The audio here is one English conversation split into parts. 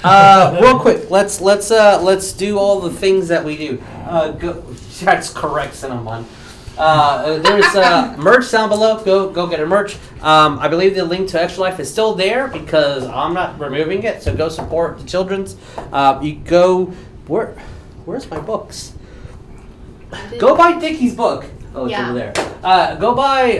Real quick, let's do all the things that we do. That's correct, Cinnamon. There's merch down below. Go get a merch. I believe the link to Extra Life is still there because I'm not removing it. So go support the children's. You go where's my books? Go buy Dickie's book. Oh, it's over there. Go buy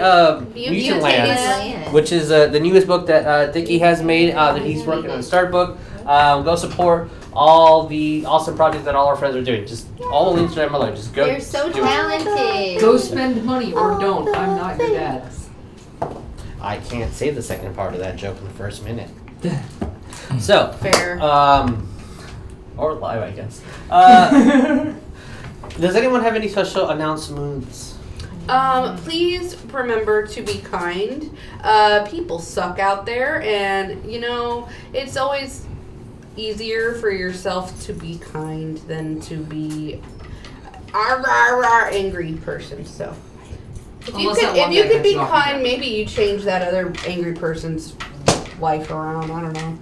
Mutant Lands, which is the newest book that Dickie has made. That he's working on the start book. Go support all the awesome projects that all our friends are doing. Just all the links are in below. Just go. They're so talented. Go spend money or don't. I'm not your dad. I can't say the second part of that joke in the first minute. So Fair. Or live, I guess. Does anyone have any special announcements? Please remember to be kind. People suck out there, and it's always easier for yourself to be kind than to be angry person. So if you could be kind, maybe you change that other angry person's life around. I don't know.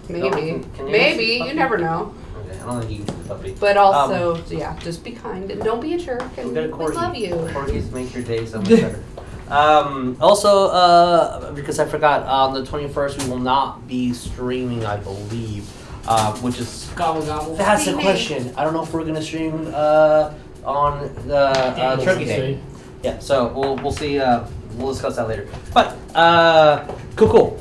Maybe you never know. Okay, I don't think you can be puppy. But also, just be kind and don't be a jerk. And we love you. Corgis make your day so much better. Also, because I forgot, on the 21st we will not be streaming, I believe, which is gobble gobble. That's the question. I don't know if we're gonna stream on the Turkey Day. Yeah, so we'll see. We'll discuss that later. But cool.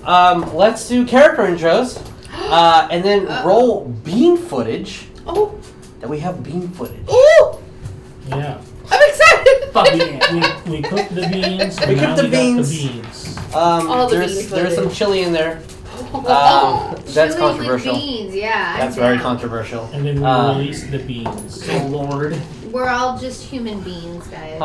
Let's do character intros, and then roll bean footage. Oh, that we have bean footage. Oh, yeah. I'm excited. We cooked the beans. We cooked the beans. There's some chili in there. That's controversial. With beans, yeah. That's very controversial. And then we released the beans. Oh Lord. We're all just human beings, guys.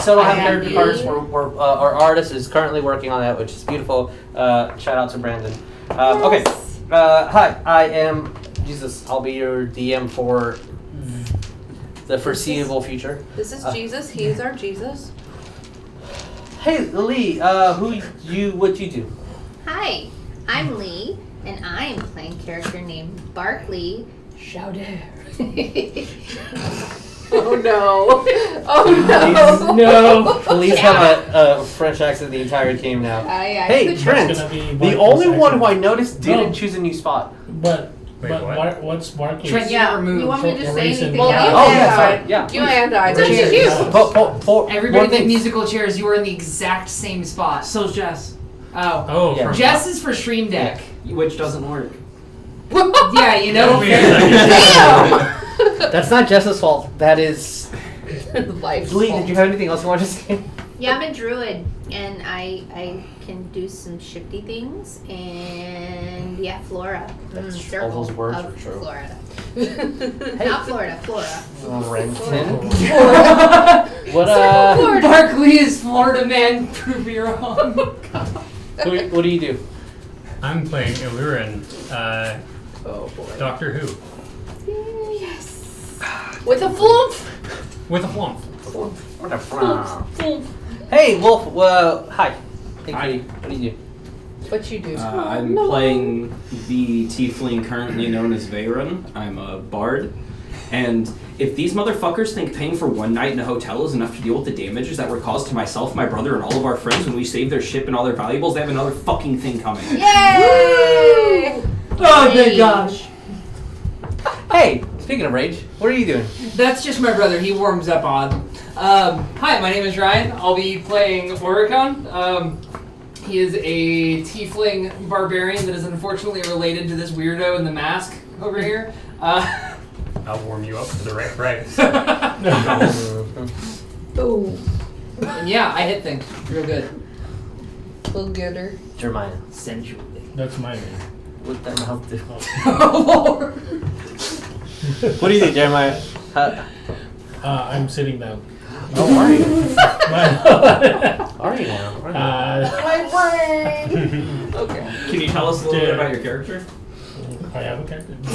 So don't have character cards. Our artist is currently working on that, which is beautiful. Shout out to Brandon. Okay. Hi, I am Jesus. I'll be your DM for the foreseeable future. This is Jesus. He's our Jesus. Hey, Lee. What you do? Hi, I'm Lee, and I am playing a character named Barklee. Chowder. Oh no! Oh no! No! Please have a French accent the entire game now. Hey, Trent, the only one who I noticed didn't choose a new spot. But what's Barklee? Trent, You want me to say anything? Yeah. You and I. Everybody think musical chairs. You were in the exact same spot. So's Jess. Oh. Yeah. Jess is for Stream Deck. Which doesn't work. Yeah, you know. Damn! That's not Jess's fault. That is Life's Lee, fault. did you have anything else you want to say? Yeah, I'm a druid, and I can do some shifty things, and Flora. All those words are true. Florida. Not Florida, Flora. Renton. What Barklee is Florida man. Prove you wrong. What do you do? I'm playing Illuren. Oh boy. Doctor Who. Yes. With a flump. With a flump. What a flump. Hey, Wolf. Hi. Hey, Hi. Katie. What do you do? What you do? I'm playing the Tiefling currently known as Vearon. I'm a bard. And if these motherfuckers think paying for one night in a hotel is enough to deal with the damages that were caused to myself, my brother, and all of our friends when we saved their ship and all their valuables, they have another fucking thing coming. Yay! Oh my gosh. Hey, speaking of rage, what are you doing? That's just my brother. He warms up odd. Hi, my name is Ryan. I'll be playing Orekon. He is a Tiefling Barbarian that is unfortunately related to this weirdo in the mask over here. I'll warm you up for the right price. Boom. And yeah, I hit things real good. Little gooder. Jeremiah. Sensually. That's my name. What the hell do? Oh Lord. What do you think, Jeremiah? I'm sitting down. Oh, are you? Are you now? My brain. Okay. Can you tell us a little bit about your character? I have a character. I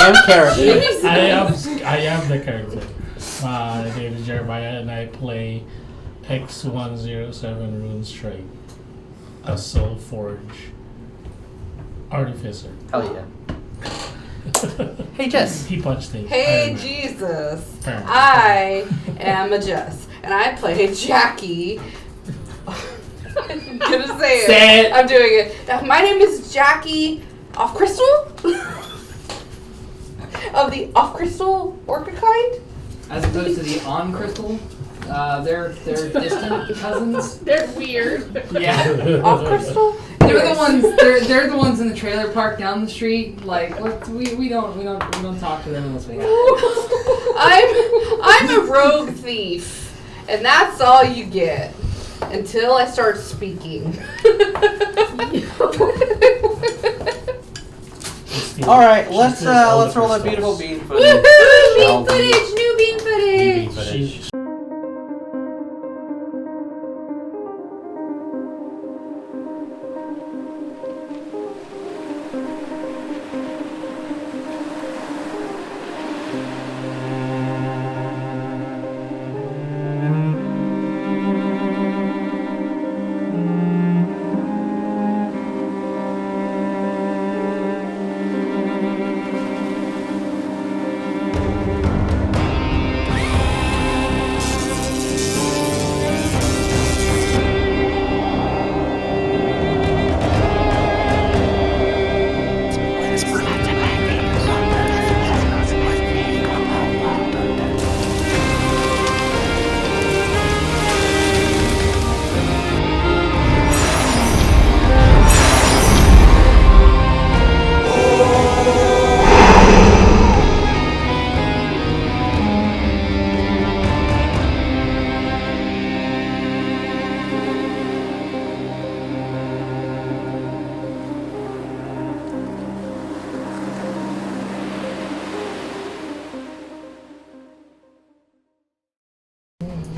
am character. I am the character. My name is Jeremiah, and I play X107 Rune Strike, a Soul Forge Artificer. Hell yeah. Hey, Jess. He punched things. Hey, Iron Man. Jesus. Fair enough. I am a Jess, and I play Jackie. I'm gonna say it. Say it. I'm doing it. My name is Jackie Off Crystal. Of the Off Crystal Orca kind. As opposed to the on crystal, they're distant cousins. They're weird. Yeah. Off Crystal. They're the ones. They're the ones in the trailer park down the street. Like, we don't talk to them unless we have to. I'm a rogue thief, and that's all you get until I start speaking. All right, let's roll that beautiful bean footage. Woohoo! Bean footage. New bean footage. She's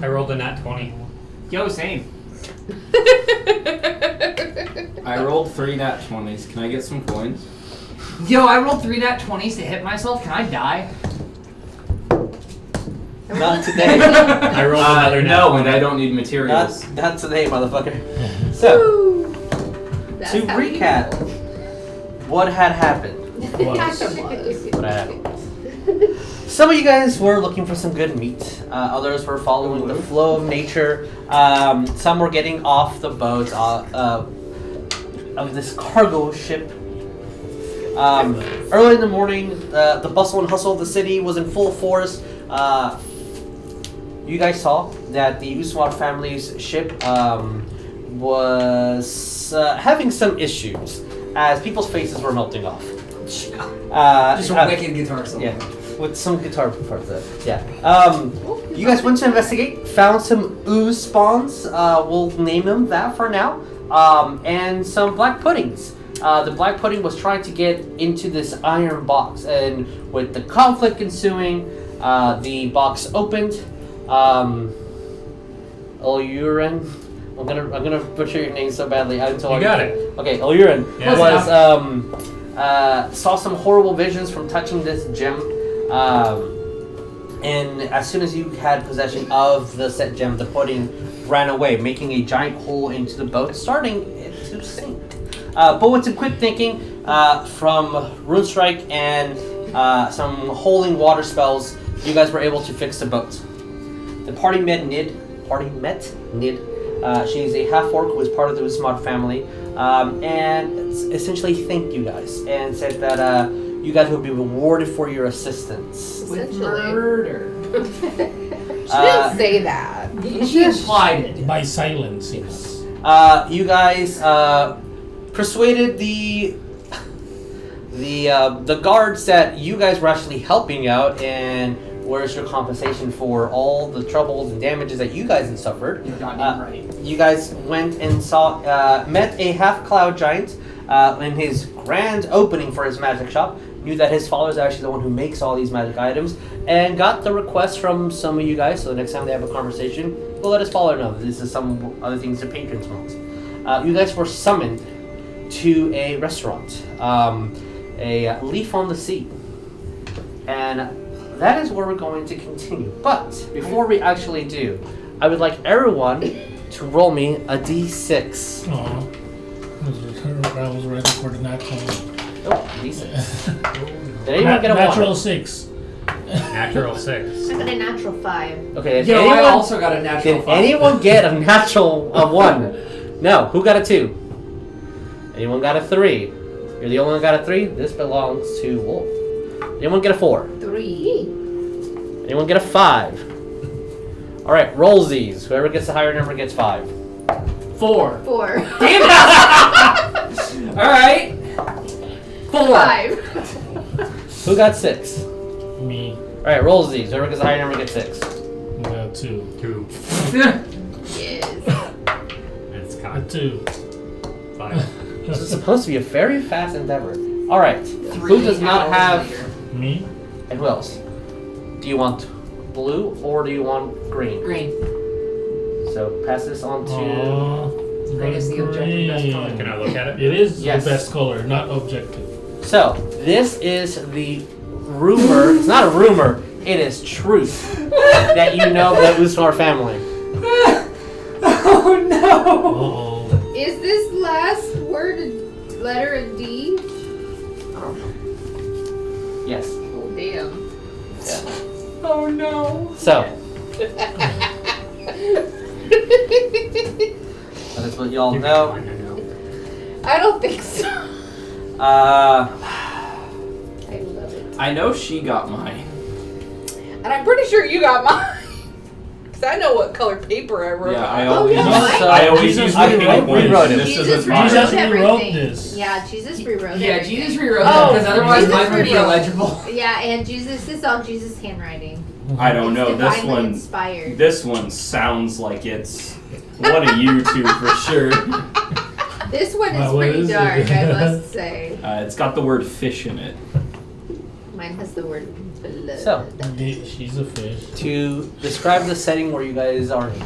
I rolled a nat 20. Yo, same. I rolled 3 nat 20s. Can I get some coins? Yo, I rolled 3 nat 20s to hit myself. Can I die? Not today. I rolled another nat No, 20. and I don't need materials. Not today, motherfucker. So, That's to how you recap, roll. what had happened? What had happened? Some of you guys were looking for some good meat. Others were following the flow of nature. Some were getting off the boats of this cargo ship. Early in the morning, the bustle and hustle of the city was in full force. You guys saw that the Usmar family's ship was having some issues as people's faces were melting off. Just a wicked guitar solo. Yeah, with some guitar parts of it. Yeah. You guys went to investigate, found some ooze spawns. We'll name them that for now. And some black puddings. The black pudding was trying to get into this iron box, and with the conflict ensuing, the box opened. Illuren. I'm gonna butcher your name so badly. You got it. Okay, Illuren Yeah. was saw some horrible visions from touching this gem. And as soon as you had possession of the set gem, the pudding ran away, making a giant hole into the boat, starting it to sink. But with some quick thinking from Rune Strike and some holding water spells, you guys were able to fix the boat. The party met Nid. She's a half-orc who is part of the Usmar family, and essentially thanked you guys and said that you guys would be rewarded for your assistance. With murder. She didn't say that. She implied it. by silencing us. You guys persuaded the guards that you guys were actually helping out, and where's your compensation for all the troubles and damages that you guys had suffered? You're goddamn right. You guys went and met a half-cloud giant in his grand opening for his magic shop. Knew that his father is actually the one who makes all these magic items, and got the request from some of you guys. So the next time they have a conversation, we'll let his father know that this is some other things the patrons want. You guys were summoned to a restaurant, a Leaf on the Sea, and that is where we're going to continue. But before we actually do, I would like everyone to roll me a d6. Aw. I was ready for the natural. Oh, decent. Did anyone get a natural 1? 6. Natural 6. I got a natural 5. Okay, Yo, I also got a natural did 5. anyone get a natural 1? No. Who got a 2? Anyone got a 3? You're the only one who got a 3? This belongs to Wolf. Anyone get a 4? 3. Anyone get a 5? Alright, rollsies. Whoever gets the higher number gets 5. 4. 4. Damn it! Alright. 4. 5. Who got 6? Me. Alright, rollsies. Whoever gets the higher number gets 6. 2. 2. Yes. It's A cant. 2. 5. This is supposed to be a very fast endeavor. Alright, who does not have... Me. And who else? Do you want blue or do you want green? Green. So pass this on to... Green is the objective best color. Can I look at it? It is Yes. the best color, not objective. So, this is the rumor. It's not a rumor. It is truth that you know the Usmar family. Oh no! Uh-oh. Is this last word a letter a D? Yes. Oh, damn. Yeah. Oh no! So, that is what y'all know. I don't think so. Uh, I love it. I know she got mine. And I'm pretty sure you got mine. Because I know what color paper I wrote Yeah, on. I always, yeah. So, I always Jesus use rewrote pink it. ones. Rewrote it. This Jesus isn't rewrote mine. Jesus rewrote everything. this. Yeah, Jesus rewrote Yeah, everything. Jesus rewrote Oh, it because otherwise Jesus mine would be rewrote. illegible. Yeah, and Jesus is all Jesus handwriting. I don't know. It's This divinely one, inspired. this one sounds like it's one of you two for sure. This one is What pretty is it? dark, I must say. It's got the word fish in it. Mine has the word blood. So, She's a fish. to describe the setting where you guys are in.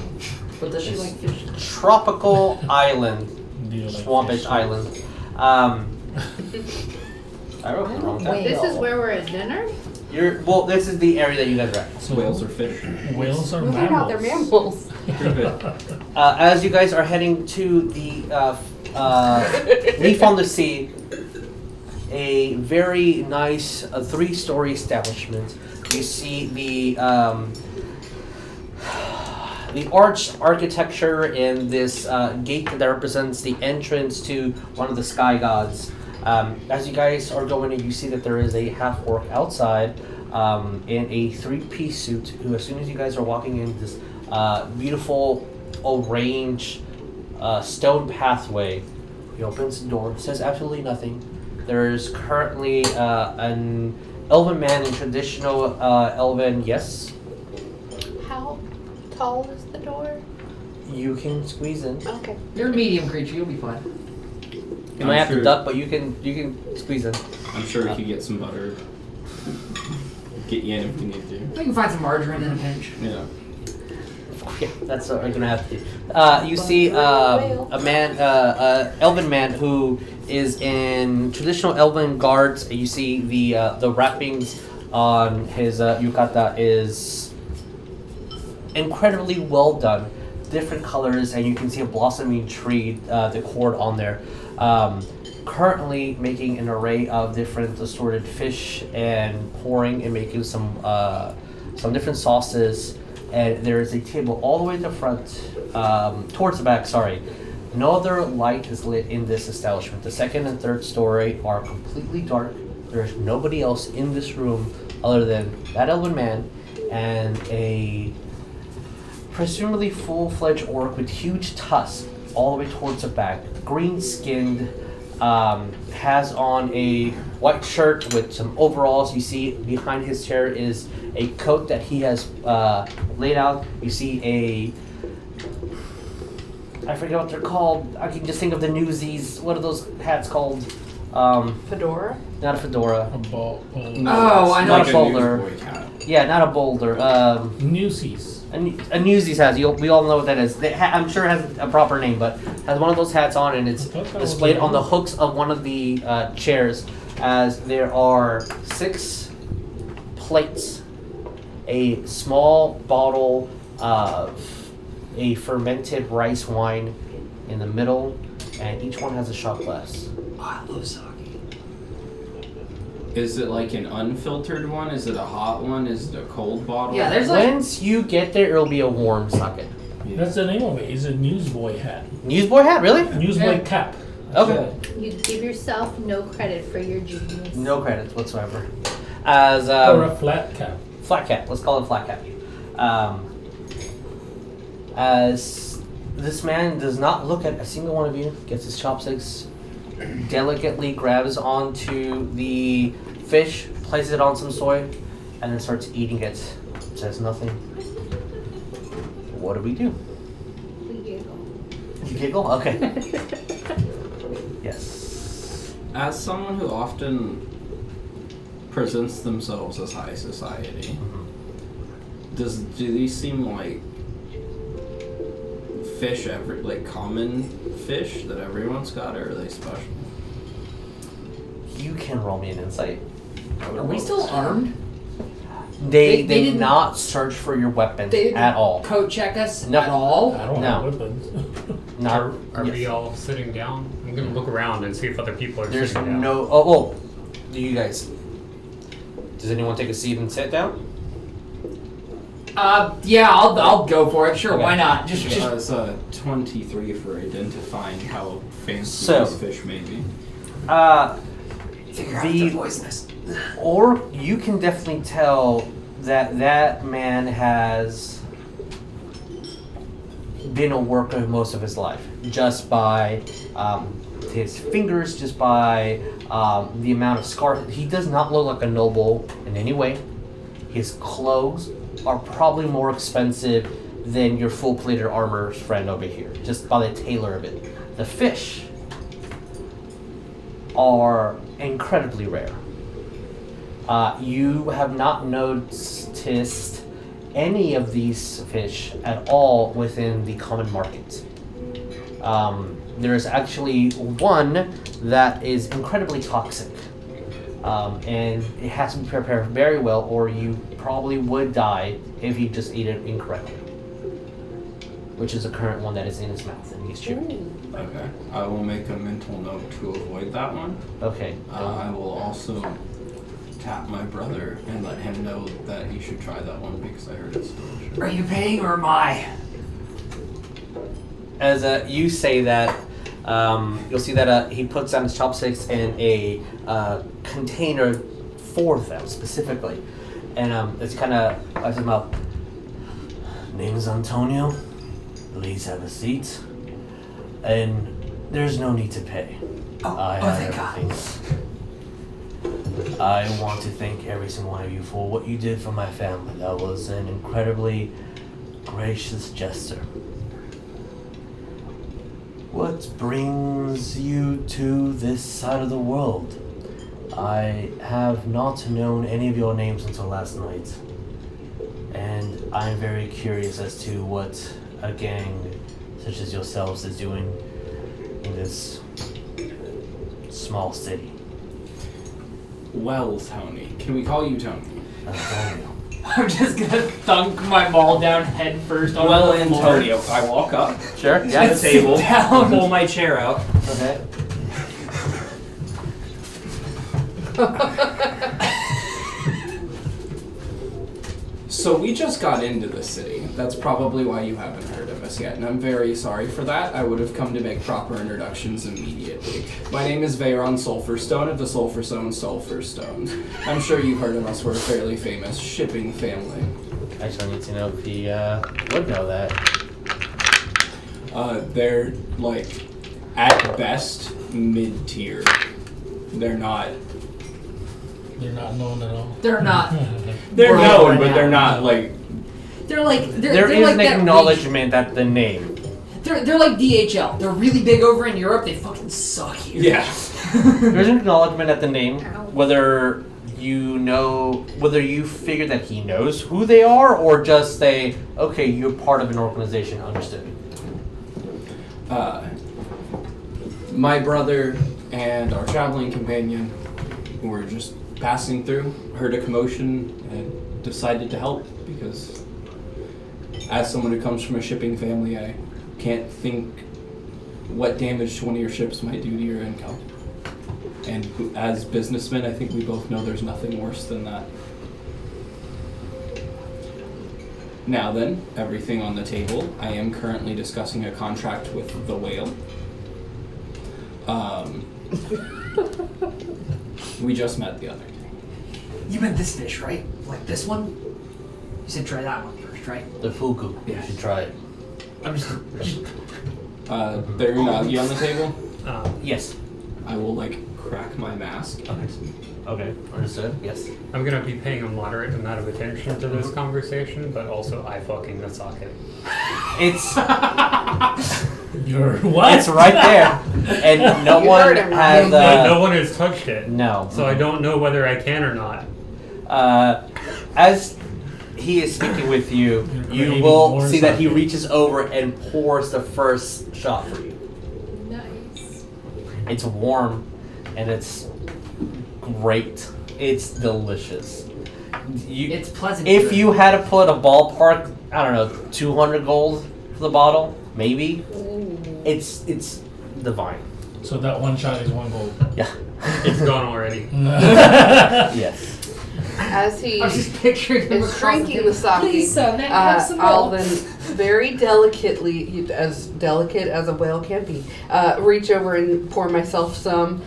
But does she like fish? Tropical island. Do you like Swampish fish? island. I wrote the wrong time. This is where we're at dinner? Well, this is the area that you guys are at. So Whales or fish. Whales are They're not, they're mammals. mammals. As you guys are heading to the Leaf on the Sea, a very nice 3-story establishment. You see the arched architecture in this gate that represents the entrance to one of the sky gods. As you guys are going in, you see that there is a half-orc outside in a 3-piece suit who, as soon as you guys are walking in this beautiful arranged stone pathway, he opens the door, says absolutely nothing. There's currently an elven man in traditional elven, yes? How tall is the door? You can squeeze in. Okay. You're a medium creature, you'll be fine. You might have to duck, but you can squeeze in. I'm sure we could get some butter. Get you in if we need to. We can find some margarine in a pinch. Yeah. Yeah, that's what we're gonna have to do. You see a man, elven man who is in traditional elven guards. You see the wrappings on his yukata is incredibly well done, different colors, and you can see a blossoming tree, the cord on there. Currently making an array of different assorted fish and pouring and making some different sauces. And there is a table all the way to the front, towards the back, sorry. No other light is lit in this establishment. The second and third story are completely dark. There's nobody else in this room other than that elven man and a presumably full-fledged orc with huge tusks all the way towards the back. Green-skinned, has on a white shirt with some overalls. You see behind his chair is a coat that he has laid out. You see I forget what they're called. I can just think of the newsies. What are those hats called? Fedora? Not a fedora. A ball. Oh, I know. Not a bowler. Newsboy cat. Yeah, not a boulder. Newsies. A newsies hat. We all know what that is. I'm sure it has a proper name, but has one of those hats on, and it's I thought that was displayed a- on the hooks of one of the chairs. As there are 6 plates, a small bottle of a fermented rice wine in the middle, and each one has a shot glass. Oh, I love sake. Is it like an unfiltered one? Is it a hot one? Is it a cold bottle? Yeah, there's like Once you get there, it'll be a warm sake. That's the name of it. It's a newsboy hat. Newsboy hat, really? Newsboy cap. Okay. You give yourself no credit for your genius. No credits whatsoever. As Or a flat cap. flat cap. Let's call it flat cap. As this man does not look at a single one of you, gets his chopsticks, delicately grabs onto the fish, places it on some soy, and then starts eating it. Says nothing. What do we do? We giggle. You giggle? Okay. Yes. As someone who often presents themselves as high society, do these seem like fish, like common fish that everyone's got, or are they special? You can roll me an insight. Are we still armed? They They did didn't- not search for your weapons They didn't at all. coat check us No. at all? I don't No. have weapons. Not. Are yes. we all sitting down? I'm gonna look around and see if other people are There's sitting down. no. Oh, well. Do you guys? Does anyone take a seat and sit down? Yeah, I'll go for it. Sure, Okay. why not? Just It's 23 for identifying how fancy So- these fish may be. figure out the- if they're poisonous. Or you can definitely tell that that man has been a worker most of his life, just by his fingers, just by the amount of scars. He does not look like a noble in any way. His clothes are probably more expensive than your full-plated armor friend over here, just by the tailor of it. The fish are incredibly rare. You have not noticed any of these fish at all within the common market. There is actually one that is incredibly toxic, and it has to be prepared very well, or you probably would die if you just ate it incorrectly. Which is the current one that is in his mouth, and he's chewing. Okay. I will make a mental note to avoid that one. Okay. I will also tap my brother and let him know that he should try that one because I heard it's delicious. Are you paying or am I? As you say that, you'll see that he puts down his chopsticks in a container for them specifically, and it's kind of wipes him up. Name is Antonio. Please have a seat, and there's no need to pay. I have thank God. everything. I want to thank every single one of you for what you did for my family. That was an incredibly gracious gesture. What brings you to this side of the world? I have not known any of your names until last night, and I'm very curious as to what a gang such as yourselves is doing in this small city. Well, Tony. Can we call you Tony? Antonio. I'm just gonna thunk my ball down head first on Well, the floor. Antonio. I walk up Sure, to yeah. the table, Sit down. pull my chair out. Okay. So we just got into the city. That's probably why you haven't heard of us yet, and I'm very sorry for that. I would have come to make proper introductions immediately. My name is Vearon Sulfurstone of the Sulfurstone Sulfurstone. I'm sure you've heard of us. We're a fairly famous shipping family. Actually, I need to know if he would know that. They're like at best mid-tier. They're not. They're not known at all. They're not. They're Right. known, but they're not like. They're like There they're is like an that acknowledgement at the name. They're like DHL. They're really big over in Europe. They fucking suck here. Yeah. There's an acknowledgement at the name. Ow. Whether you figure that he knows who they are, or just say, okay, you're part of an organization, understood. My brother and our traveling companion were just passing through, heard a commotion, and decided to help because, as someone who comes from a shipping family, I can't think what damage to one of your ships might do to your income. And as businessmen, I think we both know there's nothing worse than that. Now then, everything on the table. I am currently discussing a contract with the whale. We just met the other day. You meant this fish, right? Like this one? You said try that one first, right? The fugu. Yeah. You should try it. I'm just There unagi on the table. Yes. I will crack my mask. Okay. Understood. Yes. I'm gonna be paying a moderate amount of attention to this conversation, but also I fucking the sake. It's You're what? it's right there, and no You one heard him, has. But no one has touched it, No. so I don't know whether I can or not. As he is speaking with you, You're you creating will more see that he sake. reaches over and pours the first shot for you. Nice. It's warm, and it's great. It's delicious. it's pleasant. If to you had to put a ballpark, I don't know, 200 gold for the bottle, maybe. It's divine. So that one shot is 1 gold. Yeah. It's gone already. Yes. As he I was just picturing him is across drinking the the sake, Please, sir, may I have some I'll more? then very delicately, as delicate as a whale can be, reach over and pour myself some,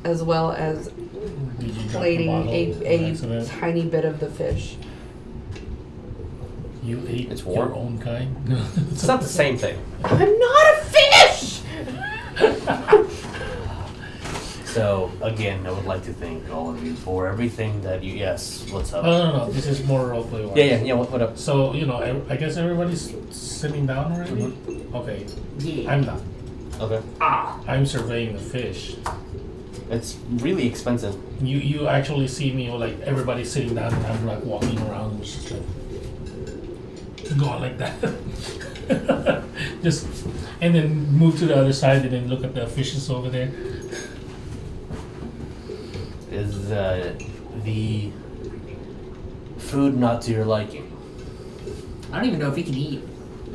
as well as Did you drop the plating bottle on a accident? tiny bit of the fish. You ate It's warm. your own kind? It's not the same thing. I'm not a fish! So, again, I would like to thank all of you for everything that you... Yes, what's up? No. This is more roleplay. Yeah, what up? So, I guess everybody's sitting down already? Okay. Yeah. I'm not. Okay. I'm surveying the fish. It's really expensive. You actually see me everybody sitting down and I'm walking around and just going like that. Just and then move to the other side and then look at the fishes over there. Is the food not to your liking? I don't even know if he can eat.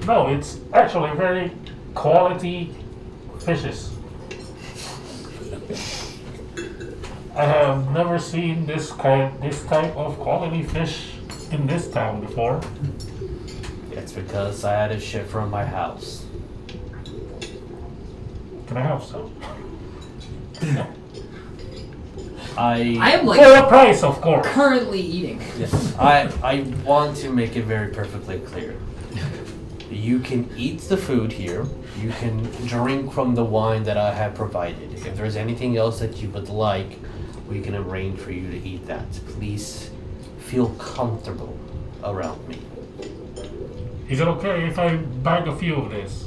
No, it's actually very quality fishes. I have never seen this type of quality fish in this town before. It's because I had a ship from my house. Can I have some? I am For a price, of course. currently eating. Yes. I want to make it very perfectly clear. You can eat the food here. You can drink from the wine that I have provided. If there's anything else that you would like, we can arrange for you to eat that. Please feel comfortable around me. Is it okay if I bag a few of this?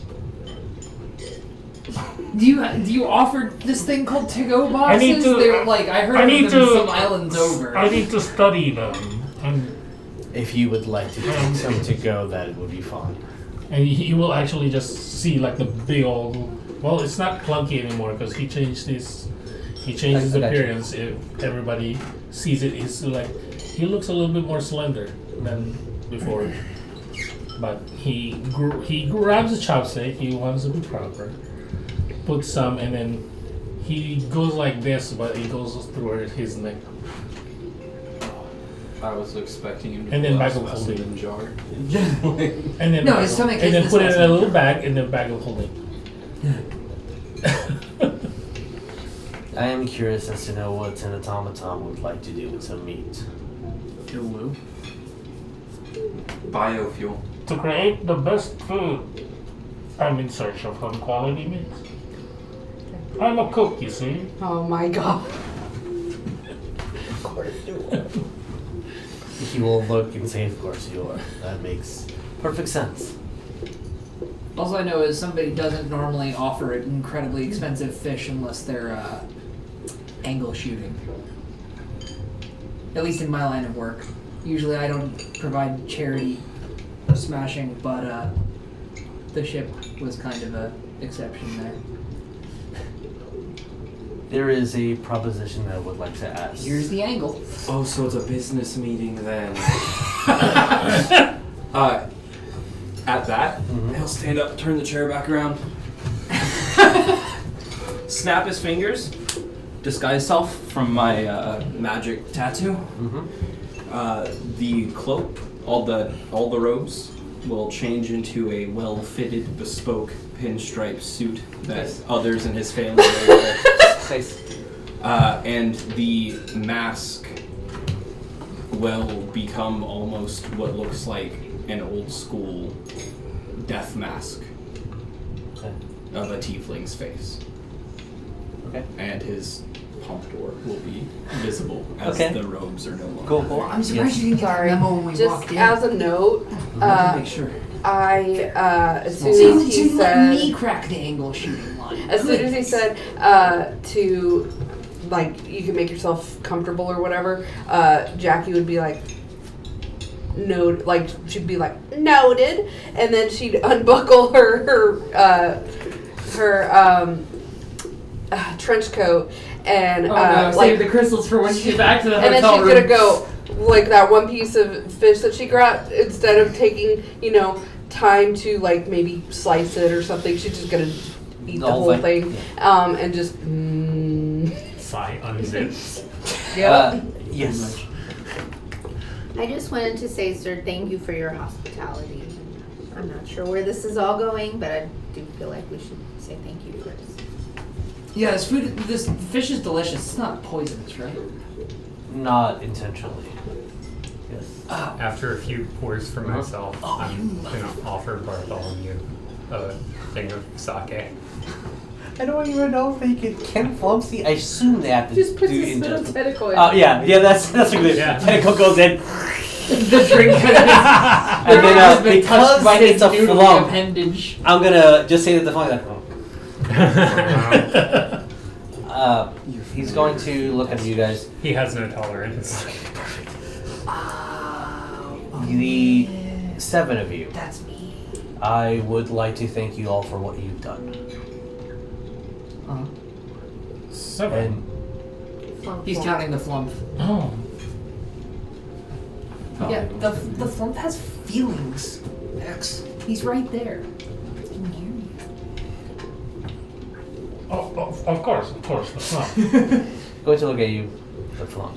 Do you offer this thing called to-go boxes? I need to- They're I heard I of need them to- some islands over. I need to study them, and If you would like to take some to go, that would be fine. you will actually just see the big old. Well, it's not clunky anymore because he changed his. He changed his I got you. appearance. If everybody sees it, it's he looks a little bit more slender than before. But he grabs a chopstick. He wants to be proper. Puts some, and then he goes like this, but it goes through his neck. I was expecting him to And then blast back of us holding. in a jar. And then No, his stomach and is then this put it in a lesson. little bag, and then bag of holding. I am curious as to know what an automaton would like to do with some meat. Ilu. Biofuel. To create the best food, I'm in search of some quality meat. I'm a cook, you see. Oh my god. Of course you are. He will look and say, of course you are. That makes perfect sense. All I know is somebody doesn't normally offer an incredibly expensive fish unless they're angle shooting. At least in my line of work. Usually I don't provide charity smashing, but the ship was kind of a exception there. There is a proposition that I would like to ask. Here's the angle. Oh, so it's a business meeting then. At that, Mhm. I'll stand up, turn the chair back around. snap his fingers, disguise self from my magic tattoo. The cloak, all the robes will change into a well-fitted, bespoke pinstripe suit that others in his family will wear. And the mask will become almost what looks like an old-school death mask of a tiefling's face. Okay. And his pompadour will be visible as the robes are no longer. Cool. there. I'm surprised you didn't get the memo when we walked Just in. as a note, Make sure. as soon See, as he didn't let said, me crack the angle shooting line. as soon as he said to, like, you can make yourself comfortable or whatever, Jackie would be like, she'd be like, noted, and then she'd unbuckle her trench coat and save the crystals for when you get back to the and then hotel she's room. gonna go like that one piece of fish that she got, instead of taking time to like maybe slice it or something, she's just gonna eat the whole thing. And just Sigh unzips. Yes. I just wanted to say, sir, thank you for your hospitality. I'm not sure where this is all going, but I do feel like we should say thank you first. Yeah, this fish is delicious. It's not poisonous, right? Not intentionally. Yes. After a few pours for myself, I'm gonna offer Bartholomew a thing of sake. I don't even know if they can Flumsy. I assume they have to Just puts do his little injustice. tentacle in. Yeah, that's what it is. Yeah. Tentacle goes in. The drink And then has been because touched by it's his a noodly flump, appendage. I'm gonna just say that the flump. He's going to look at you guys. He has no tolerance. The 7 of you. That's me. I would like to thank you all for what you've done. 7. And He's counting the flump. Oh. Yeah, the flump has feelings. X. He's right there. He can hear you. Oh, of course. That's not. going to look at you, the flump.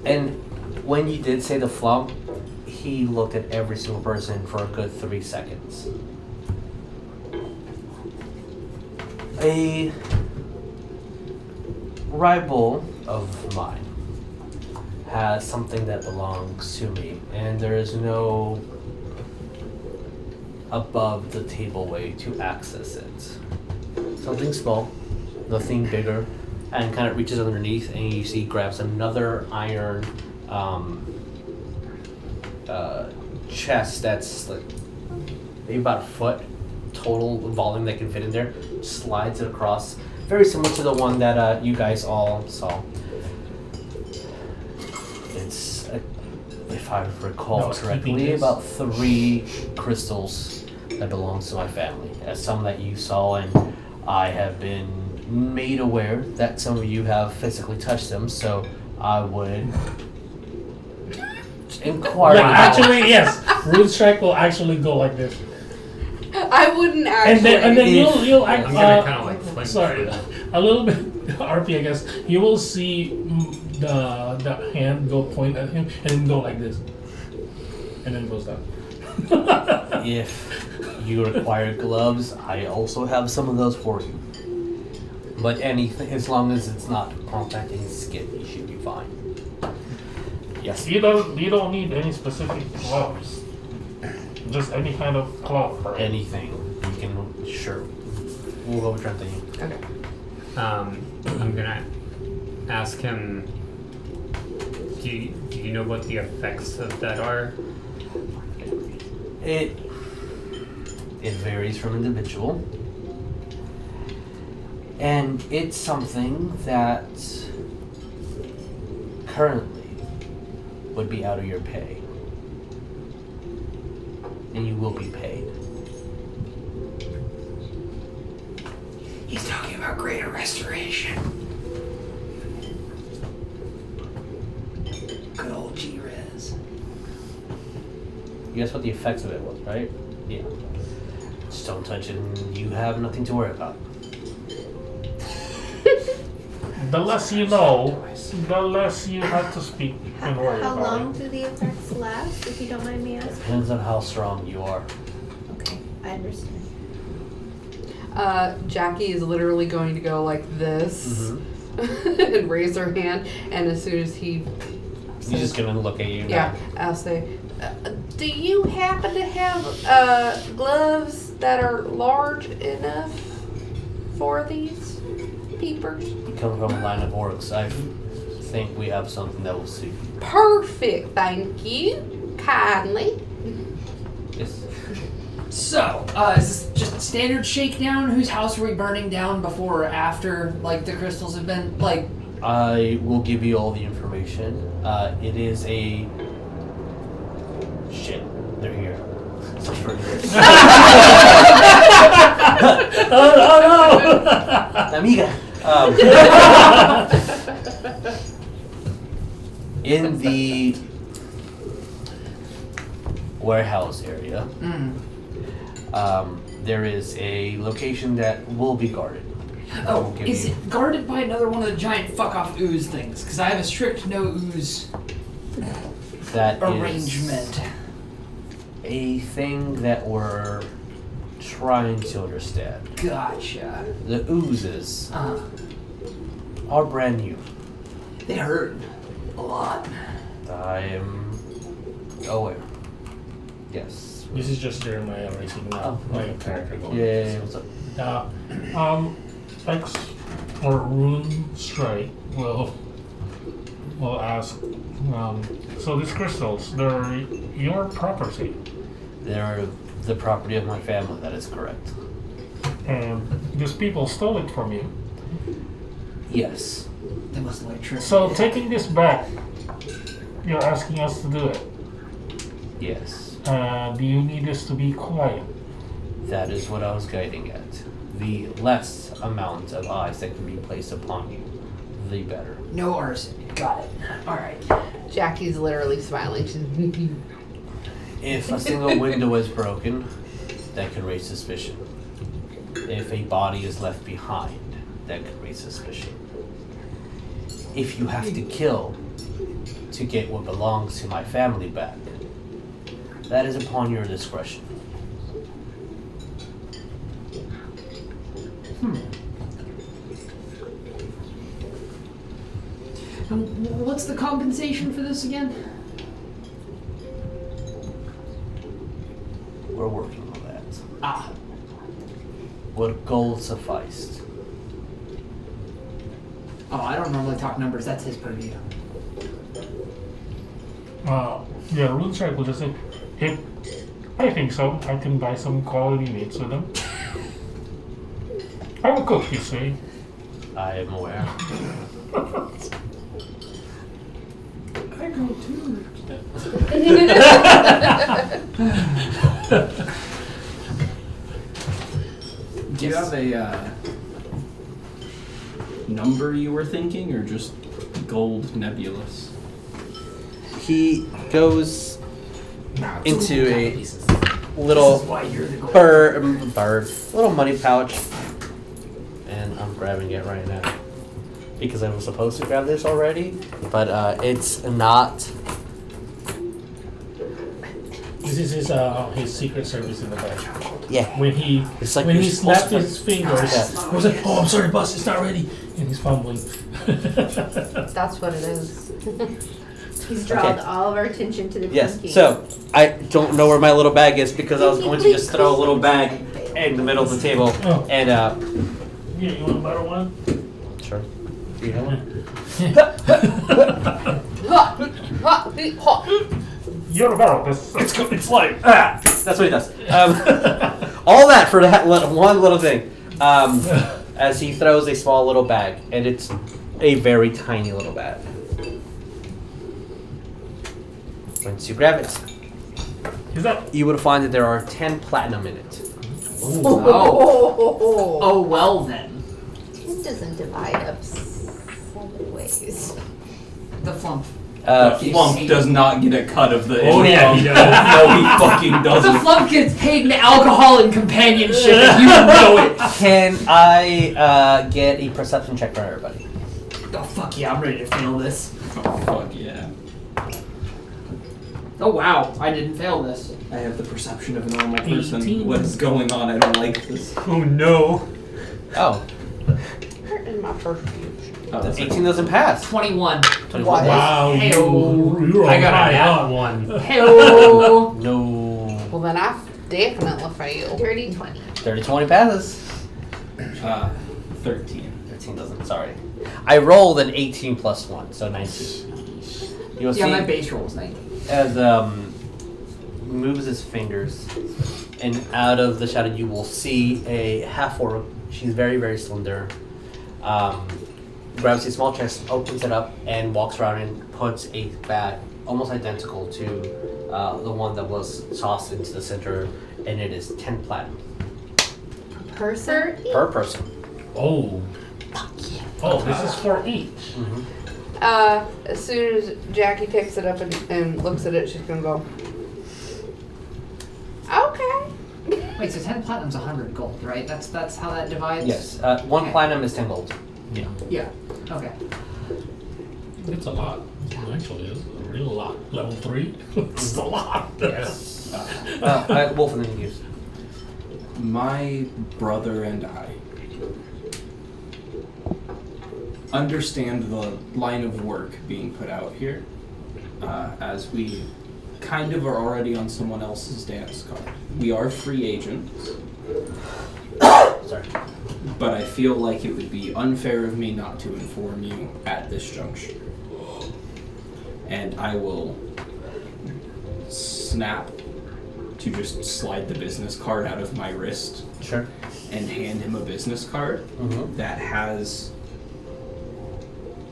And when you did say the flump, he looked at every single person for a good 3 seconds. A rival of mine has something that belongs to me, and there is no above the table way to access it. Something small, nothing bigger, and kind of reaches underneath, and you see grabs another iron chest that's like maybe about a foot total volume that can fit in there, slides it across, very similar to the one that you guys all saw. It's, if I recall correctly, about 3 crystals that belongs to my family. As some that you saw, and I have been made aware that some of you have physically touched them, so I would inquire. Yeah, actually, yes. Rune Strike will actually go like this. I wouldn't actually. And then you'll act. I'm gonna kind of like flinch. Sorry, a little bit RP, I guess. You will see the hand go point at him and then go like this, and then goes down. If you require gloves, I also have some of those for you. But anything, as long as it's not contacting skin, you should be fine. Yes. You don't need any specific gloves. Just any kind of cloth. Right? Anything. You can, sure. We'll go with Trent. Okay. I'm gonna ask him. Do you know what the effects of that are? It varies from individual. And it's something that currently would be out of your pay. And you will be paid. He's talking about greater restoration. Good old G-Res. You guess what the effects of it was, right? Yeah. Just don't touch it and you have nothing to worry about. The less you know, the less you have to speak and worry How about long it. do the effects last, if you don't mind me asking? Depends on how strong you are. Okay, I understand. Jackie is literally going to go like this and raise her hand, and as soon as he He's just gonna look at you. yeah, I'll say, do you happen to have gloves that are large enough for these peepers? You come from a line of orcs. I think we have something that will suit you. Perfect, thank you. Kindly. Yes. So, is this just a standard shakedown? Whose house are we burning down before or after, like, the crystals have been, like... I will give you all the information. It is a... Shit. They're here. Oh Amiga. In the warehouse area, there is a location that will be guarded. Oh, is it guarded by another one of the giant fuck-off ooze things? Because I have a strict no ooze That arrangement. is a thing that we're trying to understand. Gotcha. The oozes are brand new. They hurt a lot. I am aware. Yes. This is just Jeremiah racing now. My character going. Yeah, what's up? X or Rune Strike will ask. So these crystals, they're your property, They're the property of my family, that is correct. and these people stole it from you. Yes. They must like trick. So taking this back, you're asking us to do it. Yes. Do you need us to be quiet? That is what I was guiding at. The less amount of eyes that can be placed upon you, the better. No arson. Got it. Alright. Jackie's literally smiling. She's If a single window is broken, that could raise suspicion. If a body is left behind, that could raise suspicion. If you have to kill to get what belongs to my family back, that is upon your discretion. What's the compensation for this again? We're working on that. Ah. What gold sufficed? Oh, I don't normally talk numbers. That's his purview. Yeah, Rune Strike will just say, if I think so, I can buy some quality meats with them. I will cook, you see. I am aware. I go too. Do you have a number you were thinking, or just gold nebulous? He goes into a This little is why you're the gold. bird, little money pouch, and I'm grabbing it right now because I was supposed to grab this already, but it's not. This is his secret service in the back. Yeah, When he it's like when you're he supposed snapped to- his fingers, Yeah. I was like, "Oh, I'm sorry, boss, it's not ready," and he's fumbling. That's what it is. He's drawn Okay. all of our attention to the Yes. pinky. So I don't know where my little bag is because I was going to just throw a little bag in the middle of the table Oh. and Yeah, you want a better one? sure. Do you have one? You're a barrel. It's like Ah, that's what he does. All that for that one little thing. As he throws a small little bag, and it's a very tiny little bag. Once you grab it, Is that? you would find that there are 10 platinum in it. Oh, well then. 10 doesn't divide up 7 ways. The flump. Flump does not get a cut of the Oh, yeah, he does. No, he fucking The doesn't. flump gets paid in alcohol and companionship, and you know it. Can I get a perception check for everybody? Oh fuck yeah, I'm ready to fail this. Oh, fuck yeah. Oh wow, I didn't fail this. I have the perception of a normal person. 18. What is going on? I don't like this. Oh no. Oh, In my perfume. Oh, that's 18 doesn't pass. 21. 21. Wow, Hey-o. you're I got a high nat on one. Hey-o. No. Well, then I definitely failed. Dirty 20. 30-20 passes. 13. 13 doesn't, sorry. I rolled an 18 plus 1, so 19. You'll Yeah, see my base roll is 19. as moves his fingers, and out of the shadow you will see a half-orc. She's very, very slender. Grabs a small chest, opens it up, and walks around and puts a bag almost identical to the one that was tossed into the center, and it is 10 platinum Person? per person. Oh. Oh, this is for each. As soon as Jackie picks it up and looks at it, she's gonna go, okay. Wait, so 10 platinum's 100 gold, right? That's how that divides? Yes, 1 platinum is 10 gold. Yeah. Yeah. Okay. It's a lot. Actually, it's a real lot. Level 3? It's a lot. Yes. Wolf and then you use. My brother and I understand the line of work being put out here, as we kind of are already on someone else's dance card. We are free agents, Sorry. but I feel like it would be unfair of me not to inform you at this juncture. And I will snap to just slide the business card out of my wrist Sure. and hand him a business card that has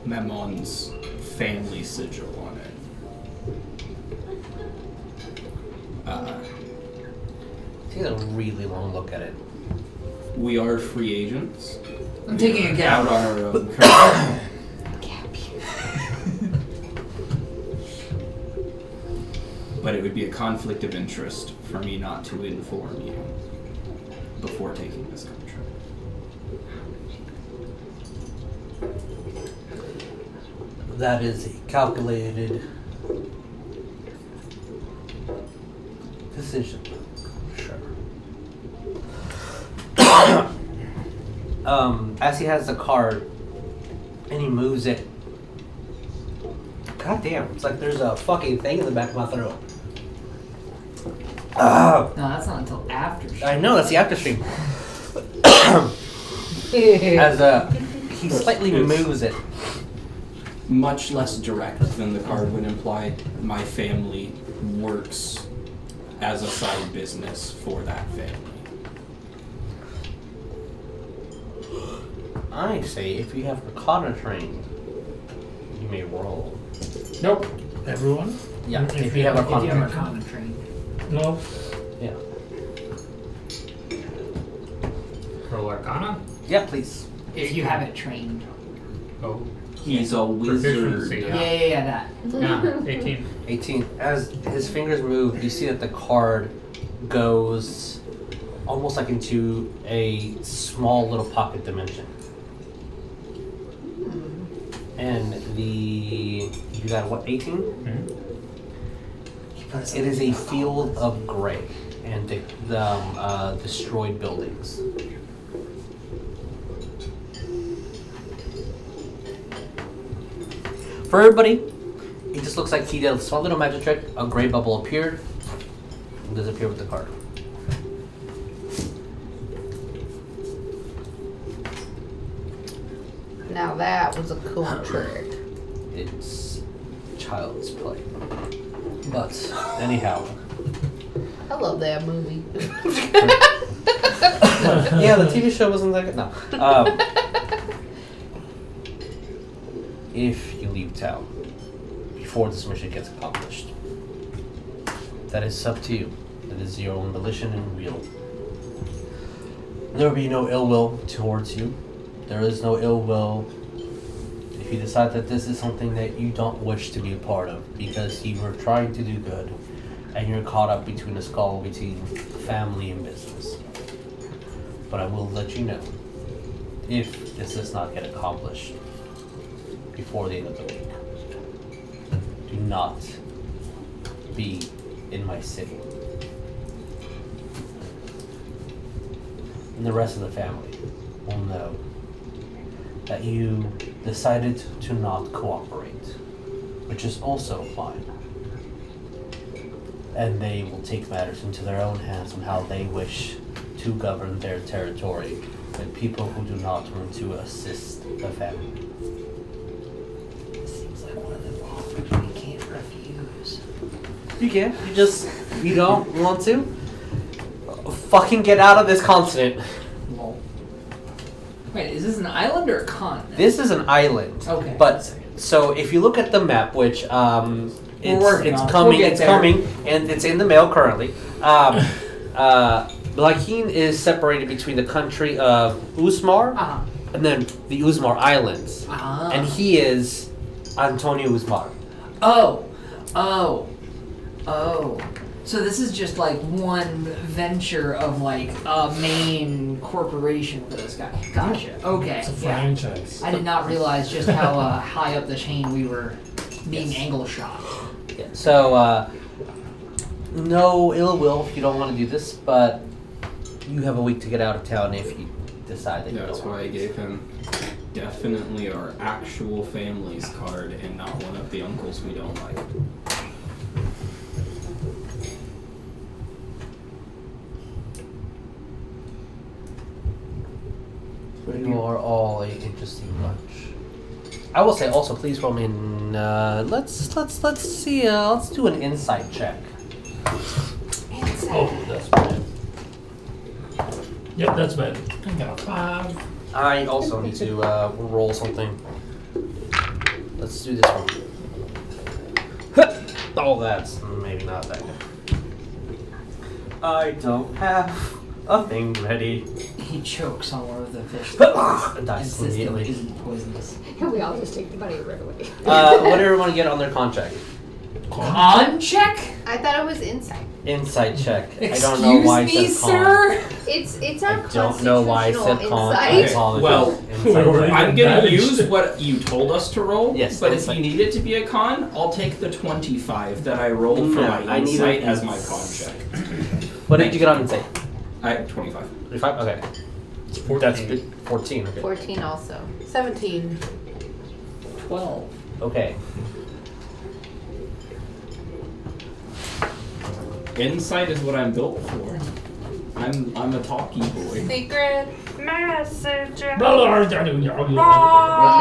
Memon's family sigil on it. Take a really long look at it. We are free agents. I'm taking a Out gap. on our own currently. But it would be a conflict of interest for me not to inform you before taking this contract. That is a calculated decision. Sure. As he has the card and he moves it. God damn, it's like there's a fucking thing in the back of my throat. No, that's not until after. I know, that's the after stream. As he slightly moves it. Much less direct than the card would imply. My family works as a side business for that family. I say if you have Arcana trained, you may roll. Nope. Everyone? Yeah, if you have If you have Arcana a trained. common train. No. Yeah. Roll Arcana? Yeah, please. If you have it trained. Oh. He's a wizard. Proficiency, Yeah, that. Yeah, 18. 18. As his fingers move, you see that the card goes almost like into a small little pocket dimension. And you got what, 18? Mhm. It is a field of gray and the destroyed buildings. For everybody, it just looks like he did a small little magic trick. A gray bubble appeared and disappeared with the card. Now that was a cool trick. It's child's play. But anyhow, I love that movie. yeah, the TV show wasn't that good. No. If you leave town before this mission gets accomplished, that is up to you. That is your own volition and will. There will be no ill will towards you. There is no ill will if if you decide that this is something that you don't wish to be a part of because you were trying to do good and you're caught up between a skull between family and business. But I will let you know if this does not get accomplished before the end of the week. Do not be in my city. And the rest of the family will know that you decided to not cooperate, which is also fine. And they will take matters into their own hands on how they wish to govern their territory with people who do not want to assist the family. Seems like one of them offers we can't refuse. You can. You don't want to? Fucking get out of this continent. Well, wait, is this an island or a continent? This is an island. Okay. But so if you look at the map, which working it's on it. coming, We'll get it's there. coming, and it's in the mail currently. Blackeen is separated between the country of Usmar Uh-huh. and then the Usmar Islands, Ah. and he is Antonio Usmar. Oh. So this is just like one venture of like a main corporation for this guy. Gotcha. Okay. It's a Yeah. franchise. I did not realize just how high up the chain we were being Yes. angle shot. Yeah. So no ill will if you don't want to do this, but you have a week to get out of town if you decide that you That's don't. why I gave him definitely our actual family's card and not one of the uncles we don't like. You are all a interesting bunch. I will say also, please roll me in. Let's see. Let's do an insight check. Oh, that's bad. Yep, that's bad. I got a 5. I also need to roll something. Let's do this one. Oh, that's maybe not that good. I don't have a thing ready. He chokes on one of the fish. It dies Insisting it immediately. isn't poisonous. And we all just take the body right away. What did everyone get on their con check? Con check? I thought it was insight. Insight check. Excuse I don't know why me, it says con. sir? It's I our don't know why I said con. I insight. apologize. Well, Insight check. I'm gonna Managed. use what you told us to roll. Yes, But if insight. you need it to be a con, I'll take the 25 that I rolled for No, my I need insight an as my con check. What did you get on insight? I 25. 35? Okay. It's 14. That's good. 14. Okay. 14 also. 17. 12. Okay. Insight is what I'm built for. I'm a talky boy. Secret message. Blah,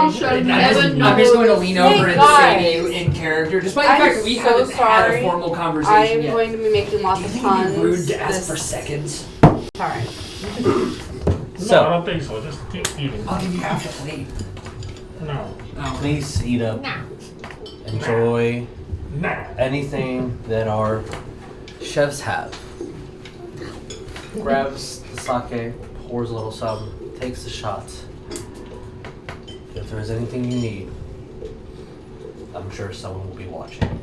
You should I'm never just know going to this. lean over Hey, and guys. say in character, despite the I'm fact that we so haven't had a sorry. formal I conversation am yet. going to be making lots Do you of think it'd puns. be rude to ask this- for seconds? Alright. No, I don't think so. Just keep eating. I'll give you half the plate. No. Oh. Please eat up. Nah. Enjoy Nah. anything that our chefs have. Grabs the sake, pours a little some, takes the shot. If there is anything you need, I'm sure someone will be watching.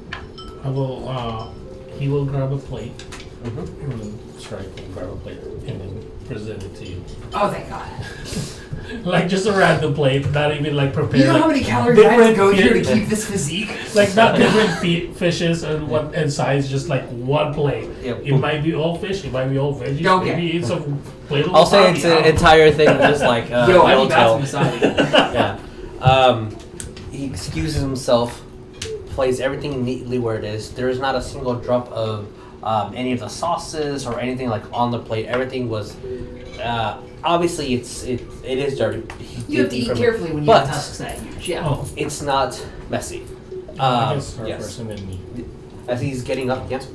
I will, he will grab a plate. Mm-hmm. And then Strike will grab a plate and then present it to you. Oh, thank God. Like just a random plate, not even like prepared. You know like, how many calories I have to go through to different- keep this physique? Like not different fishes and what and size, just like one plate. Yep. It might be all fish, it might be all veggies. Okay. Maybe it's a plate of I'll say it's wasabi. an entire thing of just like Yo, I no need tell. bathroom massages. Yeah. He excuses himself, plays everything neatly where it is. There is not a single drop of any of the sauces or anything like on the plate. Everything was obviously it is dirty. He You have did to eat eat from it. carefully when you But have tusks that huge. Yeah. Oh, it's not messy. I guess her Yes. first and then me. As he's getting up, yes.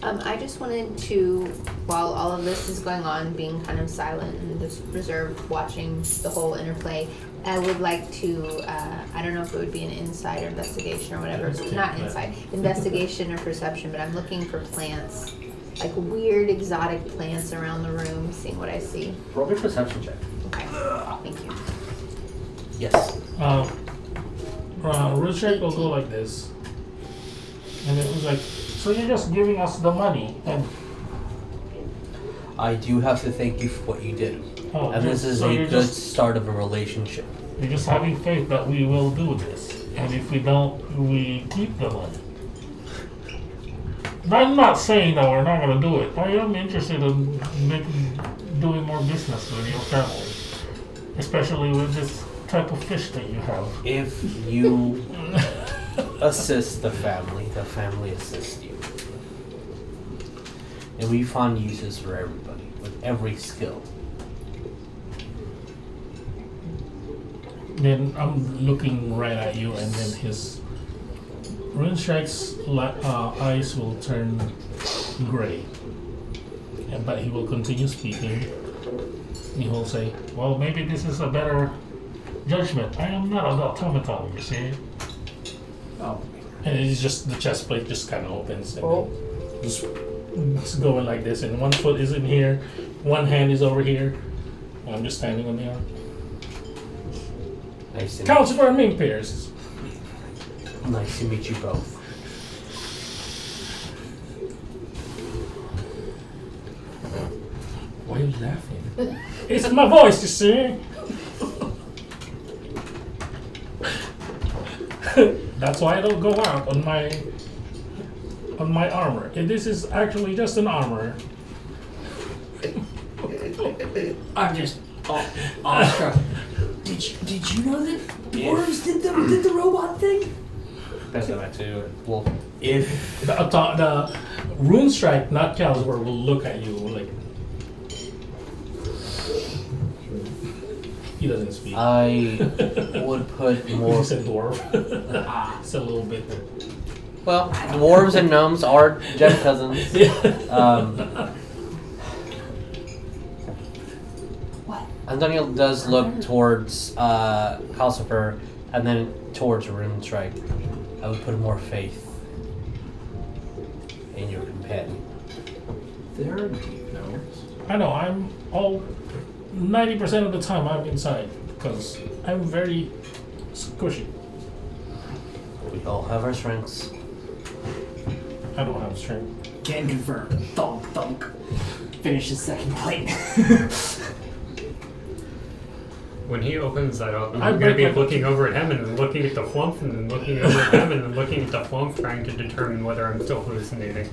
I just wanted to, while all of this is going on, being kind of silent and just reserved, watching the whole interplay, I would like to, I don't know if it would be an insight or investigation or whatever, not insight, investigation or perception, but I'm looking for plants, like weird exotic plants around the room, seeing what I see. Roll me a perception check. Okay, thank you. Yes. Richard will go like this. And it was like, so you're just giving us the money. And I do have to thank you for what you did. And this is a good start of a relationship. You're just having faith that we will do this. And if we don't, we keep the money. I'm not saying that we're not going to do it. I am interested in doing more business with your family. Especially with this type of fish that you have. If you assist the family assists you. And we find uses for everybody, with every skill. Then I'm looking right at you, and then his Runestrike's eyes will turn gray. But he will continue speaking. He will say, well, maybe this is a better judgment. I am not an automaton, you see? Oh. And it's just, the chest plate just kind of opens. And it's going like this, and one foot is in here, one hand is over here. And I'm just standing on the arm. Nice to Counts for main pairs. Nice to meet you both. Why are you laughing? It's my voice, you see? That's why I don't go out on my armor. This is actually just an armor. I'm just awestruck. Did you know that dwarves did the robot thing? That's what I do. Well, if The Rune Strike, not Calzor, will look at you like he doesn't speak. I would put more. He's a dwarf. It's a little bit. Well, dwarves and gnomes are gem cousins. What? Antonio does look towards Calcifer and then towards Runestrike. I would put more faith in your companion. There are deep gnomes. I know, I'm all 90% of the time I'm inside because I'm very squishy. We all have our strengths. I don't have strength. Can confirm. Thunk, thunk. Finish his second plate. When he opens that up, I I'm going to be break my- looking over at him and then looking at the flump and then looking over at him and then looking at the flump, trying to determine whether I'm still hallucinating.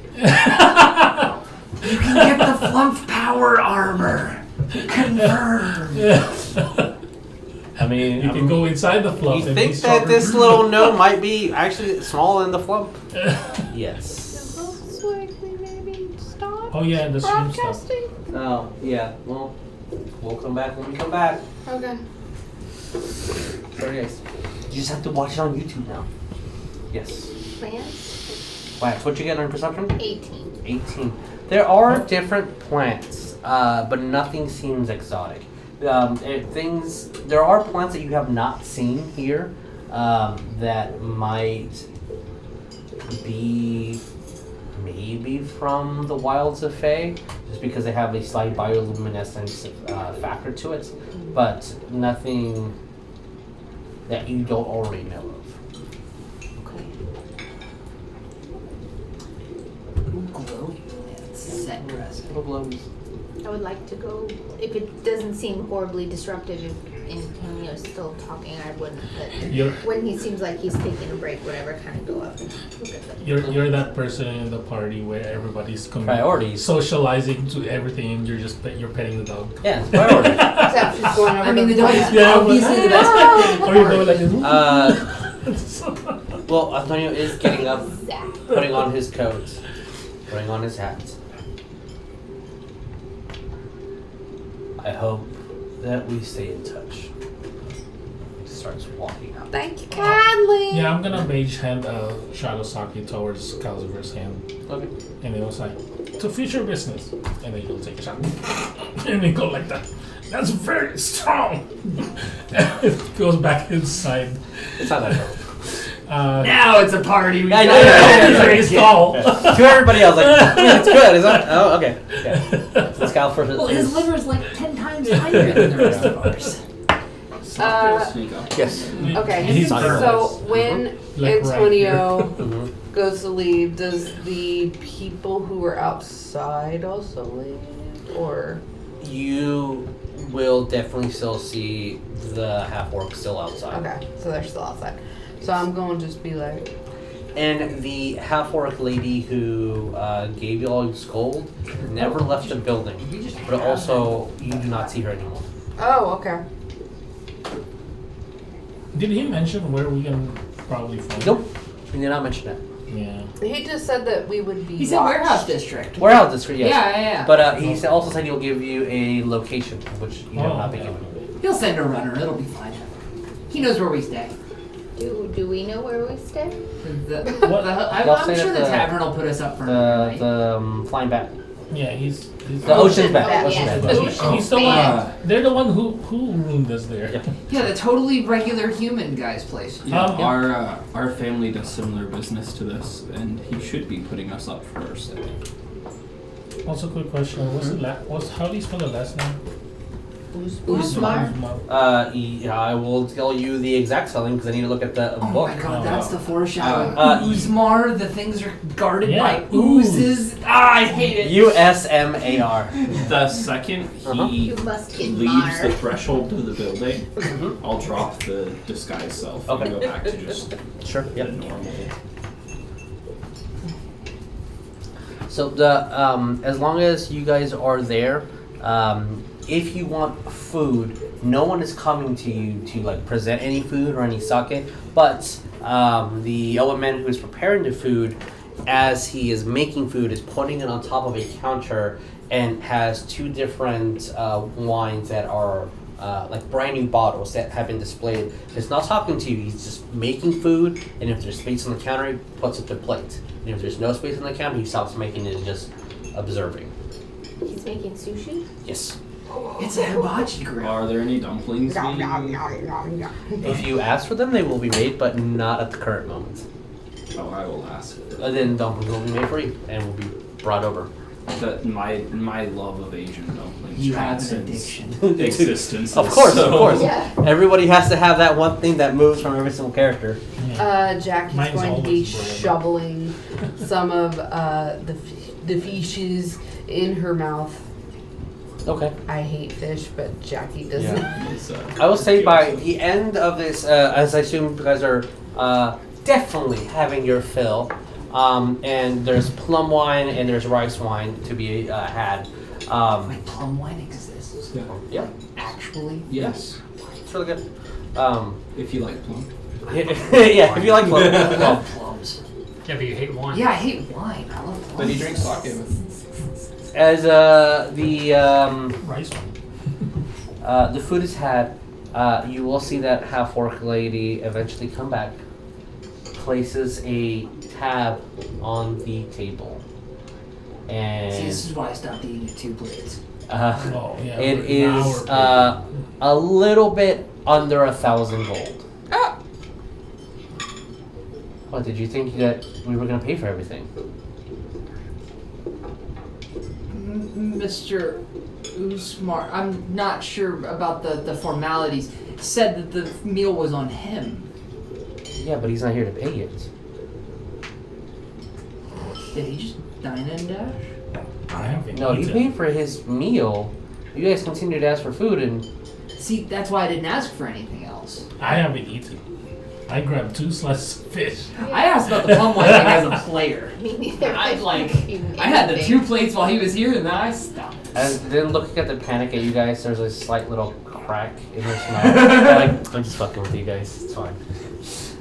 You can get the flump power armor. Confirm. I mean, You can go inside the flump You and think be that stronger. this little gnome might be actually smaller than the flump? Yes. Looks like we maybe stop Oh yeah, the stream stuff. broadcasting. Oh, yeah. Well, we'll come back when we come back. Okay. Sorry, guys. You just have to watch it on YouTube now. Yes. Plants? Wax, what you get on perception? 18. 18. There are different plants, but nothing seems exotic. There are plants that you have not seen here that might be maybe from the wilds of Fae, just because they have a slight bioluminescence factor to it, but nothing that you don't already know of. Okay. Glowing plants. Set dressing. Little blows. I would like to go, if it doesn't seem horribly disruptive, if Antonio's still talking, I wouldn't, but You're when he seems like he's taking a break, whatever, kind of go up and look at them. you're that person in the party where everybody's Priorities. socializing to everything and you're petting the dog. Yeah, it's priority. Except she's going over I mean, to the dog is Yeah, but- obviously the best pet Or in you the go party. like this. Well, Antonio is getting up, Zach. putting on his coat, putting on his hat. I hope that we stay in touch. He starts walking out. Thank you kindly. Yeah, I'm gonna mage hand Shadow Saki towards Calziver's hand. Okay. And it was like, to future business. And then he'll take a shot. And then go like that. That's very strong. It goes back inside. It's not that hard. Now it's a party. We I know, got yeah, it. yeah, Very small. To everybody else, like, it's good. Is that? Oh, okay. Okay. Let's go for Well, his liver's like 10 times higher than the rest of ours. Sneak up. Yes. Okay, He's on your so list. when Like right Antonio Mhm. goes to leave, does the people who are outside also leave? Or You will definitely still see the half-orc still outside. okay, so they're still outside. So I'm going to just be like, And the half-orc lady who gave you all your gold never left the building. But also, you do not see her anymore. oh, okay. Did he mention where we can probably find? Nope. You did not mention that. Yeah. He just said that we would be. He said watched. warehouse district. Warehouse district, yes. Yeah. But he also said he'll give you a location, which you have Oh, not been yeah. given. He'll send a runner. It'll be fine. He knows where we stay. do we know where we stay? What? Y'all I'm stay sure at the the- tavern will put us up for another The night. flying bat. Yeah, he's The ocean's bat. bat, Ocean's yes. bat. Ocean. He's the one. They're the one who ruined us there. Yep. Yeah, the totally regular human guy's place. Yeah, Yeah. our family does similar business to this, and he should be putting us up for our stay. Also, quick question: how do you spell the last name? Usmar. I will tell you the exact spelling because I need to look at the Oh book. my god, that's the foreshadowing. Uh, Usmar, the things are guarded Yeah, by oozes. I hate it. USMAR. The second Uh-huh. he You must get leaves the Mar. threshold to the building, Mhm. I'll drop the disguise self Okay. and go back to just Sure. the Yep. normal. So as long as you guys are there, if you want food, no one is coming to you to like present any food or any sake. But the old man who is preparing the food, as he is making food, is putting it on top of a counter and has two different wines that are like brand new bottles that have been displayed. He's not talking to you. He's just making food, and if there's space on the counter, he puts it to plate. And if there's no space on the counter, he stops making it and just observing. He's making sushi? Yes. It's a hibachi grill. Are there any dumplings? If you ask for them, they will be made, but not at the current moment. Oh, I will ask. And then dumplings will be made for you and will be brought over. My love of Asian dumplings You have an transcends addiction. existence. Of course, of course. Yeah. Everybody has to have that one thing that moves from every single character. Jackie's Mine's going to be always bread. shoveling some of the fishes in her mouth. Okay. I hate fish, but Jackie doesn't. Yeah, I will say by the end of this, as I assume you guys are definitely having your fill, and there's plum wine and there's rice wine to be had. Wait, plum wine exists? Yeah, Actually? Yes, it's really good. if you like plum. Yeah, if you like plum. I Well, love plums. Yeah, but you hate wine. Yeah, I hate wine. I love plums. But he drinks sake. as the Rice one. the food is had, you will see that half-orc lady eventually come back, places a tab on the table, See, and this is why I stopped eating at 2 plates. Oh yeah. it now is we're- a little bit under 1,000 gold. Ah! What, did you think that we were going to pay for everything? Mr. Usmar, I'm not sure about the formalities. Said that the meal was on him. Yeah, but he's not here to pay it. Did he just dine and dash? I haven't No, he eaten. paid for his meal. You guys continued to ask for food, and See, that's why I didn't ask for anything else. I haven't eaten. I grabbed 2 slices of fish. I asked about the plum wine thing as a player. Me neither. I like. Even I had the anything. 2 plates while he was here, and then I stopped. and then looking at the panic at you guys, there's a slight little crack in her smile. Like, I'm just fucking with you guys. It's fine.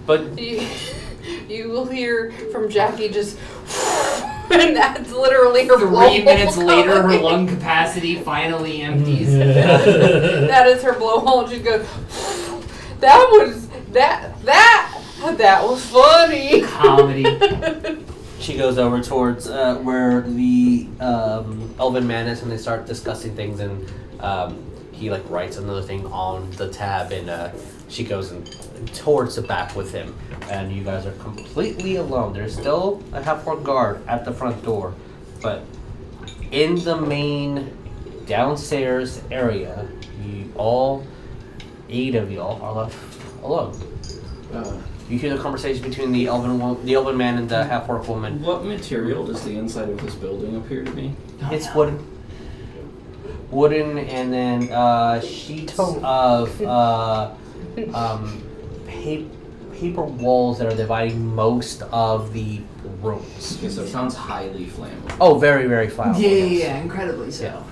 But You will hear from Jackie just, and that's literally her 3 blowhole minutes later, her going. lung capacity finally empties. That is her blowhole. She goes, that was funny. Comedy. she goes over towards where the elven man is, and they start discussing things, and he like writes another thing on the tab, and she goes towards the back with him, and you guys are completely alone. There's still a half-orc guard at the front door, but in the main downstairs area, you all 8 of y'all are left alone. You hear the conversation between the elven man and the half-orc woman. What material does the inside of this building appear to be? It's wooden, and then sheets of paper walls that are dividing most of the rooms. Okay, so it sounds highly flammable. Oh, very, very flammable. Yeah, incredibly so. Yeah.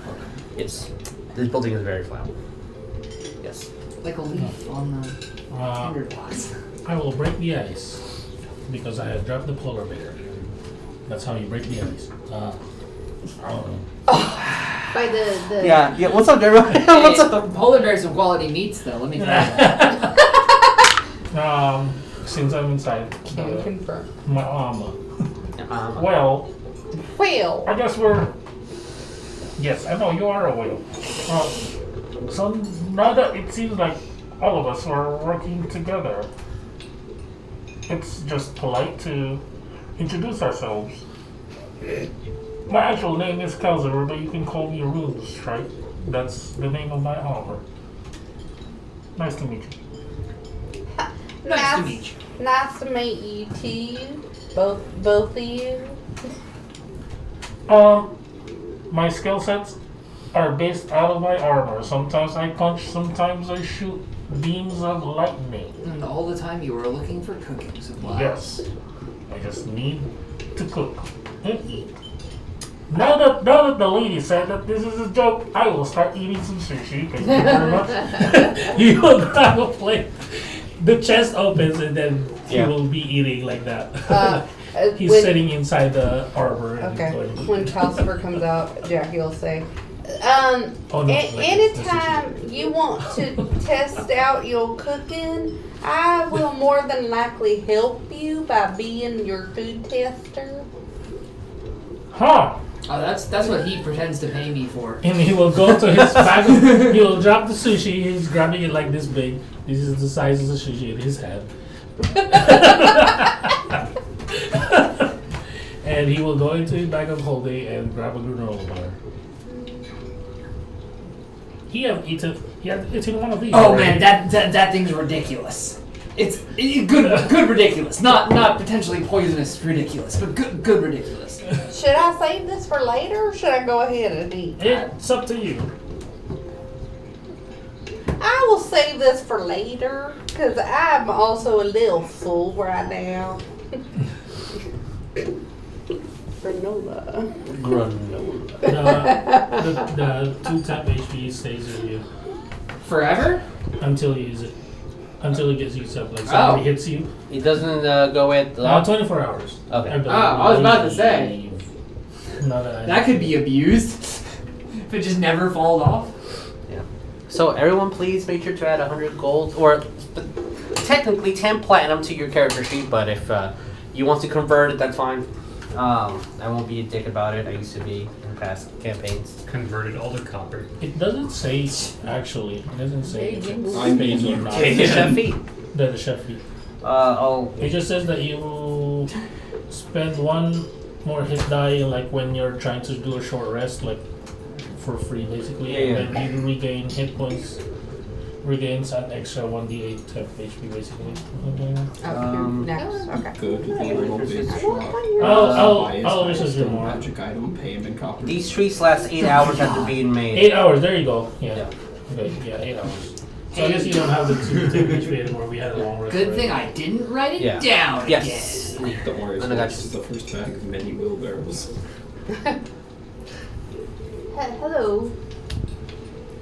Yes. This building is very flammable. Yes. Like a leaf on the tinderbox. I will break the ice because I have dropped the polar bear. That's how you break the ice. I don't know. By the Yeah. What's up, everybody? What's up? Polar bears have quality meats, though. Let me tell you. Since I'm inside Can confirm. my armor. Well, I guess we're. Yes, I know you are a whale. So now that it seems like all of us are working together, it's just polite to introduce ourselves. My actual name is Kelzer, but you can call me Rune, right? That's the name of my armor. Nice to meet you. Nice to meet you. Nice to meet you too. Both of you. My skill sets are based out of my armor. Sometimes I punch, sometimes I shoot beams of lightning. And all the time you were looking for cooking supplies. Yes. I just need to cook and eat. Now that the lady said that this is a joke, I will start eating some sushi. Thank you very much. You will grab a plate. The chest opens and then he will be eating like that. He's sitting inside the arbor. Okay. And When Calcifer comes out, Jackie will say, anytime you want to test out your cooking, I will more than likely help you by being your food tester. Huh. Oh, that's what he pretends to pay me for. And he will go to his bag. He will drop the sushi. He's grabbing it like this big. This is the size of the sushi in his hand. And he will go into his bag of holding and grab a granola bar. He has eaten one of these. Oh already. man, that thing's ridiculous. It's good ridiculous. Not potentially poisonous ridiculous, but good ridiculous. Should I save this for later or should I go ahead and eat? It's up to you. I will save this for later because I'm also a little full right now. Granola. The 2 tap HP stays with you Forever? until you use it. Until it gets used up. Like somebody hits you. It doesn't go at 24 hours. Okay. I believe. I was about to say. Not that I That could be abused if it just never falls off. Yeah. So everyone, please make sure to add 100 gold, or technically 10 platinum to your character sheet. But if you want to convert it, that's fine. I won't be a dick about it. I used to be in past campaigns. Converted all to copper. It doesn't say, actually. It doesn't say if it's I mean, space or not. Take the chef feet. The chef feet. It just says that you spend 1 more hit die like when you're trying to do a short rest, like for free basically. Yeah, And then you regain hit points. Regains an extra 1d8 temp HP basically. Next. Okay. Good little bit I'll research it more. Magic item, pay him in copper. These trees last 8 hours after being made. 8 hours, there you go. Yeah. Yeah. Okay, yeah, 8 hours. So I guess you don't have the 2 temp HP anymore. We had a long rest. Good already. thing I didn't write it Yeah. down Yes. again. Don't worry, And I got this is the first bag of many wheelbarrows. Hello,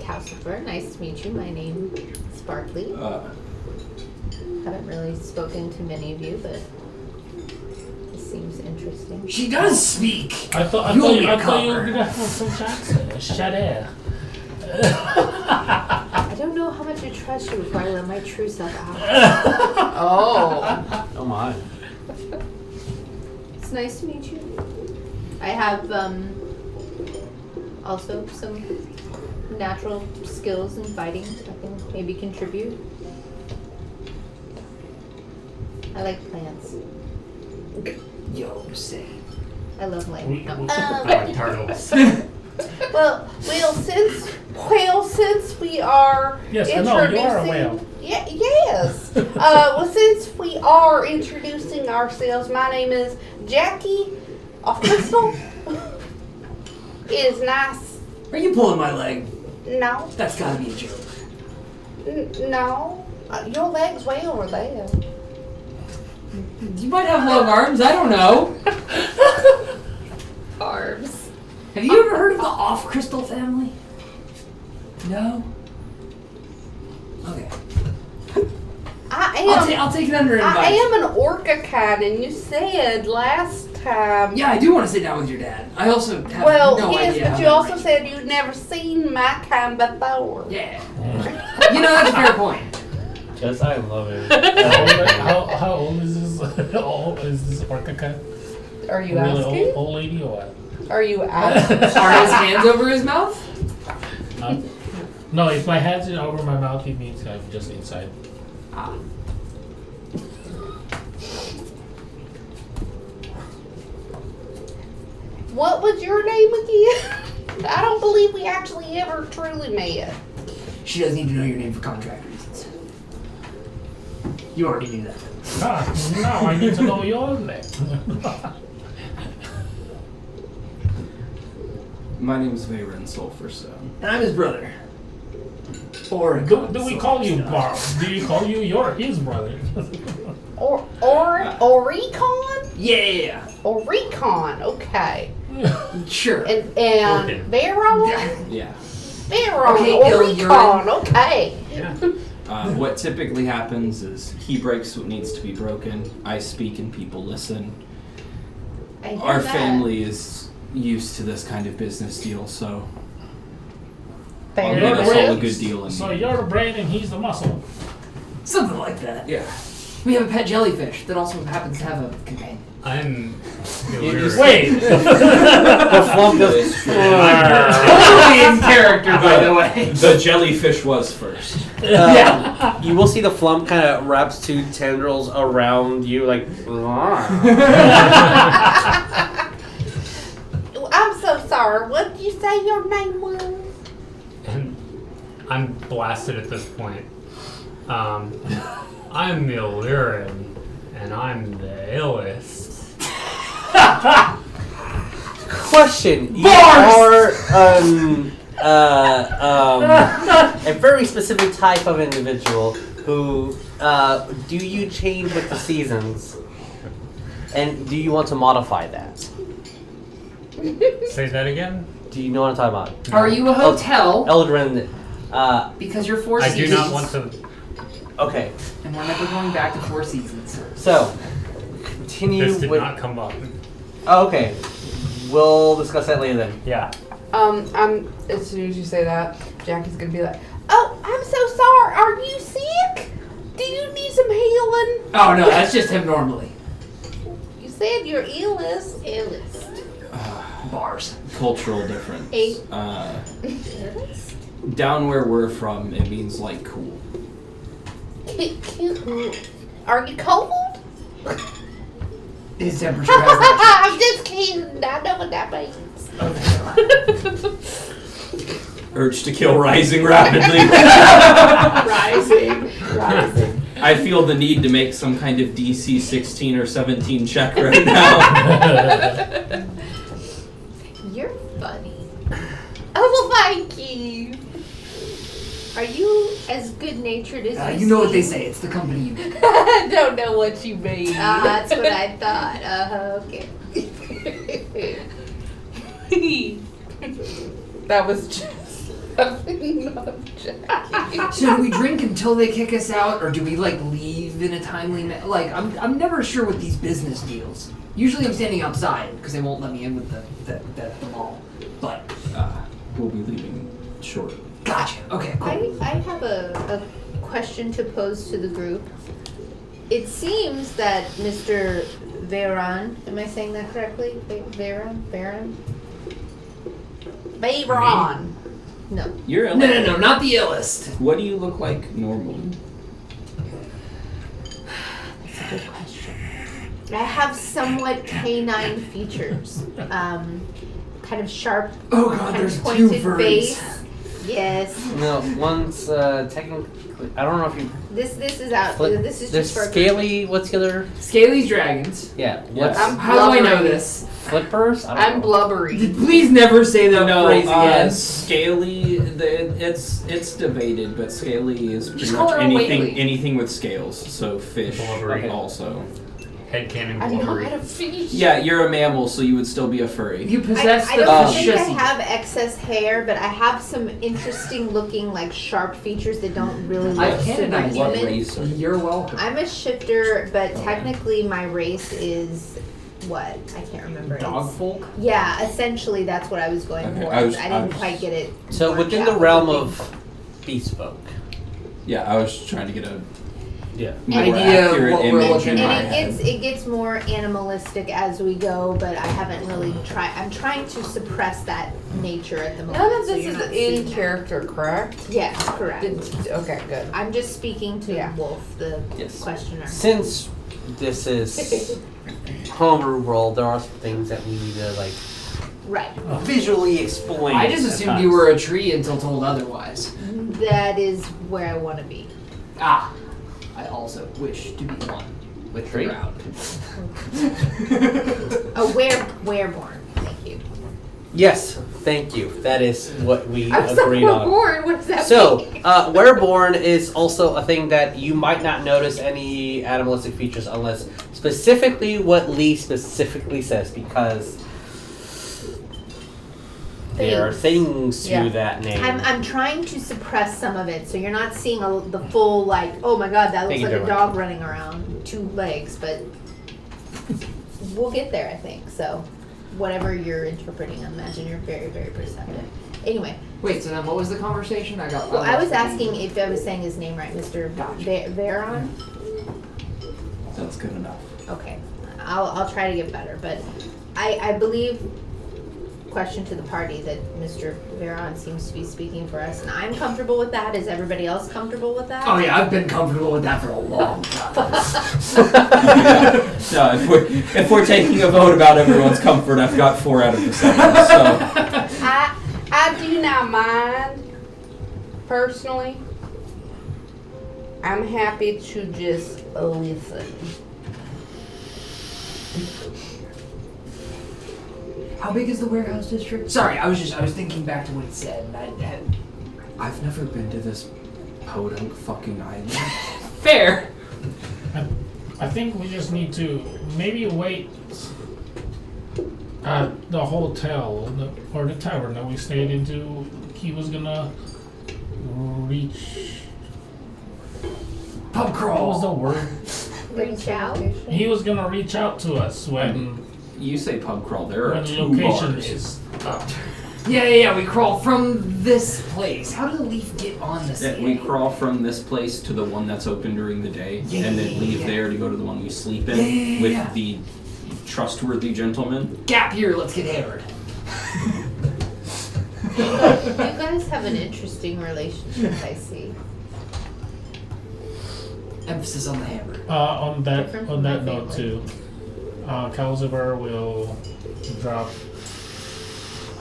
Calcifer. Nice to meet you. My name is Barklee. Haven't really spoken to many of you, but this seems interesting. She does speak. I thought you were gonna have some Jackson. Shut up. I don't know how much I trust you before I let my true self out. Oh my. It's nice to meet you. I have also some natural skills in fighting that I can maybe contribute. I like plants. Yo, same. I love life. We- No. we- I like turtles. Well, since we are Yes, I know, you are a whale. Yes. Well, since we are introducing ourselves, my name is Jackie of Crystal. It is nice. Are you pulling my leg? No, That's gotta be a joke. no. Your leg's way over there. You might have long arms, I don't know. Arms. Have you ever heard of the Off-Crystal family? No? Okay. I'll take it under advice. I am an Orekon, and you said last time. Yeah, I do want to sit down with your dad. I also have Well, no yes, idea but how you that also works. said you'd never seen my kind before. Yeah. You know, that's a fair point. Jess, I love it. How old is this? Is this Orekon? Are you Really asking? old lady or what? Are you asking? Are his hands over his mouth? No, if my hands are over my mouth, it means I'm just inside. Ah. What was your name again? I don't believe we actually ever truly met. She doesn't need to know your name for contract reasons. You already knew that. Now I need to know your name. My name is Vearon Sulfurstone. And I'm his brother. Or Do we call you Barb? Do you call you his brother? Orekon? Yeah. Orekon, okay. Sure. And Orkin. Vearon? Yeah. Vearon, Okay, Orekon, okay. Yeah. What typically happens is he breaks what needs to be broken. I speak and people listen. I hear Our that. family is used to this kind of business deal, so I'll Fair give us all a enough. good deal in So the end. you're the brain and he's the muscle. Something like that. Yeah. We have a pet jellyfish that also happens to have a companion. I'm. Wait. The flump goes. Totally in character, by the way. The jellyfish was first. Yeah. You will see the flump kind of wraps two tendrils around you, like. I'm so sorry. What did you say your name was? And I'm blasted at this point. I'm Illuren, and I'm the illest. Question: You Bars! are a very specific type of individual who do you change with the seasons, and do you want to modify that? Say that again? Do you know what I'm talking about? Are you a hotel? Eladrin. Because you're Four I do Seasons. not want to. Okay, And we're never going back to Four Seasons. so continue This did with. not come up. Oh, okay, we'll discuss that later then. Yeah. I'm as soon as you say that, Jackie's gonna be like, "Oh, I'm so sorry. Are you sick? Do you need some healing?" Oh no, that's just him normally. You said you're illest. Bars. Cultural difference. Eight. Down where we're from, it means like cool. Are you cold? His temperature has not I'm just kidding. I know what that means. Urge to kill rising rapidly. Rising. I feel the need to make some kind of DC 16 or 17 check right now. You're funny. Oh, well, thank you. Are you as good natured as you You know what they seem? say, it's the company you keep. I don't know what you mean. That's what I thought. Okay. That was just something not Jackie. So do we drink until they kick us out, or do we like leave in a timely manner? Like I'm never sure with these business deals. Usually I'm standing outside because they won't let me in with the mall. But We'll be leaving shortly. gotcha. Okay, cool. I have a question to pose to the group. It seems that Mr. Vearon, am I saying that correctly? Vearon? Vearon. No. You're No, not the illest. What do you look like normally? That's a good question. I have somewhat canine features. Kind of sharp, Oh god, kind there's of two pointed furries. face. Yes. No, one's technically. I don't know if you. This is out. This is There's just for scaly. What's the other? Scaly's dragons. Yeah. What's I'm How do I know blubbery. this? flippers? I don't I'm know. blubbery. Please never say that No, phrase again. scaly. It's debated, but scaly is pretty Just call much her a anything whaley. with scales. So fish Blubbery. also. Headcanon I know blubbery. how to fish. Yeah, you're a mammal, so you would still be a furry. You possess I the don't think I chassis. have excess hair, but I have some interesting looking, like sharp features that don't really look I canonized super What human. race are you? You're welcome. I'm a shifter, but technically my race is what? I can't remember. Dog It's- folk. Yeah, essentially that's what I was going Okay, for. I was- I I didn't was- quite get it. So worked within out the with realm the of beast folk. Yeah, I was trying to get a Yeah. more Idea of accurate what we're image looking in and my at. head. it gets more animalistic as we go, but I haven't really tried. I'm trying to suppress that nature at the moment. None of so this you're is not in seeing that. character, correct? Yes, correct. Okay, good. I'm just speaking to Yeah. Wolf, the Yes. questioner. Since this is homebrew world, there are some things that we need to like Right. visually explain. I just at assumed times. you were a tree until told otherwise. That is where I want to be. Ah, I also wish to be one with Tree? the ground. A Wreborn. Thank you. Yes, thank you. That is what we I'm so agreed on. bored. What does that So, mean? Wreborn is also a thing that you might not notice any animalistic features unless specifically what Lee specifically says, because there are things to Yeah. that name. I'm trying to suppress some of it, so you're not seeing the full like. Oh my God, that looks Thank you like a very dog running around, 2 legs. But we'll get there, I think. So, whatever you're interpreting, I imagine you're very, very perceptive. Anyway, Wait, so then what was the conversation? I got. well, I was asking if I was saying his name right, Mr. Vearon. That's good enough. Okay, I'll try to get better, but I believe. Question to the party that Mr. Vearon seems to be speaking for us, and I'm comfortable with that. Is everybody else comfortable with that? Oh yeah, I've been comfortable with that for a long time. No, if we're taking a vote about everyone's comfort, I've got 4 out of the 7. So I do not mind, personally. I'm happy to just listen. How big is the warehouse district? Sorry, I was thinking back to what it said. And I've never been to this podunk fucking island. fair. I think we just need to maybe wait at the hotel or the tavern that we stayed into. He was gonna reach. Pub crawl. What was the word? Reach out. He was gonna reach out to us when You say pub crawl, there are when the 2 location bars. is up. Yeah. We crawl from this place. How did the leaf get on this? That we crawl from this place to the one that's open during the day, and then leave there to go to the one we sleep in with the trustworthy gentleman. Gap here. Let's get hammered. You guys have an interesting relationship, I see. Emphasis on the hammer. On that Different on from that my note family. too, Calzivar will drop.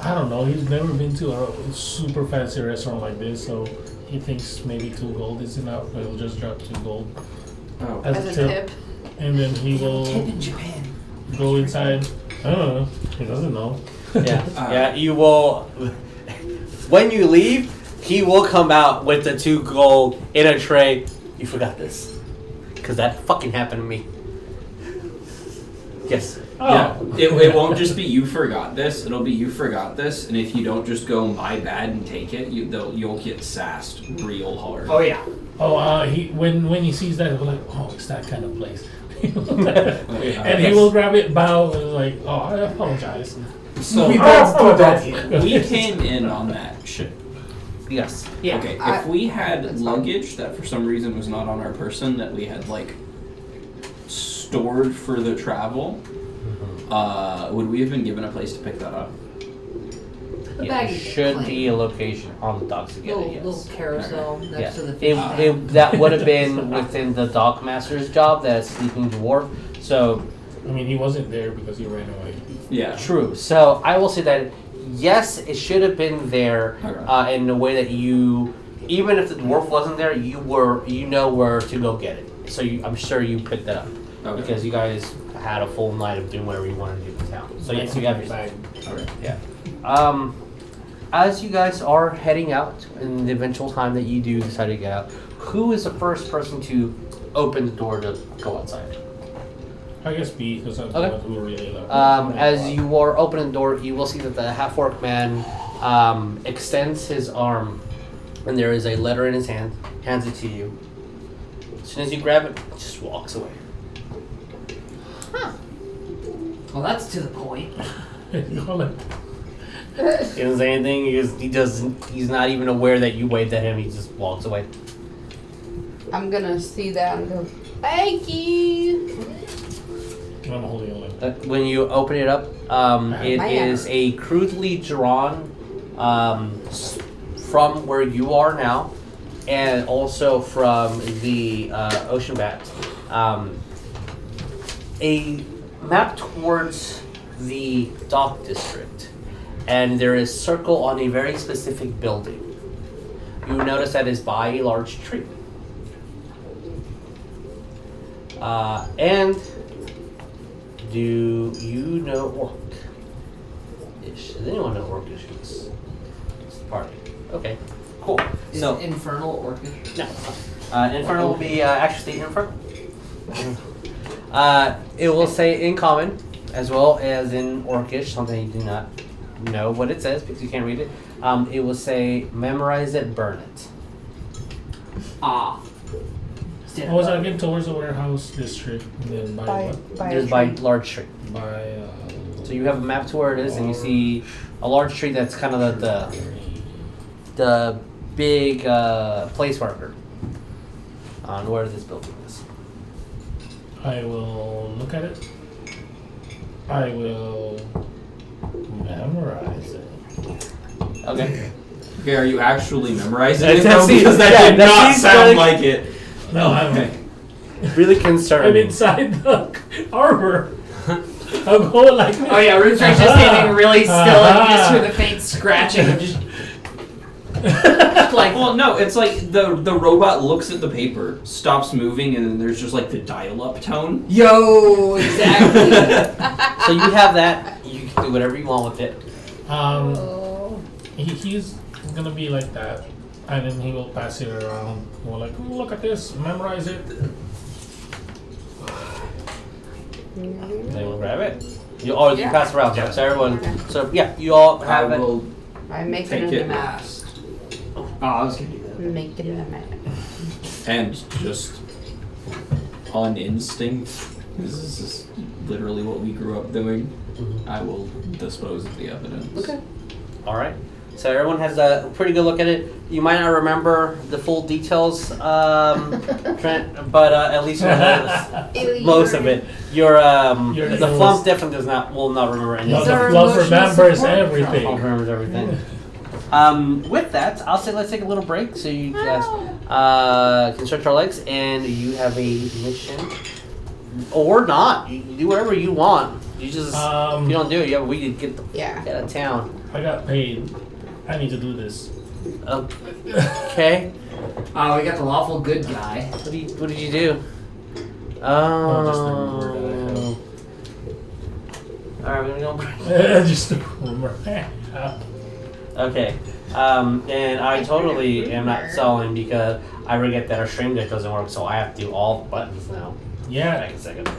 I don't know. He's never been to a super fancy restaurant like this, so he thinks maybe 2 gold is enough. He'll just drop 2 gold Oh, as As a a tip, tip. and then he will Tip in Japan. go inside. I don't know. He doesn't know. Yeah, you will. When you leave, he will come out with the 2 gold in a tray. You forgot this, because that fucking happened to me. Yes. Yeah, it won't just be you forgot this. It'll be you forgot this, and if you don't just go my bad and take it, you'll get sassed real hard. Oh yeah. He when he sees that, he'll be like, oh, it's that kind of place. And he will grab it, bow, and like, oh, I apologize. So We don't do that here. we came in on that ship. Yes. Yeah. Okay, if we had luggage that for some reason was not on our person that we had like stored for the travel, would we have been given a place to pick that up? The Yeah, bag there is should clean. be a location on the docks together. Little Yes. carousel next Yeah. to the fish tank. That would have been within the dockmaster's job, that sleeping dwarf. So I mean, he wasn't there because he ran away. Yeah. True. So I will say that yes, it should have been there Okay. in a way that you, even if the dwarf wasn't there, you know where to go get it. So I'm sure you picked that up Okay. because you guys had a full night of doing whatever you wanted to do in town. So yes, you have your bag. Okay. Yeah. As you guys are heading out, in the eventual time that you do decide to get out, who is the first person to open the door to go outside? I guess B, because I'm the Okay. one who really loved As you are opening the door, you will see that the half-orc man extends his arm, and there is a letter in his hand, hands it to you. As soon as you grab it, it just walks away. Well, that's to the point. Call it. He doesn't say anything. He's not even aware that you waved at him. He just walks away. I'm gonna see that and go, thank you. I'm holding a limp. When you open it up, it My is a crudely drawn from where you are now, and also from the ocean bat. A map towards the dock district, and there is circle on a very specific building. You notice that is by a large tree. And do you know Orc-ish? Does anyone know Orc-ish? It's the party. Okay, cool. Is So, Infernal Orcish? no. Infernal will be actually Infernal. It will say in common as well as in Orcish, something you do not know what it says because you can't read it. It will say memorize it, burn it. Ah. I was again towards the warehouse district, and then by what? There's by large tree. By So you have a map to where it is, and you see a large tree that's kind of the big place marker on where this building is. I will look at it. I will memorize it. Okay. Okay, are you actually memorizing That's- it though? that's- Because that yeah, did that's not he's sound like- like it. No, I'm Really concerned. I'm inside the armor. I'm going like this. Oh yeah, Rune's just standing really still and you just hear the faint scratching and just like Well, no, it's like the robot looks at the paper, stops moving, and then there's just like the dial-up tone. yo, exactly. So you have that. You can do whatever you want with it. He's gonna be like that, and then he will pass it around. We're like, "Oh, look at this, memorize it." They will grab it. You Yeah. pass it around. Yeah. So everyone. Okay. So yeah, you all I have it. will I make take it it in the map. last. Oh, I was gonna do that. Make it in the map. And just on instinct, this is just literally what we grew up doing. I will dispose of the evidence. Okay. All right. So everyone has a pretty good look at it. You might not remember the full details, Trent, but at least you know most of it. You're The the flump most- definitely will not remember any No, of the it. our fluff emotional remembers support everything. Flump remembers everything. With that, I'll say let's take a little break so you guys can stretch our legs, and you have a mission, or not. You can do whatever you want. You just if you don't do it, you have a week to get Yeah. out of town. I got paid. I need to do this. Okay. Oh, we got the lawful good guy. What did you do? just remember that I Oh. Alright, we're gonna go break. Just remember. Okay. And I totally am not selling because I forget that our stream deck doesn't work, so I have to do all the buttons now. Yeah. Back a second.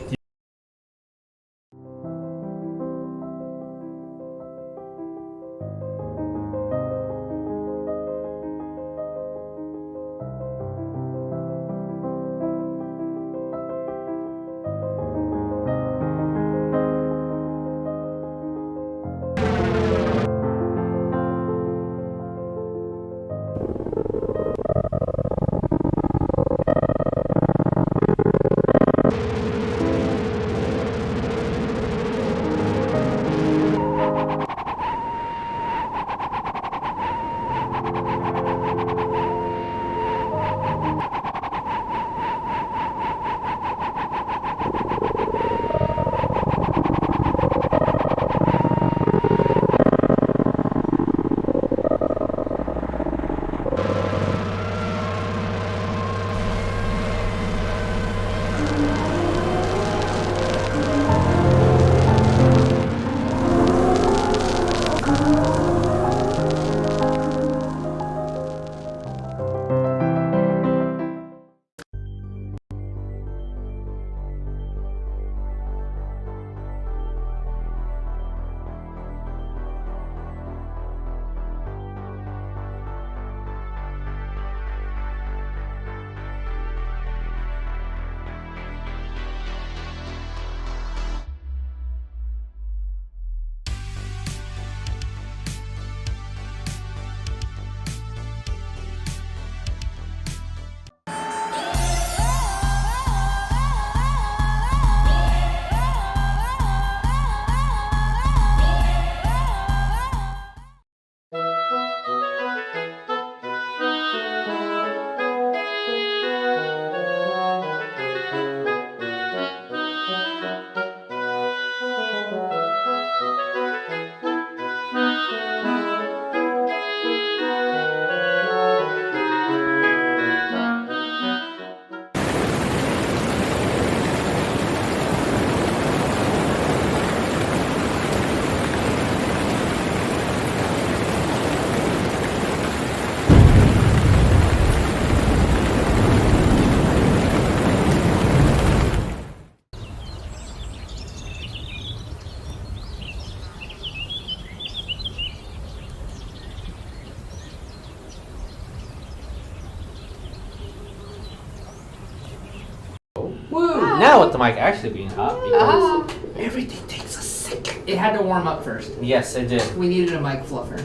tell with the mic actually being hot because everything takes a second. It had to warm up first. Yes, it did. We needed a mic fluffer.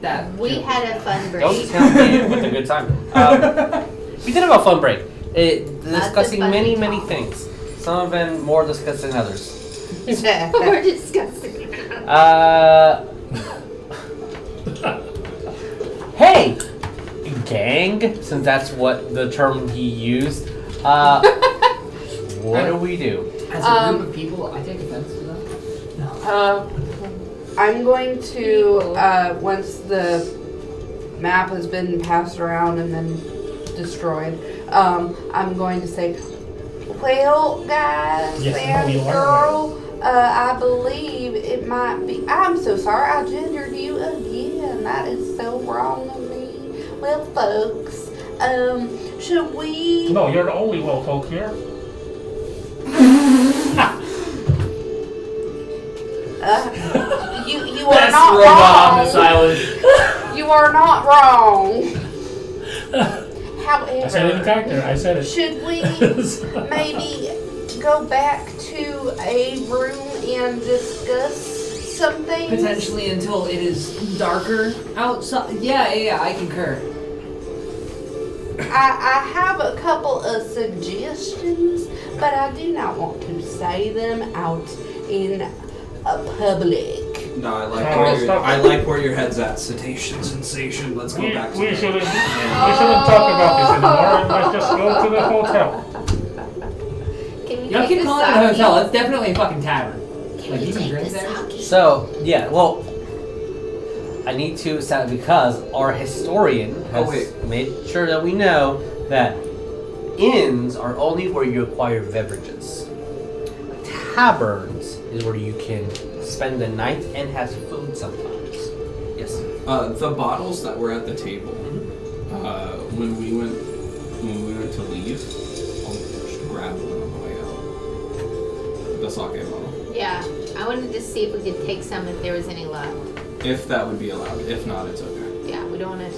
That We had a fun break. Don't tell me with a good time. We did have a fun break. Discussing fun many, talk. many things. Some of them more discussed than others. We're discussing. Hey, gang, since that's what the term he used. What do we do? As a group of people, I take offense to that. I'm going to, once the map has been passed around and then destroyed, I'm going to say, well, guys Yes, and you are. girl, I believe it might be, I'm so sorry, I gendered you again. That is so wrong of me. Well, folks, should we... No, you're the only well folk here. You are not wrong. You are not wrong. I said it in However, character. I said it. should we maybe go back to a room and discuss some things? Potentially until it is darker outside. Yeah, I concur. I have a couple of suggestions, but I do not want to say them out in public. No, I like where your head's at. Cetacean sensation. Let's go back to We that. shouldn't talk about this anymore. Let's just go to the hotel. Can we Y'all take can the call it a sake? hotel. It's definitely a fucking tavern. Can Like, we you can take drink the there? sake? So, yeah, well, I need to sound because our historian has made sure that we know that inns are only where you acquire beverages. Taverns is where you can spend the night and has food sometimes. Yes. The bottles that were at the table, when we went to leave, I'll just grab one on the way out. The sake bottle. Yeah, I wanted to see if we could take some if there was any left. If that would be allowed. If not, it's okay. Yeah, we don't want to.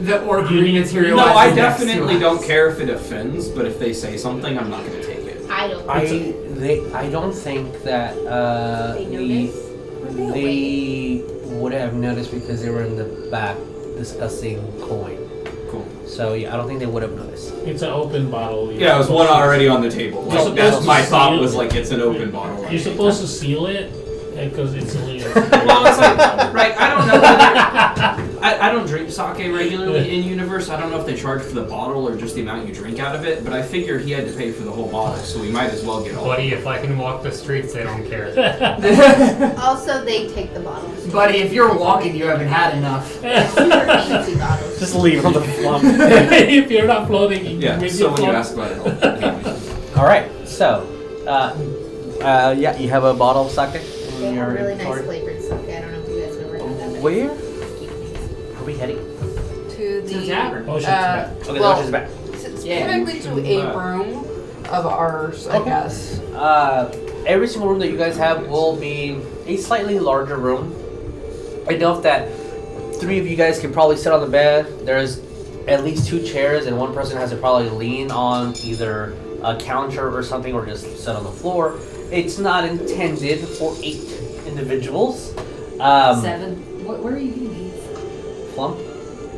The orc material. No, I definitely don't care if it offends, but if they say something, I'm not going to take it. I don't. I don't think that They notice? they would have noticed because they were in the back discussing coin. Cool. So yeah, I don't think they would have noticed. It's an open bottle. Yeah, it was one already on the table. You're Like, supposed that's to my thought seal was it. like it's an open bottle. You're supposed to seal it because it's illegal. Well, it's like, right, I don't know whether, I don't drink sake regularly in Universe. I don't know if they charge for the bottle or just the amount you drink out of it, but I figure he had to pay for the whole bottle, so we might as well get all of it. Buddy, if I can walk the streets, they don't care. Also, they take the bottles. Buddy, if you're walking, you haven't had enough. Super easy bottles. Just leave on the flump. If you're not floating, you Yeah, make so it when you float. ask about it, I'll All right, so yeah, you have a bottle of sake They in your have really nice inventory. flavored sake. I don't know if you guys have ever had that. but Where it's are we heading? To To the tavern. Oh, shit's back. Okay, well, the is back. specifically to a room of ours, I Okay. guess. Every single room that you guys have will be a slightly larger room. Enough that 3 of you guys can probably sit on the bed. There's at least 2 chairs, and one person has to probably lean on either a counter or something, or just sit on the floor. It's not intended for 8 individuals. 7. Where are you getting 8? Plump.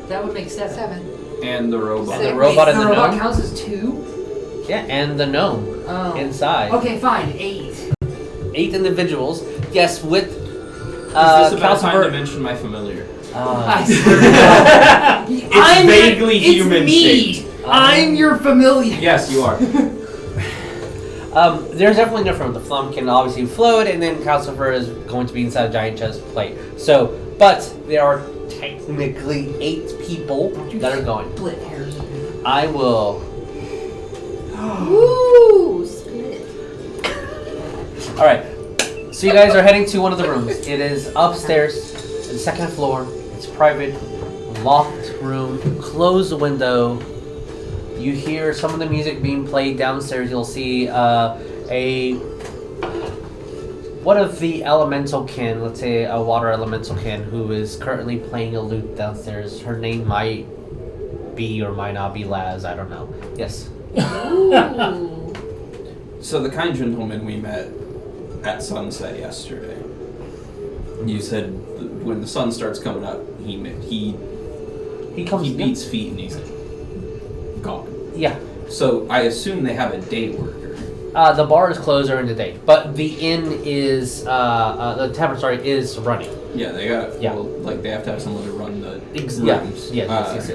That would make 7. 7. And the robot. And the robot and the the robot gnome. counts as 2? Yeah, and the gnome Oh. inside. Okay, fine. 8. 8 individuals. Yes, with Is this about time to Calcifer. mention my familiar? I swear to God. It's vaguely human It's me. shaped. I'm your familiar. Yes, you are. There's definitely enough room. The flump can obviously float, and then Calcifer is going to be inside a giant chest plate. So, but there are technically 8 people that are going. Split hairs. I will. Woo! Split. All right. So you guys are heading to one of the rooms. It is upstairs, the 2nd floor. It's private, locked room. Close the window. You hear some of the music being played downstairs. You'll see one of the elemental kin, let's say a water elemental kin, who is currently playing a lute downstairs. Her name might be or might not be Laz. I don't know. Yes. Ooh. So the kind gentleman we met at sunset yesterday. You said when the sun starts coming up, he beats feet and he's gone. Yeah. So I assume they have a day worker. The bar is closed during the day, but the inn is the tavern. Sorry, is running. Yeah, they got. Yeah. Well, like they have to have someone to run the rooms. Yes.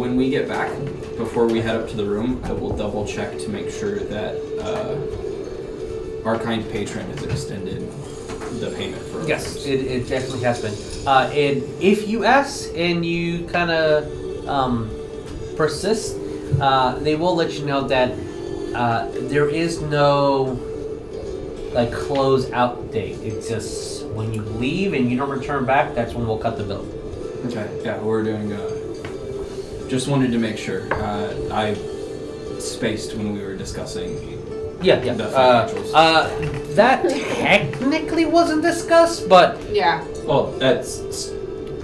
When we get back, before we head up to the room, I will double check to make sure that our kind patron has extended the payment for. Yes, it definitely has been. And if you ask and you kind of persist, they will let you know that there is no like close out date. It's just when you leave and you don't return back, that's when we'll cut the bill. Okay. Yeah, we're doing. Just wanted to make sure. I spaced when we were discussing. Yeah. The financials. That technically wasn't discussed, but Yeah, Well, that's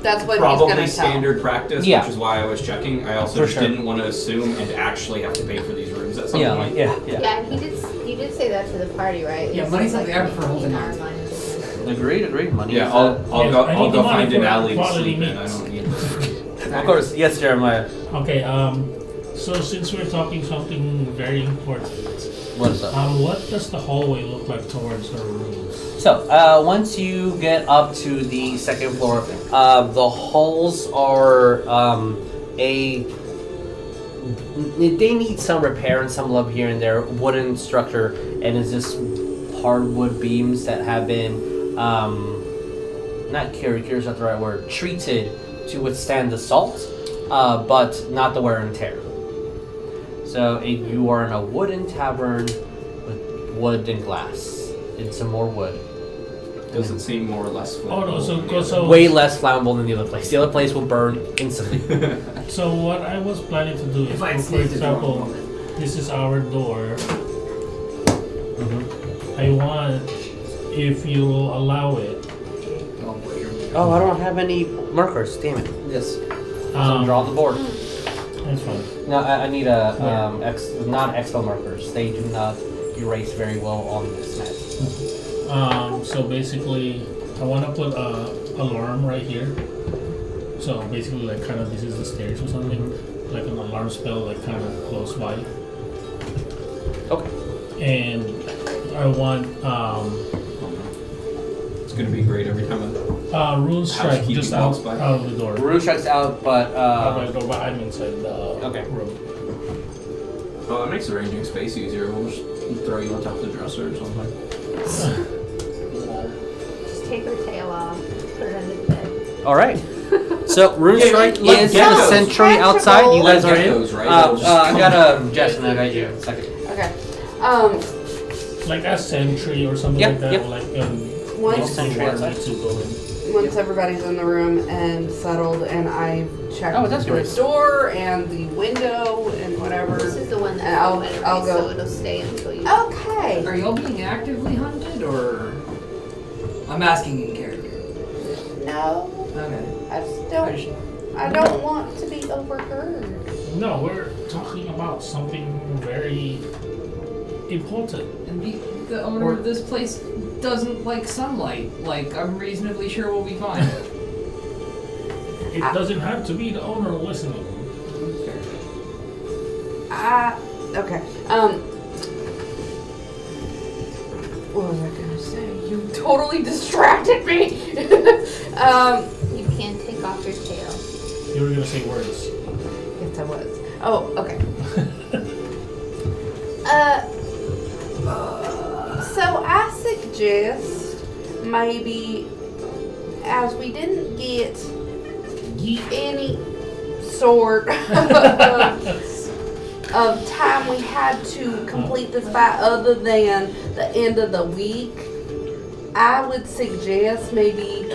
that's what he's probably gonna standard practice, Yeah. which is why I was checking. I also For just sure. didn't want to assume and actually have to pay for these rooms at some point. Yeah, and he did say that to the party, right? Yeah, It's money's like not there for holding our on. line of business. Agreed. Money. Yeah, is, I'll Yes, go. I I'll need go the money find an for alley to quality sleep in. I meats. don't need. of course. Yes, Jeremiah. Okay, so since we're talking something very important, What is up? what does the hallway look like towards the rooms? So, once you get up to the second floor, the halls are they need some repair and some love here and there. Wooden structure, and it's just hardwood beams that have been not cured is not the right word, treated to withstand the salt, but not the wear and tear. So you are in a wooden tavern with wood and glass and some more wood. Does it seem more or less? Oh no, flammable? so Way less flammable than the other place. The other place will burn instantly. So what I was planning to do is, If I'd for saved the door example, moment. this is our door. I want, if you'll allow it, Oh, I don't have any markers. Damn it. Yes. So draw on the board. that's fine. No, I need not expo markers. They do not erase very well on this mat. So basically, I want to put a alarm right here. So basically, like kind of this is the stairs or something, like an alarm spell, like kind of close by. Okay. And I want It's gonna be great every time. rune strike Housekeeping just walks out by. of the door. Rune strikes out, but Out of the door, but I'm inside the Okay. room. Oh, that makes arranging space easier. We'll just throw you on top of the dresser or something. Just take her tail off, put it under the bed. all right. So rune Yeah, strike like is the geckos. sentry outside. You guys are in. Geckos, right? They'll just I come- got Jess and I got you. Second. Okay. Like a sentry or something Yep, like that, yep. or like Once- Sentry where outside. we to go in. Once everybody's in the room and settled, and I've checked Oh, that's the nice. door and the window and whatever. This is the one And that's I'll- anyway, I'll go. so it'll stay until you. Okay. Are y'all being actively hunted, or I'm asking in character? No, Okay. I just I don't want to be overheard. No, we're talking about something very important. And the owner of this place doesn't like sunlight. Like, I'm reasonably sure we'll be fine. It doesn't have to be the owner listening. Okay. What was I gonna say? You totally distracted me. You can't take off your tail. You were gonna say words. Yes, I was. Oh, okay. So I suggest maybe, as we didn't get any sort of time we had to complete this fight other than the end of the week, I would suggest maybe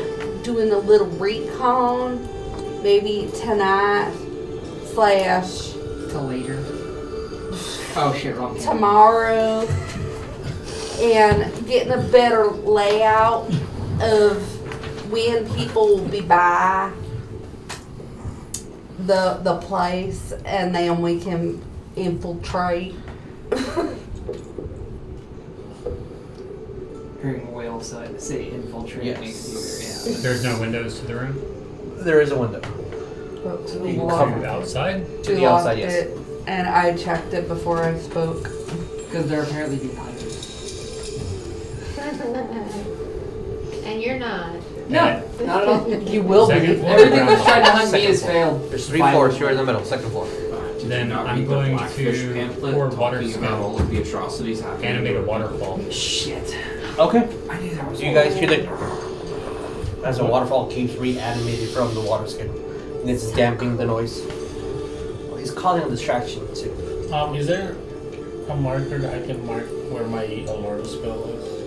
doing a little recon, maybe tonight / Till later. Oh shit, wrong. tomorrow, and getting a better layout of when people will be by. the place, and then we can infiltrate. Hearing whale say infiltrate Yes. makes you. Yeah. There's no windows to the room? There is a window. We You locked covered Outside? To we the outside, locked yes. it, and I checked it before I spoke. Because they're apparently behind us. And you're not. No, not at all. You will Second be. floor? Everything that's tried to hunt me Second has floor. failed. There's 3 floors. You're in the middle, second floor. Did Then you not I'm read going the Blackfish to pamphlet pour talking water about spell. all of the atrocities happening? Animate a waterfall. Shit. Okay. I knew that was. So you guys hear the as the waterfall keeps reanimated from the water skin, and it's damping the noise. Well, he's causing a distraction too. Is there a marker that I can mark where my Allure spell is?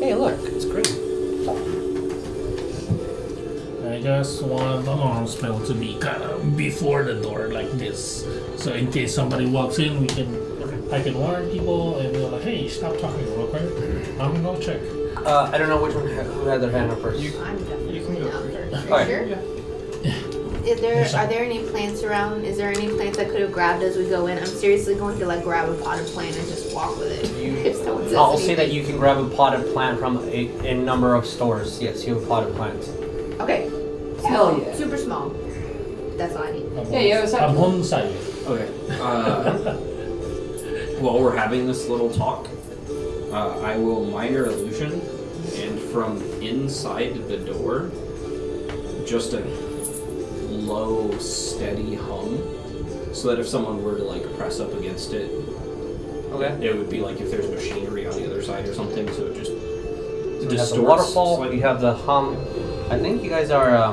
Hey, look, it's green. I just want the alarm spell to be kind of before the door like this. So in case somebody walks in, I can warn people and they're like, hey, stop talking real quick. I'm gonna go check. I don't know which one who had their hand up first. I'm definitely out first. Are you Alright. sure? Are there any plants around? Is there any plants I could have grabbed as we go in? I'm seriously going to like grab a potted plant and just walk with it. If someone says I'll say that anything. you can grab a potted plant from a number of stores. Yes, you have a potted plant. Okay. Hell yeah. Super small. That's all I need. Yeah, yeah, what's up? I'm on side. Okay. While we're having this little talk, I will minor illusion, and from inside the door, just a low, steady hum, so that if someone were to like press up against it, Okay. it would be like if there's machinery on the other side or something. So it just So you have the distorts waterfall. slightly. You have the hum. I think you guys are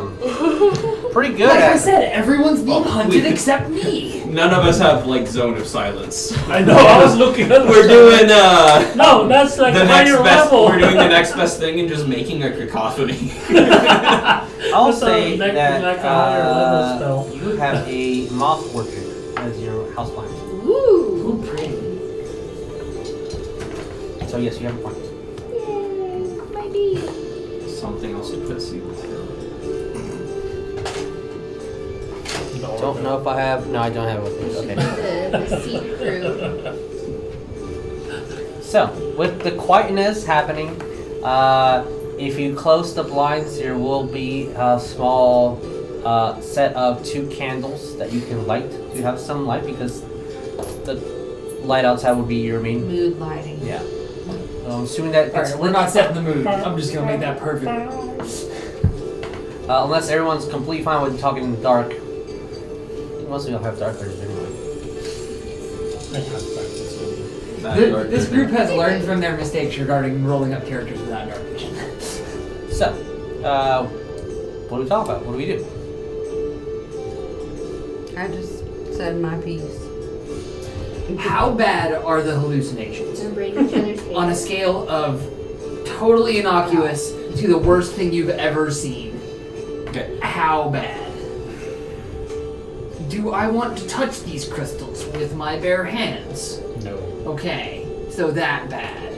pretty good Like I at. said, everyone's being hunted we- except me. None of us have like zone of silence. I know, I was looking at We're doing No, that's like the a next higher best. level. We're doing the next best thing and just making a cacophony. I'll That's say like that a higher level spell. you have a moth orchard as your house plant. Ooh. Ooh, pretty. So yes, you have a plant. Yay, my bee. Something else to put seeds in. Don't know if I have. No, I don't have it with me. Okay. The seed crew. So, with the quietness happening, if you close the blinds, there will be a small set of 2 candles that you can light to have some light because the light outside would be your main. Mood lighting. Yeah. I'm assuming that it's Alright, we're not setting the mood. I'm just gonna make that perfect. unless everyone's completely fine with talking in the dark. Most of y'all have dark vision anyway. I have practice. This group has learned from their mistakes regarding rolling up characters without dark vision. So, what do we talk about? What do we do? I just said my piece. How bad are the hallucinations? And braid each other's hair. On a scale of totally innocuous to the worst thing you've ever seen. Okay. How bad? Do I want to touch these crystals with my bare hands? No. Okay, so that bad.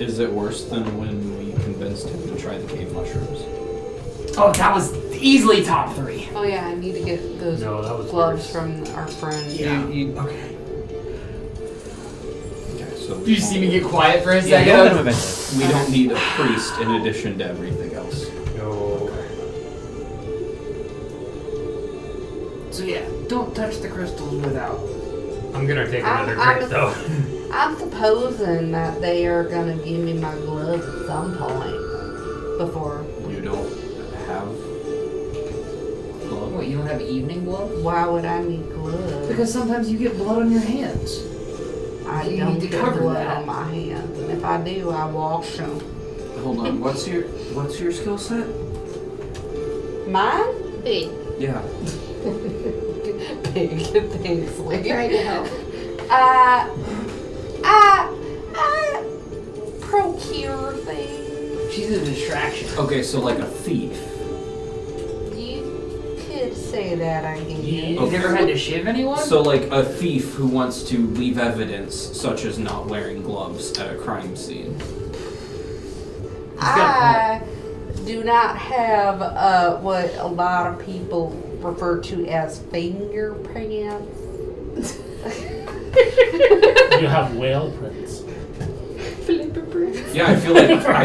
Is it worse than when we convinced him to try the cave mushrooms? Oh, that was easily top 3. Oh yeah, I need to get those No, that was gloves worse. from our friend. Okay. Okay, so Did you see me get quiet for a Yeah, second? you'll get them eventually. we don't need a priest in addition to everything else. No. So yeah, don't touch the crystals without. I'm gonna take I'm- another I'm drink a- though. I'm supposing that they are gonna give me my gloves at some point before. You don't have gloves? What, you don't have evening gloves? Why would I need gloves? Because sometimes you get blood on your hands. I you don't need to get cover blood that. on my hands, and if I do, I wash them. Hold on. What's your skill set? Mine? Big. Yeah. Big. Thanks, I'm trying to help. I procure things. She's a distraction. Okay, so like a thief. You could say that, I guess. Yeah. You've never had to shiv anyone? So like a thief who wants to leave evidence, such as not wearing gloves at a crime scene. I do not have what a lot of people refer to as fingerprints. You have whale prints. Yeah, I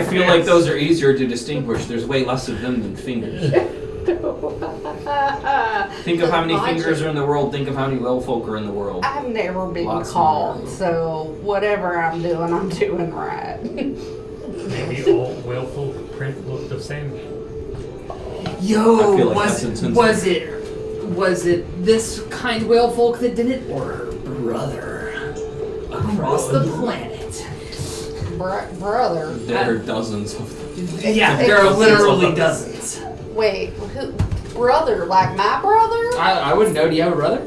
feel like those are easier to distinguish. There's way less of them than fingers. Think of how many fingers are in the world. Think of how many whale folk are in the world. I've never been Lots called, more. so whatever I'm doing right. Maybe all whale folk print look the same. Yo, I feel like that's intense. was it this kind whale folk that did it, or her brother across the planet? Brother. There are dozens of them. Yeah, there are literally dozens. Wait, who? Brother, like my brother? I wouldn't know. Do you have a brother?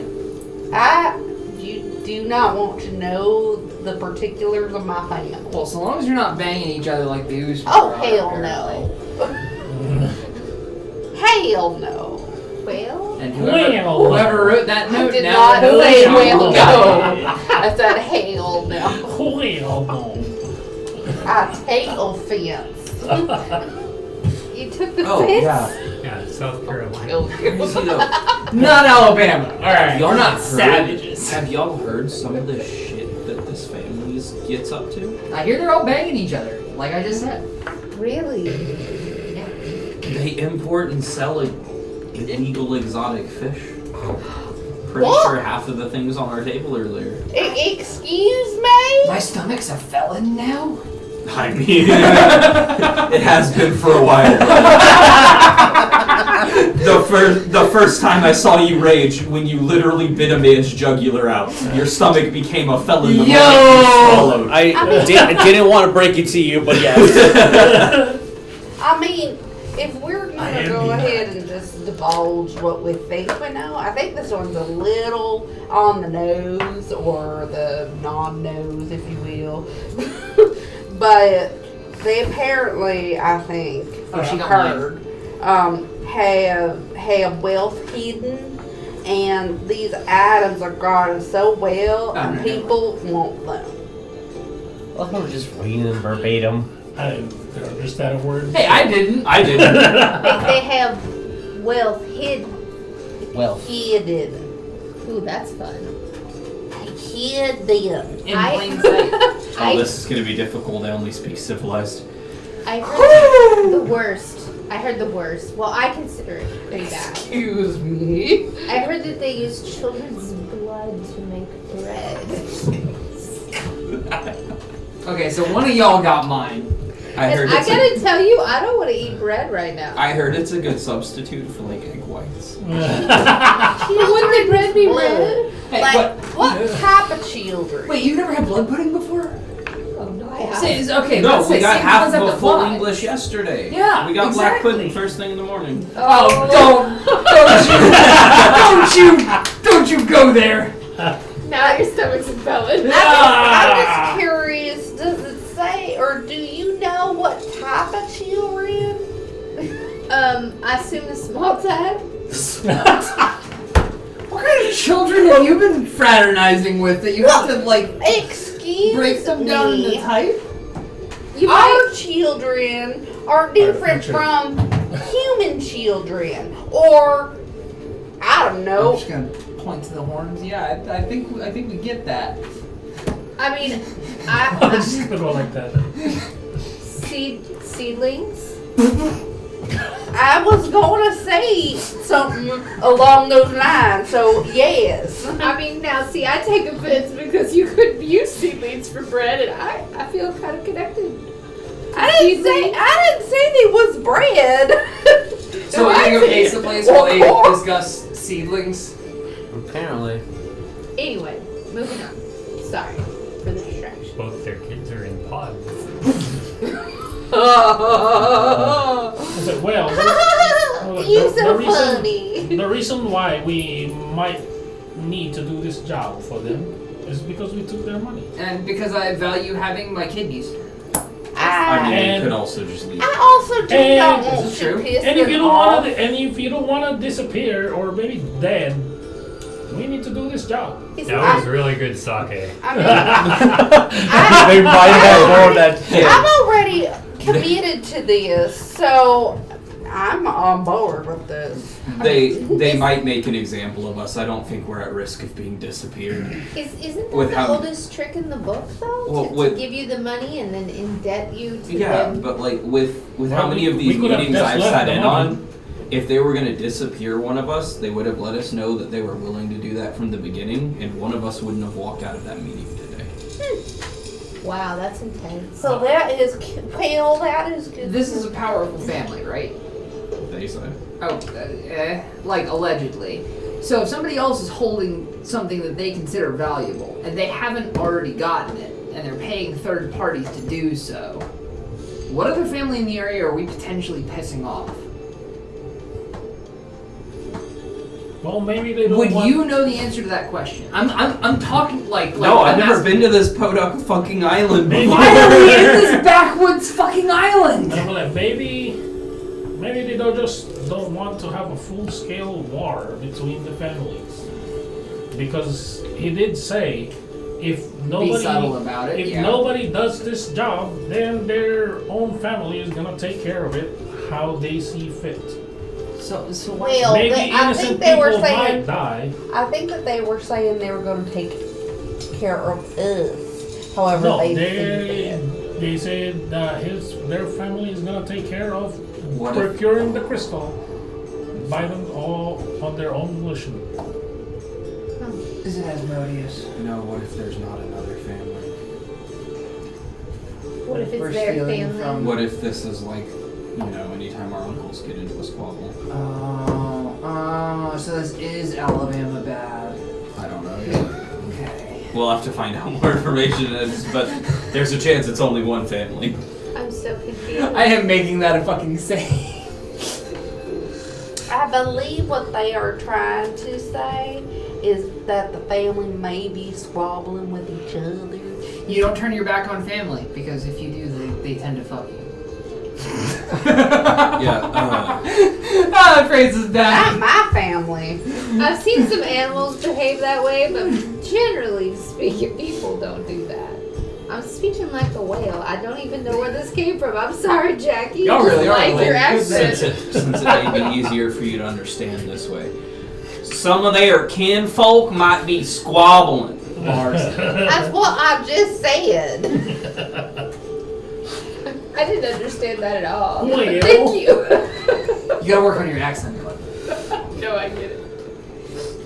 You do not want to know the particulars of my family. Well, so long as you're not banging each other like the Usmar Oh, are, hell apparently. no. Hell no. Well, And Well. whoever wrote that I note did now not knows say how well to no. go. I said hell no. Whale no. I take offense. you took the Oh, piss? yeah. Yeah, South Carolina. Crazy though. Not Alabama. All right, Y'all we're not heard- savages. Have y'all heard some of the shit that this family gets up to? I hear they're all banging each other, like I just said. Really? They import and sell illegal exotic fish. Pretty What? sure half of the things on our table are there. Excuse me? My stomach's a felon now. I mean, it has been for a while. the first time I saw you rage, when you literally bit a man's jugular out, your stomach became a felon. The moment you swallowed. I didn't want to break it to you, but yes. I mean, if we're gonna go ahead and just divulge what we think we know, I think this one's a little on the nose, or the non-nose, if you will. But they apparently, I think, Oh, she got heard, have wealth hidden, and these items are guarded so well, Oh, and no. people want them. Well, I'm just reading them verbatim. I don't understand a word. Hey, I didn't. I didn't. They have wealth hidden. Well, Hidden. Ooh, that's fun. Hidden. In plain sight. Oh, this is gonna be difficult. I only speak civilized. I heard the worst. I heard the worst. Well, I consider it pretty bad. Excuse me. I heard that they use children's blood to make bread. Okay, so one of y'all got mine. I heard And I it's gotta tell you, I don't want to eat bread right now. I heard it's a good substitute for like egg whites. Wouldn't the bread be red? Hey, Like, what type of children? Wait, you've never had blood pudding before? Oh no, I haven't. Say, okay, No, let's we say got same half concept of a full applies. English yesterday. Yeah, we got black exactly. pudding first thing in the morning. Oh, don't you go there. Now your stomach's a felon. I'm just curious, does it say, or do you know what type of children? I assume the small type. What kind of children have you been fraternizing with that you have to like Excuse break them down into me. type? You Our might. children are different future. from human children, or I don't I'm know. just gonna point to the horns. Yeah, I think we get that. I mean, I'm just gonna go like that. seedlings. I was going to say something along those lines, so yes. I mean, now see, I take offense because you could use seedlings for bread, and I feel kind of connected. I didn't say they was bread. So we're gonna go ace the place while they discuss seedlings. apparently. Anyway, moving on. Sorry for the distraction. Both their kids are in pods. I said, well, You so reason, funny. the reason why we might need to do this job for them is because we took their money. And because I value having my kidneys. I mean, And- we could also just leave. I also do And- not This want is to true. piss And if them you don't off. want to, and if you don't want to disappear or maybe dead, we need to do this job. That was really good sake. I mean, They might have more that I'm already committed to this, so I'm on board with this. They might make an example of us. I don't think we're at risk of being disappeared. Isn't that With the how- oldest trick in the book, though? Well, to with- give you the money and then indebt you to Yeah, them? but like with Well, how many of we these could have meetings just I've left sat the in money. on, if they were going to disappear one of us, they would have let us know that they were willing to do that from the beginning, and one of us wouldn't have walked out of that meeting today. Wow, that's intense. So that is, well, that is good. This is a powerful family, right? They say. Oh, like allegedly. So if somebody else is holding something that they consider valuable, and they haven't already gotten it, and they're paying third parties to do so, what other family in the area are we potentially pissing off? Well, maybe they don't Would want... you know the answer to that question? I'm talking like No, I've I'm never asking- been to this podunk fucking island Maybe- before. Why are we in this backwoods fucking island? I'm like, maybe they don't want to have a full-scale war between the families. Because he did say, if Be subtle about it. Yeah. nobody does this job, then their own family is gonna take care of it how they see fit. So Well, Maybe I innocent think they were people might saying. die. I think that they were saying they were going to take care of us. However, No, they said their family is gonna take care of What if- procuring the crystal by them all on their own volition. Is it Asmodeus? No, what if there's not another family? What if We're it's their stealing family? from- What if this is like, anytime our uncles get into a squabble? So this is Alabama bad. I don't know yet. Okay. We'll have to find out more information, but there's a chance it's only one family. I'm so confused. I am making that a fucking saying. I believe what they are trying to say is that the family may be squabbling with each other. You don't turn your back on family, because if you do, they tend to fuck you. Yeah, That phrase is Not bad. my family. I've seen some animals behave that way, but generally speaking, people don't do that. I'm speaking like a whale. I don't even know where this came from. I'm sorry, Jackie. Y'all Just really are like your like- accent. since it may be easier for you to understand this way. Some of their kinfolk might be squabbling. That's what I just said. I didn't understand that at all. Whale. Thank you. You gotta work on your accent, bud. No, I get it.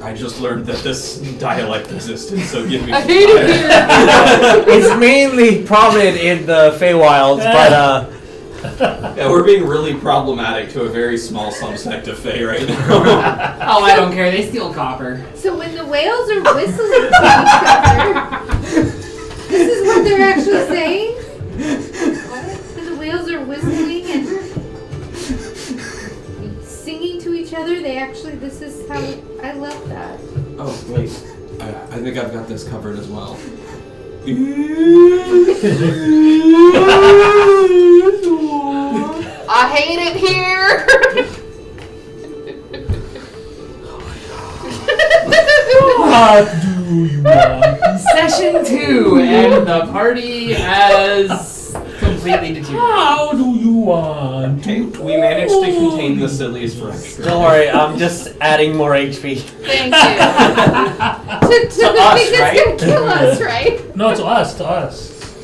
I just learned that this dialect existed, so give me I some hate it time. here. It's mainly prominent in the Feywilds, but Yeah, we're being really problematic to a very small subsect of Fae right now. Oh, I don't care. They steal copper. So when the whales are whistling to each other, this is what they're actually saying? What? When the whales are whistling and singing to each other, this is how, I love that. Oh, wait. I think I've got this covered as well. I hate it here. What do you want? Session 2, and the party has completely deteriorated. How do you want Okay, to we managed to contain the silliest for extra. don't worry, I'm just adding more HP. Thank you. To the thing us, that's right? gonna kill us, right? No, to us.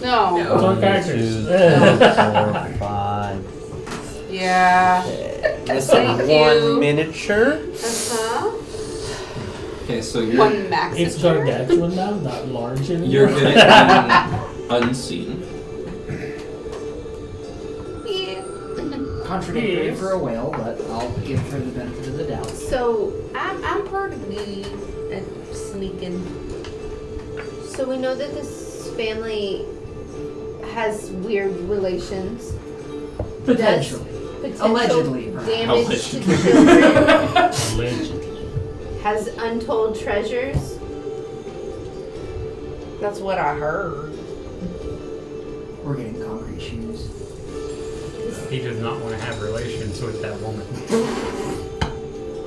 No. To our characters. 4, 5. Yeah. Missing Thank one you. miniature. Uh-huh. Okay, so you're One max. It's gargantuan now, not large anymore. you're good at being unseen. Yeah. Contradictory Yes. for a whale, but I'll give her the benefit of the doubt. So, I'm pretty good at sneaking. so we know that this family has weird relations. Potentially. Potential Allegedly, perhaps. damage to Allegedly. children. Allegedly. Has untold treasures. That's what I heard. We're getting concrete shoes. He does not want to have relations with that woman.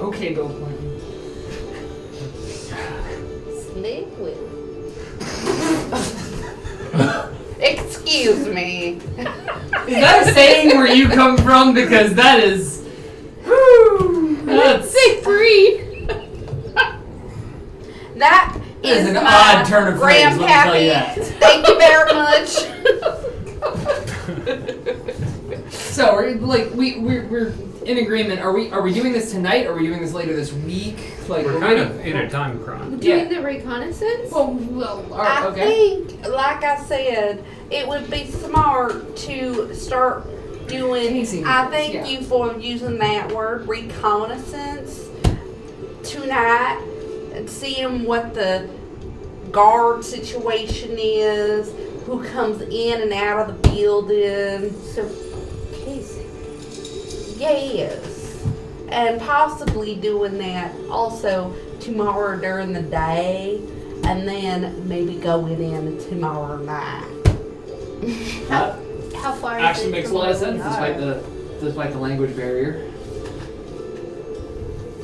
Okay, Bill Clinton. Slave with. Excuse me. me. Is that a saying where you come from? Because that is. That's Say free. That is an my odd turn of phrase, let me tell you grandpappy. that. Thank you very much. So we're in agreement. Are we doing this tonight? Or are we doing this later this week? Like We're kind of in a time crunch. Doing the reconnaissance? Well, I okay. think, like I said, it would be smart to start doing. Pacing I things, thank yeah. you for using that word, reconnaissance, tonight, and seeing what the guard situation is, who comes in and out of the building. So, Casey. Yes. And possibly doing that also tomorrow during the day, and then maybe going in tomorrow night. How far Actually is it makes a from lot of where we sense are? despite the language barrier.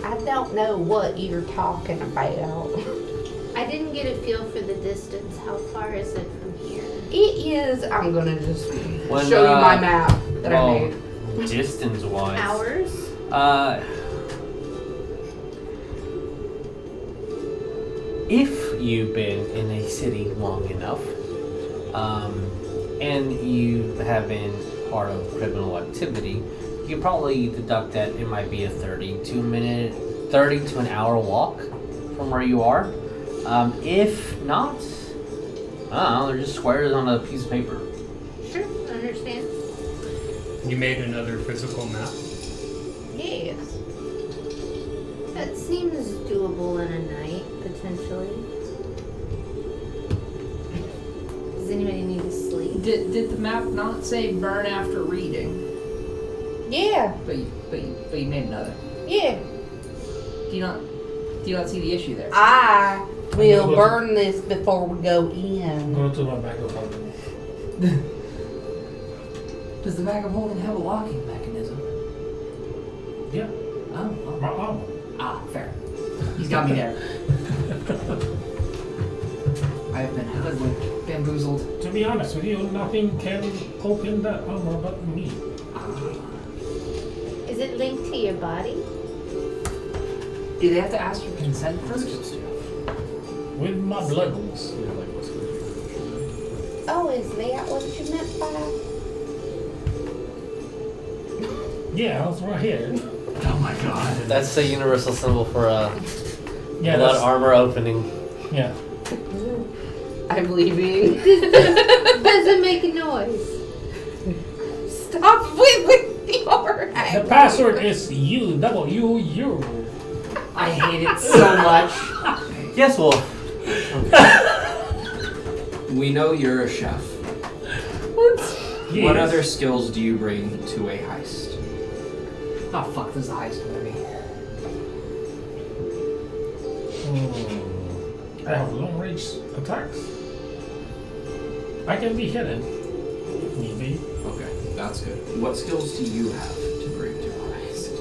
I don't know what you're talking about. I didn't get a feel for the distance. How far is it from here? It is, I'm gonna just When, show you my map that I well, made. Distance-wise. Hours? If you've been in a city long enough, and you have been part of criminal activity, you can probably deduct that it might be a 30 to an hour walk from where you are. If not, I don't know, they're just squares on a piece of paper. Sure, I understand. You made another physical map. Yes. That seems doable in a night, potentially. Does anybody need to sleep? Did the map not say burn after reading? Yeah, But you made another. yeah. Do you not see the issue there? I will burn this before we go in. Go to my back of holding. Does the bag of holding have a locking mechanism? Yeah, Oh, my armor. fair. He's got me there. I have been hoodwinked, bamboozled. To be honest with you, nothing can open that armor but me. Is it linked to your body? Do they have to ask your consent first? With my blood wounds. Oh, is that what you meant by? Yeah, I was right here. Oh my god. That's the universal symbol for Yeah, blood that's, armor opening. yeah. I'm leaving. Does it make a noise? Stop with your The password is UWU. I hate it so much. Yes, Wolf. We know you're a chef. Yes. What other skills do you bring to a heist? Oh fuck, this is the heist movie. I have long range attacks. I can be hidden. Maybe. Okay, that's good. What skills do you have to bring to a heist?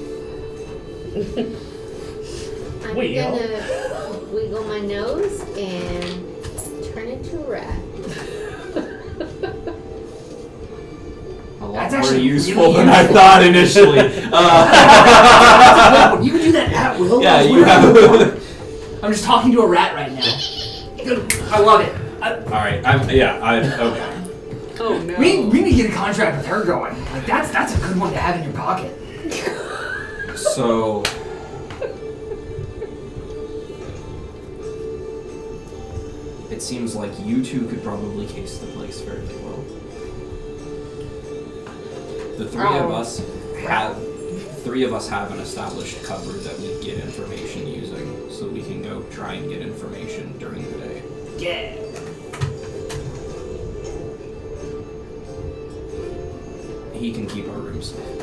I'm Wheel. gonna wiggle my nose and turn into a rat. A lot That's more actually useful really than I useful. thought initially. You can do that at will. Yeah, That's you weird. have. I'm just talking to a rat right now. I love it. Alright, okay. Oh no. We need to get a contract with her going. Like that's a good one to have in your pocket. So. It seems like you two could probably case the place fairly well. The three of us have an established cover that we get information using, so we can go try and get information during the day. Yeah. He can keep our room safe.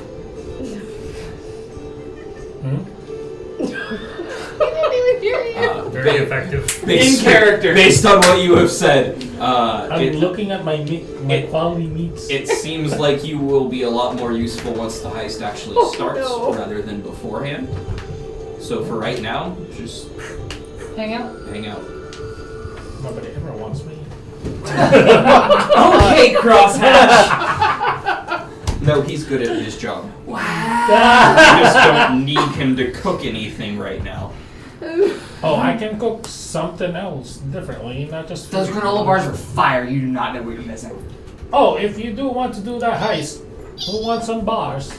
Very effective. In character. Based on what you have said, I'm looking at my quality meats. it seems like you will be a lot more useful once the heist actually starts, rather than beforehand. So for right now, just Hang out. hang out. Nobody ever wants me. Okay. Okay, crosshatch. No, he's good at his job. Wow. I just don't need him to cook anything right now. Oh, I can cook something else differently, not just Those food. granola bars are fire. You do not know what you're missing. Oh, if you do want to do that heist, who wants some bars?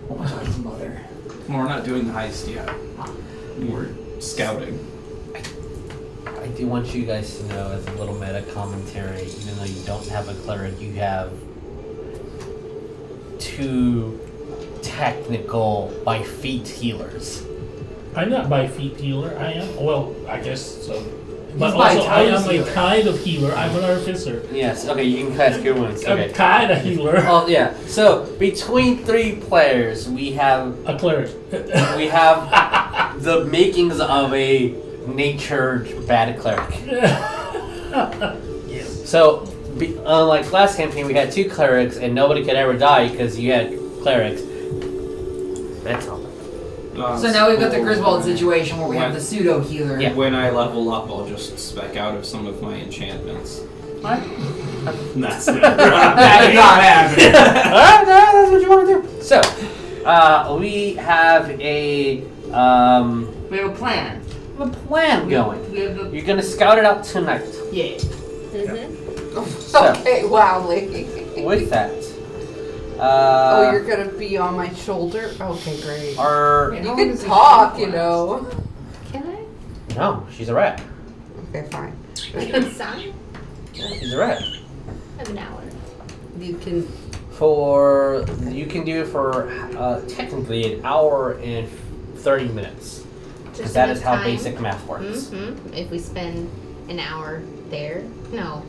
Oh my god, his mother. Well, we're not doing the heist yet. We're scouting. I do want you guys to know, as a little meta commentary, even though you don't have a cleric, you have 2 technical by feet healers. I'm not by feet healer. I am. Well, I guess so. But He's by also, I am toes a healer. kind of healer. I'm an artificer. Yes. Okay, you can cast cure wounds. I'm Okay. kind of healer. Oh yeah. So between 3 players, we have A cleric. the makings of a natured bad cleric. So, unlike last campaign, we had 2 clerics and nobody could ever die because you had clerics. That's all. So now we've got the Griswold situation where we have the pseudo healer. Yeah. When I level up, I'll just spec out of some of my enchantments. What? That's never That is not happening. Alright, that's what you want to do. So, we have a We have a plan. plan going. We have the You're gonna scout it out tonight. yeah. So, Okay, wow, lady. with that, Oh, you're gonna be on my shoulder? Okay, great. our You can talk, you know. Can I? no, she's a rat. Okay, fine. I can sign. She's a rat. I have an hour. You can. You can do it for technically an hour and 30 minutes. Because Just that enough is how time. basic math works. If we spend an hour there, no.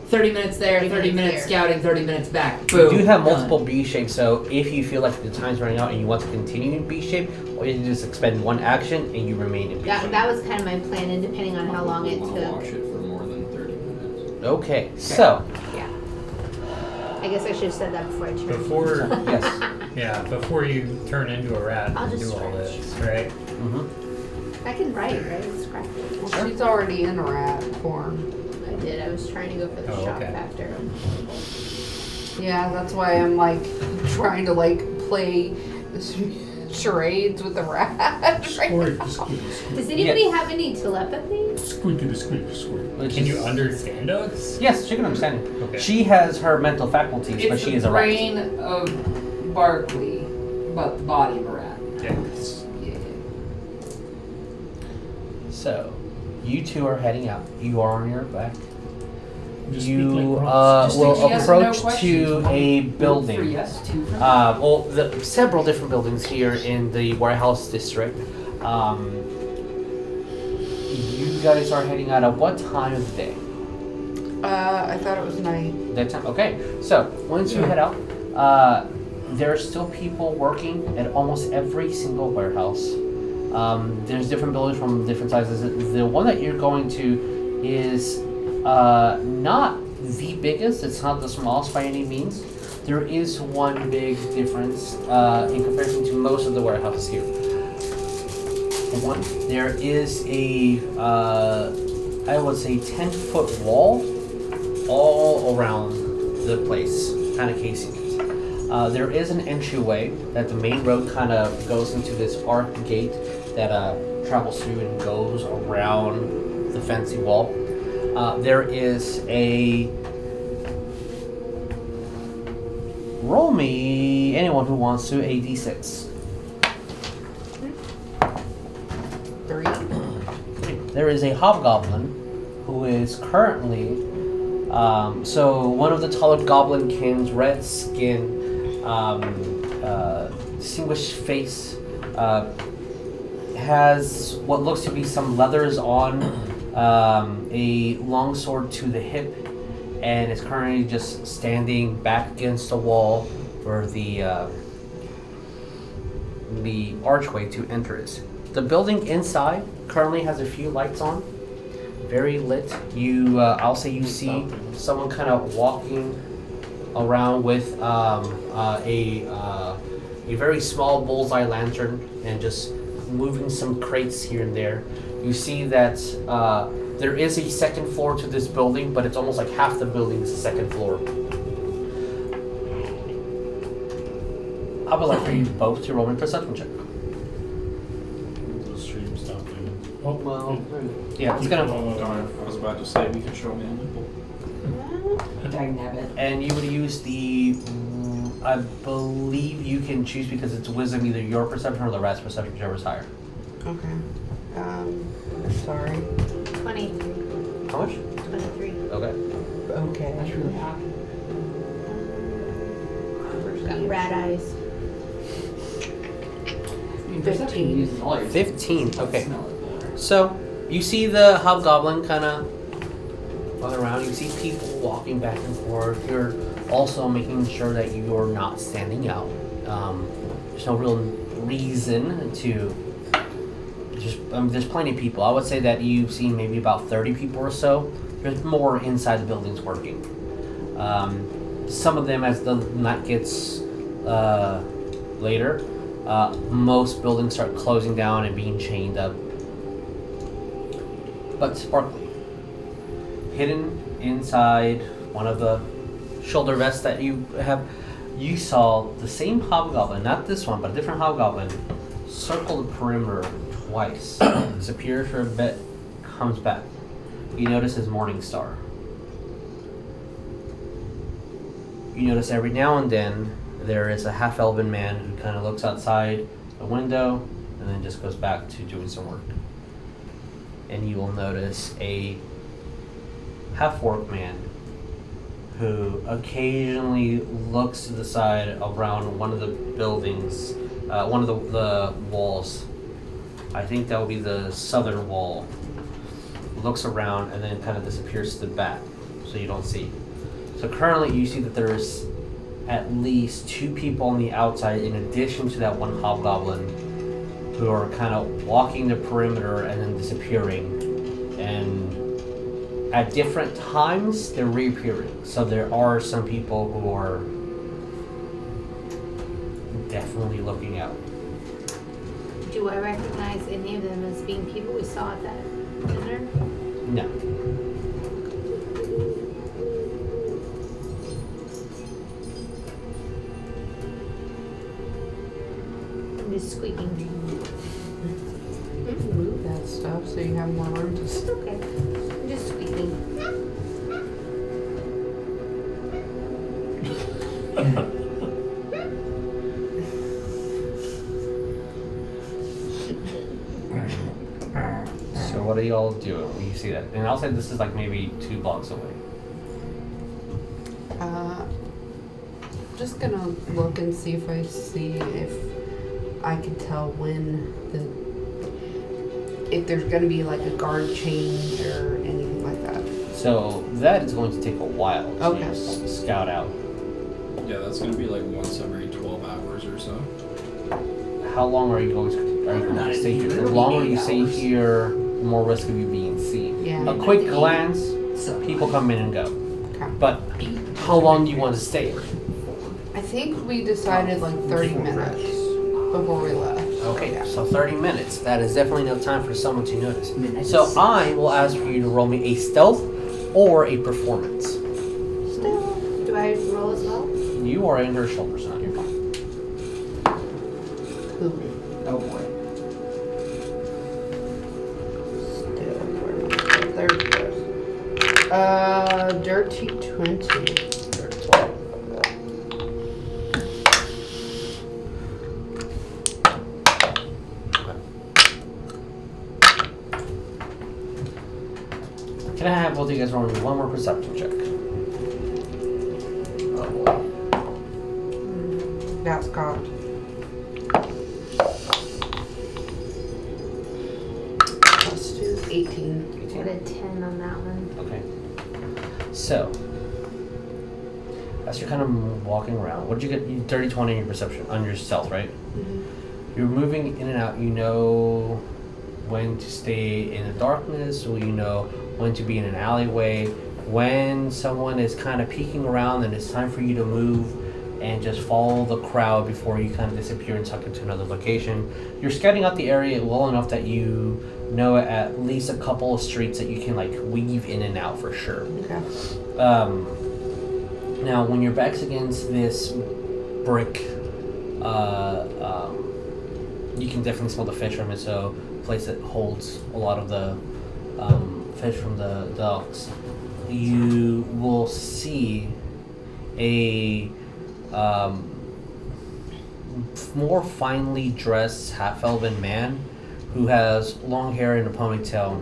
30 minutes there, 30 30 minutes minutes scouting, 30 minutes back. You Boom. do have Done. multiple B shapes, so if you feel like the time's running out and you want to continue in B shape, all you do is expend 1 action and you remain in B shape. That was kind of my plan, and depending on how long it I'll watch took. it for more than 30 minutes. Okay, so, I guess I should have said that before I turned. yes. Before you turn into a rat I'll and just do all stretch. this, right? Mm-hmm. I can write, right? Scratch it. Well, she's already in rat form. I did. I was trying to go for the Oh, shock okay. factor. Yeah, that's why I'm like trying to like play charades with the rat. right Squirt, now. squirt, Does anybody have any telepathy? squirt, squirt. Which Can is- you understand dogs? Yes, she can understand it. Okay. She has her mental faculties, but It's she the is a rat. brain of Barklee, but the body of a rat. Yes. Yeah. So, you 2 are heading out. You are on your back. Just You speak like rocks. Just will think yes or no approach questions. to a 1 for building. yes, 2 for no. Several different buildings here in the warehouse district. You guys are heading out at what time of the day? I thought it was night. That time. Okay. So once you head out, there are still people working at almost every single warehouse. There's different buildings from different sizes. The one that you're going to is not the biggest. It's not the smallest by any means. There is one big difference in comparison to most of the warehouses here. For one, there is a, I would say, 10-foot wall all around the place, kind of casing it. There is an entryway that the main road kind of goes into this arc gate that travels through and goes around the fancy wall. There is a... Roll me, anyone who wants to, a d6. 3. There is a hobgoblin who is currently... so one of the taller goblinkin's red skin, distinguished face, has what looks to be some leathers on, a long sword to the hip, and is currently just standing back against the wall where the archway to enter is. The building inside currently has a few lights on, very lit. I'll say you see someone kind of walking around with a very small bullseye lantern and just moving some crates here and there. You see that There is a second floor to this building, but it's almost like half the building is the second floor. I would like for you both to roll me a perception check. The stream stopped doing. Well, yeah, it's gonna. Darn, I was about to say we can show me a nipple. Dagnabbit. And you would use the. I believe you can choose because it's wisdom, either your perception or the rat's perception, whichever's higher. Okay. Sorry. 23. How much? 23. Okay. Okay. That's really hot. Got rat eyes. 15. 15. Okay. So you see the hobgoblin kind of walking around. You see people walking back and forth. You're also making sure that you're not standing out. There's no real reason to. There's plenty of people. I would say that you've seen maybe about 30 people or so. There's more inside the buildings working. Some of them, as the night gets later, most buildings start closing down and being chained up. But Barklee, hidden inside one of the shoulder vests that you have, you saw the same hobgoblin, not this one, but a different hobgoblin, circle the perimeter twice, disappears for a bit, comes back. You notice his morning star. You notice every now and then there is a half-elven man who kind of looks outside the window and then just goes back to doing some work. And you will notice a half-orc man who occasionally looks to the side around one of the buildings, one of the walls. I think that will be the southern wall. Looks around and then kind of disappears to the back, so you don't see. So currently you see that there's at least 2 people on the outside in addition to that one hobgoblin who are kind of walking the perimeter and then disappearing. And at different times they're reappearing. So there are some people who are definitely looking out. Do I recognize any of them as being people we saw at that dinner? No. I'm just squeaking. Move that stuff so you have more room to It's okay. I'm just squeaking. So what are y'all doing when you see that? And I'll say this is like maybe 2 blocks away. Just gonna look and see if I see if I can tell when if there's gonna be like a guard change or anything like that. So that is going to take a while to Okay. scout out. Yeah, that's gonna be like once every 12 hours or so. How long are you going to stay here? The longer you stay here, the more risk of you being seen. Yeah. A quick glance, people come in and go. Okay. But how long do you want to stay? I think we decided like 30 minutes before we left. Okay, so 30 minutes. That is definitely enough time for someone to notice. So I will ask for you to roll me a stealth or a performance. Still. Do I roll as well? You are in her shoulder, son. You're fine. Oh boy. Dirty 20. Can I have both of you guys roll me one more perception check? Oh boy. That's got. Plus 2 is 18. Got a 10 on that one. Okay. So, as you're kind of walking around, what did you get? You dirty 20 on your perception, on your stealth, right? Mm-hmm. You're moving in and out. You know when to stay in the darkness, or you know when to be in an alleyway. When someone is kind of peeking around and it's time for you to move, and just follow the crowd before you kind of disappear and tuck into another location. You're scouting out the area well enough that you know at least a couple of streets that you can like weave in and out for sure. Okay. Now, when your back's against this brick, you can definitely smell the fish from it. So, a place that holds a lot of the fish from the docks. You will see a more finely dressed half-elven man who has long hair and a ponytail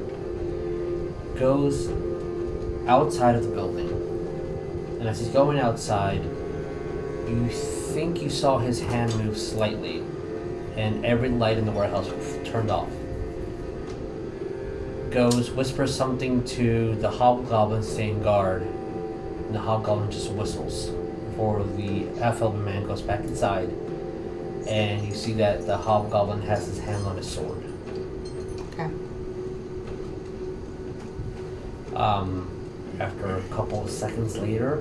goes outside of the building. And as he's going outside, you think you saw his hand move slightly, and every light in the warehouse turned off. Goes, whispers something to the hobgoblin staying guard, and the hobgoblin just whistles before the half-elven man goes back inside, and you see that the hobgoblin has his hand on his sword. Okay. After a couple of seconds later,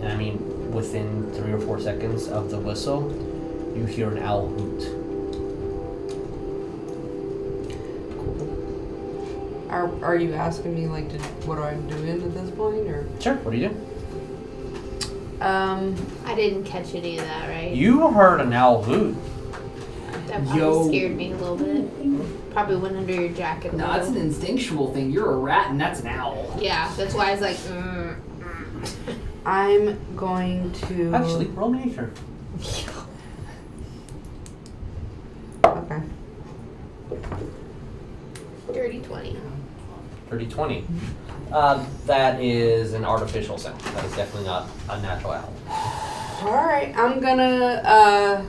and I mean within 3 or 4 seconds of the whistle, you hear an owl hoot. Are you asking me like what I'm doing at this point, or? Sure, what do you do? I didn't catch any of that, right? You heard an owl hoot. That probably scared me a little bit. Probably went under your jacket. No, that's an instinctual thing. You're a rat and that's an owl. Yeah, that's why I was like, I'm going to. Actually, roll nature. Okay. dirty 20. Dirty 20. That is an artificial sound. That is definitely not a natural owl. All right, I'm gonna.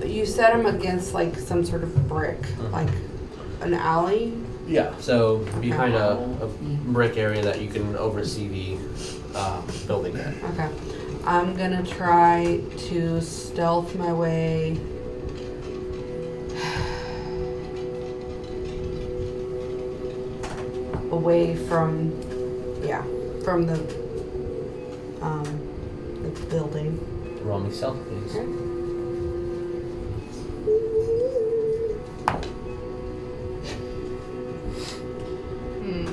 You set him against like some sort of brick, like an alley. Yeah, so behind a brick area that you can oversee the building at. Okay. I'm gonna try to stealth my way away from the building. Roll me stealth, please. Okay.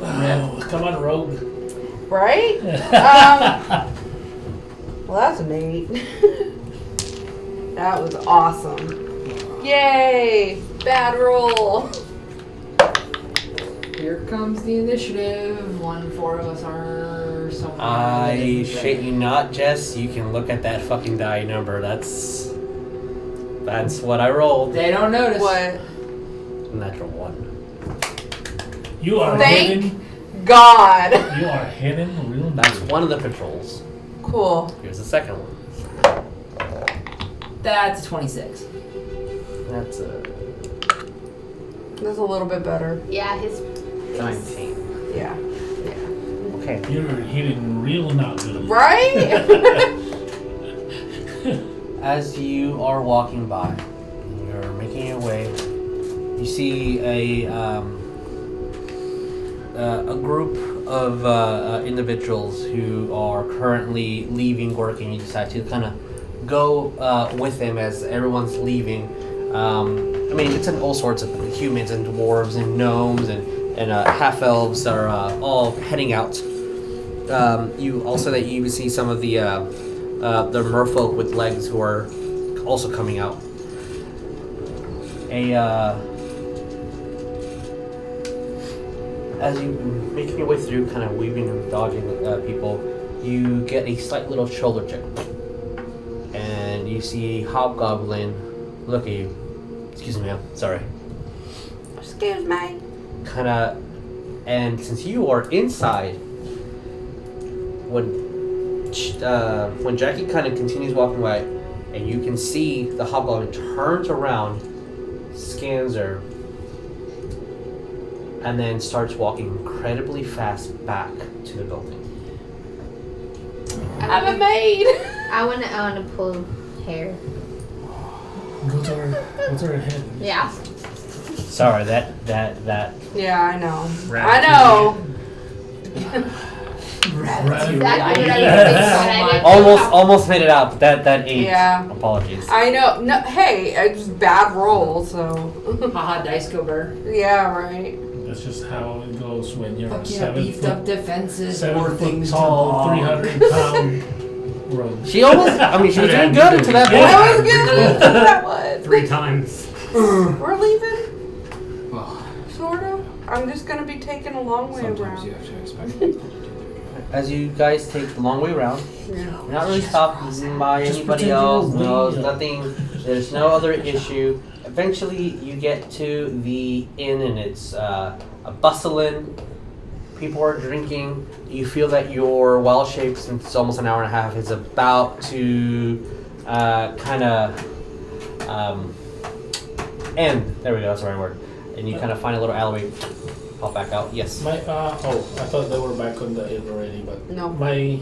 Oh, come on, rogue. Right? Well, that's an 8. That was awesome. Yay! Bad roll. Here comes the initiative. 4 of us are somewhere. I shit you not, Jess. You can look at that fucking die number. That's what I rolled. They don't notice. What? Natural 1. You are Thank hidden. God. You are hidden real That's good. one of the patrols. Cool. Here's the second one. That's 26. That's a That's a little bit better. Yeah, his 19. Yeah. Okay. You're hidden real not good. Right? As you are walking by, you're making your way. You see a group of individuals who are currently leaving work, and you decide to kind of go with them as everyone's leaving. I mean, it's all sorts of humans and dwarves and gnomes and half-elves are all heading out. You also that you see some of the merfolk with legs who are also coming out. As you making your way through, kind of weaving and dodging people, you get a slight little shoulder check, and you see a hobgoblin look at you. Excuse me, ma'am. Sorry. Excuse me. Kind of, and since you are inside, when Jackie kind of continues walking by, and you can see the hobgoblin turns around, scans her, and then starts walking incredibly fast back to the building. I'm a maid. I wanna pull hair. Go to her head. Yeah. Sorry, that. Yeah, I know. Rat I know. Exactly what I was thinking, Yeah. but I didn't Almost made it out. That 8. Yeah. Apologies. I know. No, hey, it's bad roll, so. Haha, dice go burr. Yeah, right. That's just how it goes when you're a Fuck yeah, 7 beefed up defenses, more 7 things foot tall, to bomb. 300-pound rogue. She almost. I mean, she was Yeah, doing good until that yeah. point. I was good. That was. 3 times. We're leaving, Well, sort of. I'm just gonna be taking a long way sometimes you around. have to expect people to do As you guys take the long way around, Yeah. you're not really stopped by Just anybody pretend else. you're No, Wii. nothing. There's no other issue. Eventually, you get to the inn, and it's a bustling. People are drinking. You feel that your wild shape, since it's almost an hour and a half, is about to kind of end. There we go. That's the right word. And you kind of find a little alleyway. Pop back out. Yes. My I thought they were back on the inn already, but No. my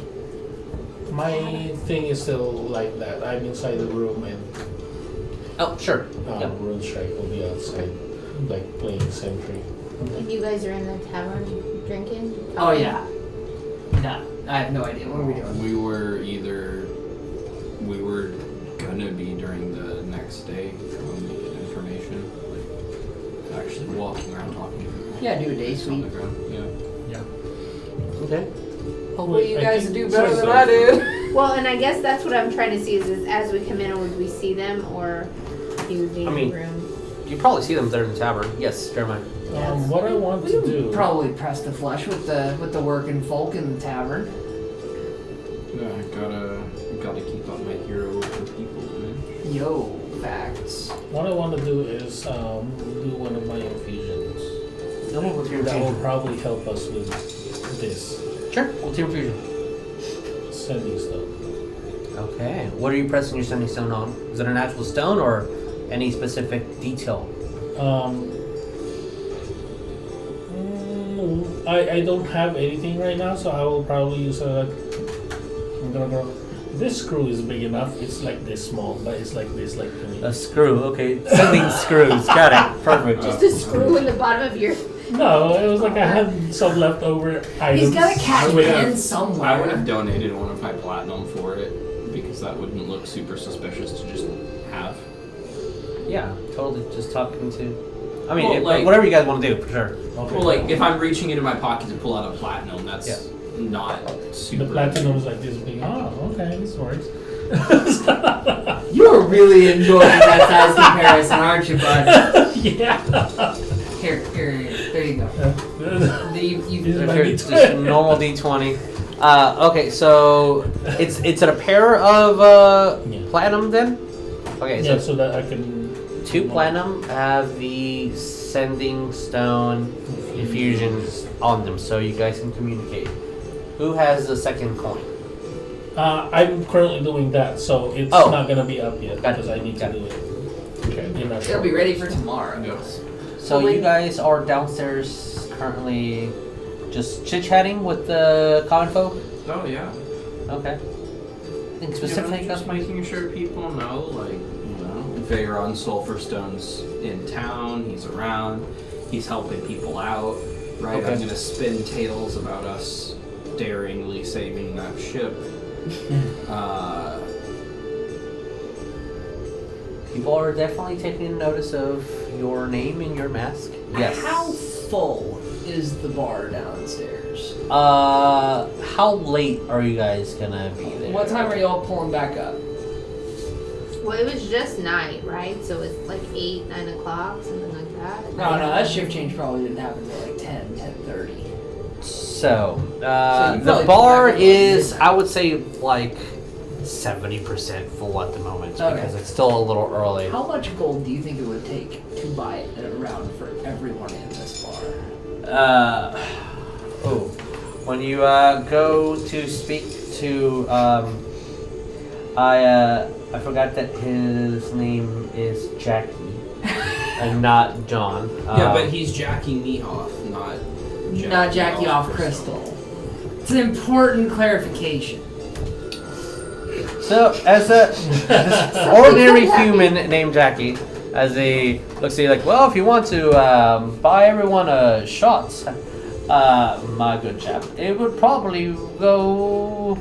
thing is still like that. I'm inside the room and Oh, sure. Yep. Rune Strike will be outside, like playing sentry. You guys are in the tavern drinking? Oh yeah. No, I have no idea. What are we doing? it. We were gonna be during the next day get information, like actually walking around talking to people. Yeah, do a day On sweep. the ground. Yeah. Okay. Hopefully, you Wait, I guys think- do better sorry, than I did. Well, and I guess that's what I'm trying to see is as we come in, would we see them or you would be in I mean- the room? You probably see them there in the tavern. Yes, Jeremiah. What I want We to would do. probably press the flesh with the working folk in the tavern. Yeah, I gotta keep up my hero for people, man. Yo, facts. What I want to do is do one of my infusions. No, what's your That will infusion? probably help us with this Sure. What's your infusion? sending stuff. Okay. What are you pressing your sending stone on? Is it an actual stone or any specific detail? I don't have anything right now, so I will probably use I'm gonna go. This screw is big enough. It's like this small, but it's like this, like to me. A screw. Okay. Sending screws. Got it. Perfect. Just a screw in the bottom of your. No, it was like I had some leftover items. He's got a cat would pen have- somewhere. I would have donated one of my platinum for it because that wouldn't look super suspicious to just have. Yeah. Totally. Just talking to. I mean, Well, like- whatever you guys want to do, for sure. Okay. Well, like if I'm reaching into my pocket to pull out a platinum, that's Yeah. not super. The platinum was like this big. Oh, okay, this works. You're really enjoying that size comparison, aren't you, bud? Yeah. Here, there you go. You This might Here, be just 20. normal D20. Okay, so it's a pair of Yeah. platinum then. Okay, Yeah, so so that I can. 2 platinum have the sending stone infusion on them, so you guys can communicate. Who has the second coin? I'm currently doing that, so it's Oh. not gonna be up yet Got it. because I need Got to it. do it. Okay. You're not It'll sure. be ready for tomorrow. Yes. So Well, you guys are downstairs currently just chit-chatting with the common folk? Oh yeah. Okay. Think specifically Just making sure people know, like, Vearon Sulfurstone's in town, he's around, he's helping people out, right? Okay. I'm gonna spin tales about us daringly saving that ship. People are definitely taking notice of your name and your mask. Yes. How full is the bar downstairs? How late are you guys gonna be there? What time are y'all pulling back up? Well, it was just night, right? So it's like 8, 9 o'clock, something like that. No, that shift change probably didn't happen until like 10, 10:30. So, you the probably bar pull back is, midnight. I would say, like 70% full at the moment Okay. because it's still a little early. How much gold do you think it would take to buy it around for everyone in this bar? When you go to speak to, I forgot that his name is Jackie and not John. Yeah, but he's jacking me off, Not Jackie off Crystal. It's an important clarification. So, as a ordinary human named Jackie, as he looks at you like, well, if you want to buy everyone a shot, my good chap. It would probably go.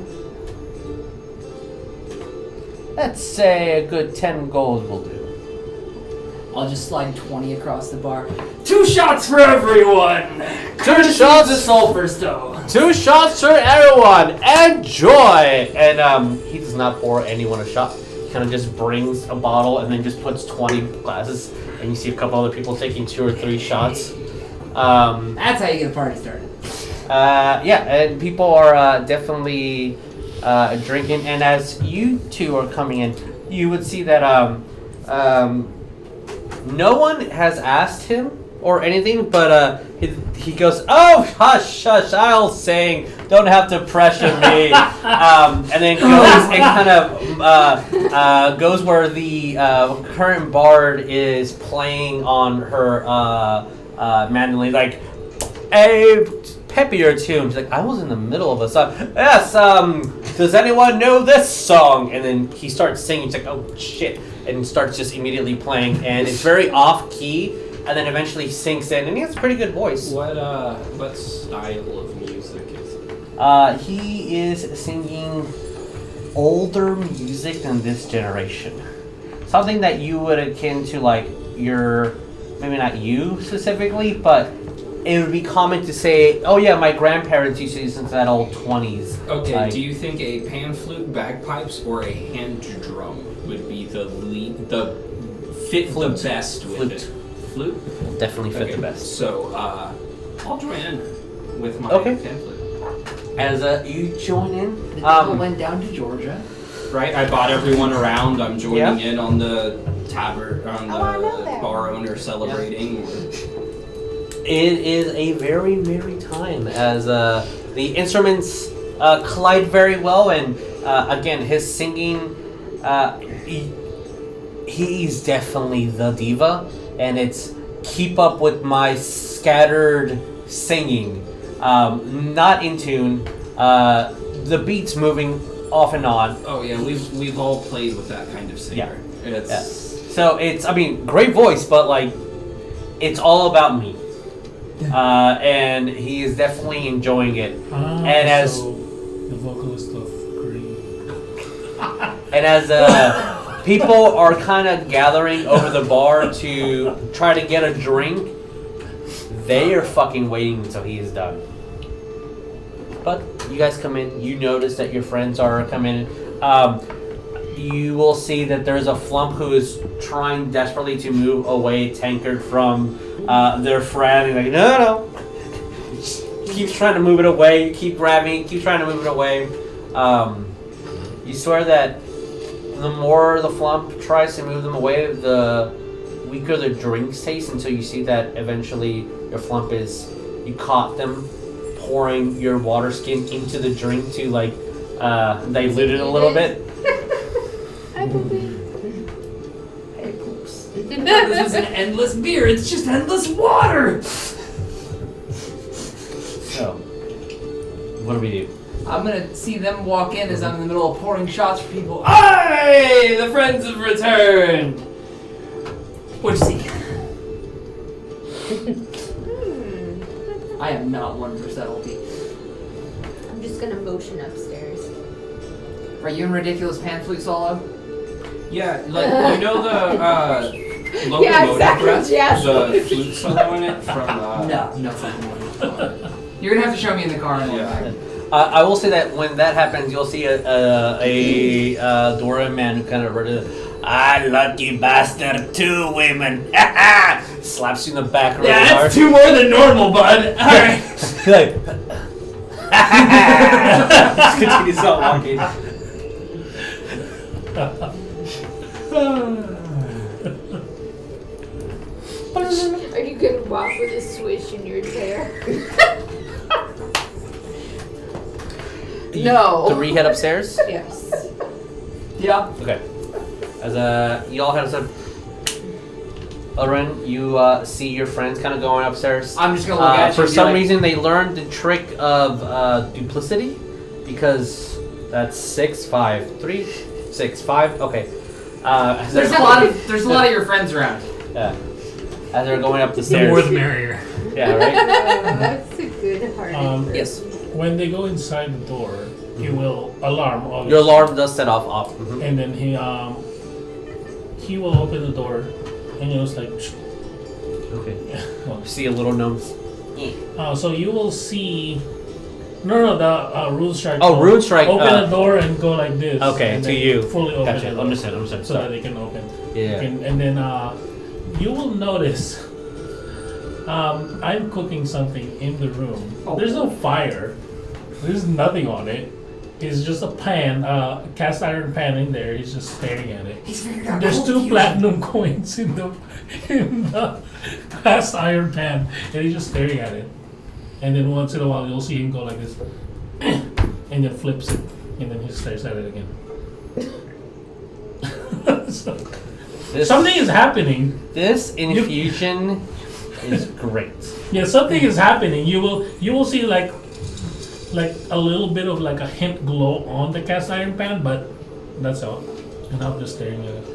Let's say a good 10 gold will do. I'll just slide 20 across the bar. 2 shots for everyone! 2 shots! The sulfur stone. 2 shots for everyone! Enjoy! And he does not pour anyone a shot. He kind of just brings a bottle and then just puts 20 glasses. And you see a couple other people taking 2 or 3 shots. That's how you get a party started. Yeah, and people are definitely drinking. And as you two are coming in, you would see that no one has asked him or anything, but he goes, "Oh, hush, hush! I'll sing. Don't have to pressure me." And then goes and kind of goes where the current bard is playing on her mandolin, like a peppier tune. She's like, "I was in the middle of a song. Yes. Does anyone know this song?" And then he starts singing. He's like, "Oh shit!" And starts just immediately playing, and it's very off key. And then eventually sinks in, and he has a pretty good voice. What style of music is it? He is singing older music than this generation. Something that you would akin to like your, maybe not you specifically, but it would be common to say, "Oh yeah, my grandparents used to listen to that old 20s." Okay, like, do you think a pan flute, bagpipes, or a hand drum would be the fit Flute. the best with Flute. it? Flute? will definitely fit Okay, the best. So, I'll join in with my Okay. pan flute. As you join in, The devil went down to Georgia. Right, I bought everyone around. I'm joining Yeah. in on the tavern, on Oh, I know the that bar owner celebrating. it is a very merry time as the instruments collide very well, and again, his singing, he's definitely the diva, and it's keep up with my scattered singing, not in tune, the beats moving off and on. Oh yeah, we've all played with that kind of singer. It's Yeah. So it's, I mean, great voice, but like, it's all about me. And he is definitely enjoying it. And as so the vocalist of Green. and as people are kind of gathering over the bar to try to get a drink, they are fucking waiting until he is done. But you guys come in. You notice that your friends are coming in. You will see that there's a flump who is trying desperately to move away tankard from their friend. And like, no. Keeps trying to move it away. You keep grabbing it. Keep trying to move it away. You swear that the more the flump tries to move them away, the weaker the drinks taste, until you see that eventually your flump is, you caught them pouring your water skin into the drink to like dilute it a little bit. I believe. Hey, poops. This is an endless beer. It's just endless water. So, what do we do? I'm gonna see them walk in as I'm in the middle of pouring shots for people. Aye! The friends have returned! What'd you see? I am not one for subtlety. I'm just gonna motion upstairs. Are you in ridiculous pan flute solo? yeah, like you know the locomotive Yeah, exactly, breath, yes. the flute solo in it from No fucking way. You're gonna have to show me in the car. Yeah. I will say that when that happens, you'll see a Dora man who kind of lucky bastard, 2 women. Slaps you in the back really Yeah, hard. that's 2 more than normal, bud. Alright. Like, just continues on walking. Are you gonna walk with a swish in your chair? No. 3 head upstairs. Yes. Yeah. Okay. As you all head upstairs. Illuren, you see your friends kind of going upstairs. I'm just gonna look at you For and be some like- reason, they learned the trick of duplicity, because that's 6, 5, 3, 6, 5. Okay. There's a lot of your friends around. Yeah. As they're going up the The stairs. more the merrier. Yeah, right. That's a good Good-hearted. Yes. When they go inside the door, he will alarm. Obviously. Your alarm does set off. Mhm. And then he will open the door, and you'll just like. Okay. Well, See a little gnome. so you will see. No, the Rune Strike. Oh, Rune Strike. Open the door and go like this. Okay, and to then you. Fully open Gotcha. the door. Understand. So that they can open. Yeah. And then you will notice. I'm cooking something in the room. There's no fire. There's nothing on it. It's just a pan, cast iron pan in there. He's just staring at it. He's figured out There's cold 2 fusion. platinum coins in the cast iron pan, and he's just staring at it. And then once in a while, you'll see him go like this, and then flips it, and then he stares at it again. So, something is happening. This infusion is great. Yeah, something is happening. You will see like a little bit of like a hint glow on the cast iron pan, but that's all. And I'm just staring at it.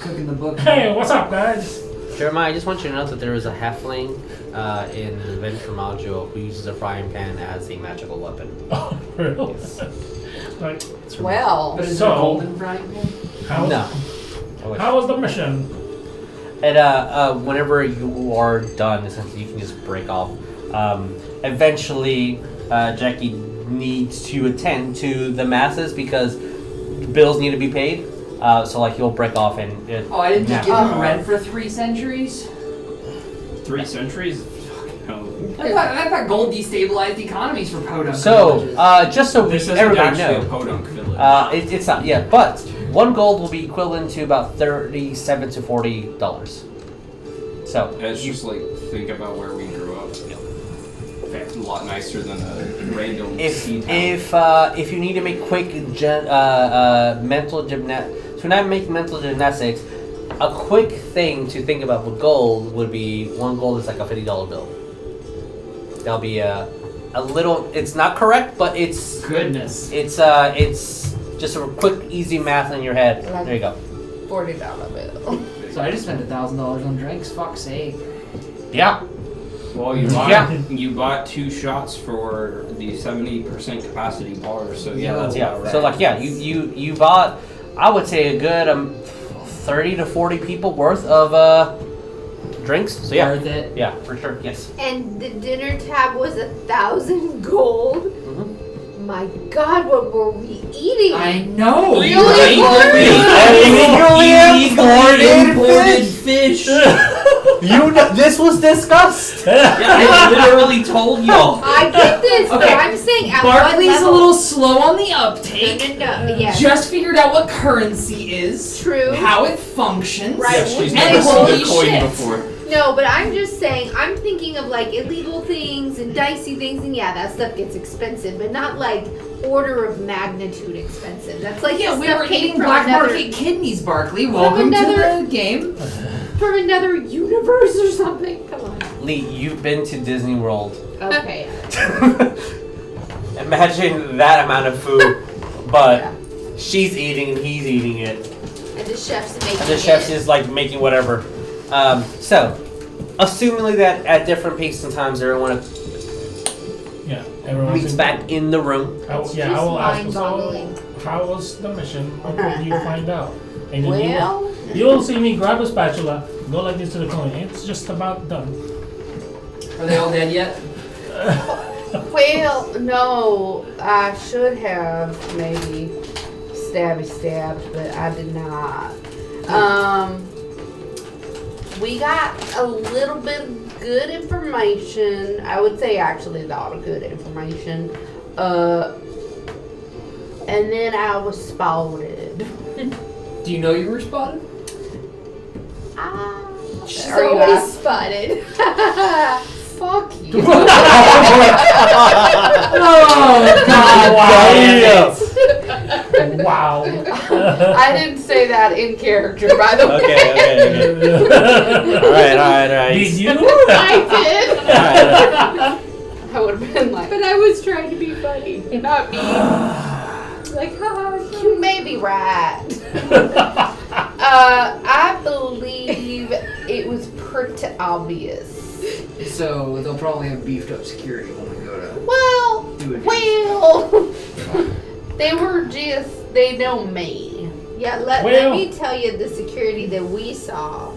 Cooking the book. Hey, what's up, guys? Jeremiah, I just want you to know that there is a halfling in the adventure module who uses a frying pan as a magical weapon. Oh, really? Like, Well, But is So- there a golden frying pan? how, No. I wish. how was the mission? And whenever you are done, essentially you can just break off. Eventually, Jackie needs to attend to the masses because bills need to be paid. So like he'll break off and. Oh, I didn't nap. give him rent for 3 centuries? 3 centuries? No. I thought gold destabilized economies for podunk. So just so This isn't everybody actually a know, podunk village. it's not yet, but 1 gold will be equivalent to about $37 to $40. So It's just like, think about where we grew up. It's a lot nicer than a random sea town. if you need to make quick mental gymnastics, so not make mental gymnastics, a quick thing to think about with gold would be 1 gold is like a $50 bill. That'll be a little. It's not correct, but it's Goodness. it's just a quick, easy math in your head. There you go. $40 bill. So I just spent $1,000 on drinks. Fuck's sake. Yeah. Well, you bought 2 shots for the 70% capacity bar, so yeah, that's about Yeah. right. So like you bought, I would say a good 30 to 40 people worth of drinks. So yeah. Worth it. Yeah, for sure. Yes. And the dinner tab was 1,000 gold. Mm-hmm. My God, what were we eating? I know. Really? Illegally imported fish. You know, this was discussed. Yeah, I literally told y'all. I get this, but Okay. I'm saying at Barklee's what a level? little slow on the uptake. No, yes. Just figured out what currency is. True. How it functions. Right. Yeah, she's And never holy seen a coin shit. before. No, but I'm just saying, I'm thinking of like illegal things and dicey things, and yeah, that stuff gets expensive, but not like order of magnitude expensive. That's like Yeah, the we stuff were came eating from black another, market kidneys, Barklee. Welcome another- to the game. from another universe or something. Come on. Lee, you've been to Disney World. Okay. Imagine that amount of food, but Yeah. she's eating and he's eating it. And the chef's making And the chef's it. is like making whatever. So, assumingly that at different paces and times everyone Yeah, everyone's meets in- back in the room. I will It's ask. So, mind-boggling. how was the mission? What did you find out? And then Well, you will see me grab a spatula, go like this to the coin. It's just about done. Are they all dead yet? well, no, I should have maybe stabbed, but I did not. We got a little bit of good information. I would say actually a lot of good information. And then I was spotted. Do you know you were spotted? She's Are you always ask- spotted. Fuck you. Oh God! Wow. I didn't say that in character, by the way. Okay. All right. Did you? I did. I would have been like, But I was trying to be funny. not me. Like, haha. You may be right. I believe it was pretty obvious. So they'll probably have beefed up security when we go to Well, do it. they were just, they know me. Yeah, let Well- me tell you the security that we saw,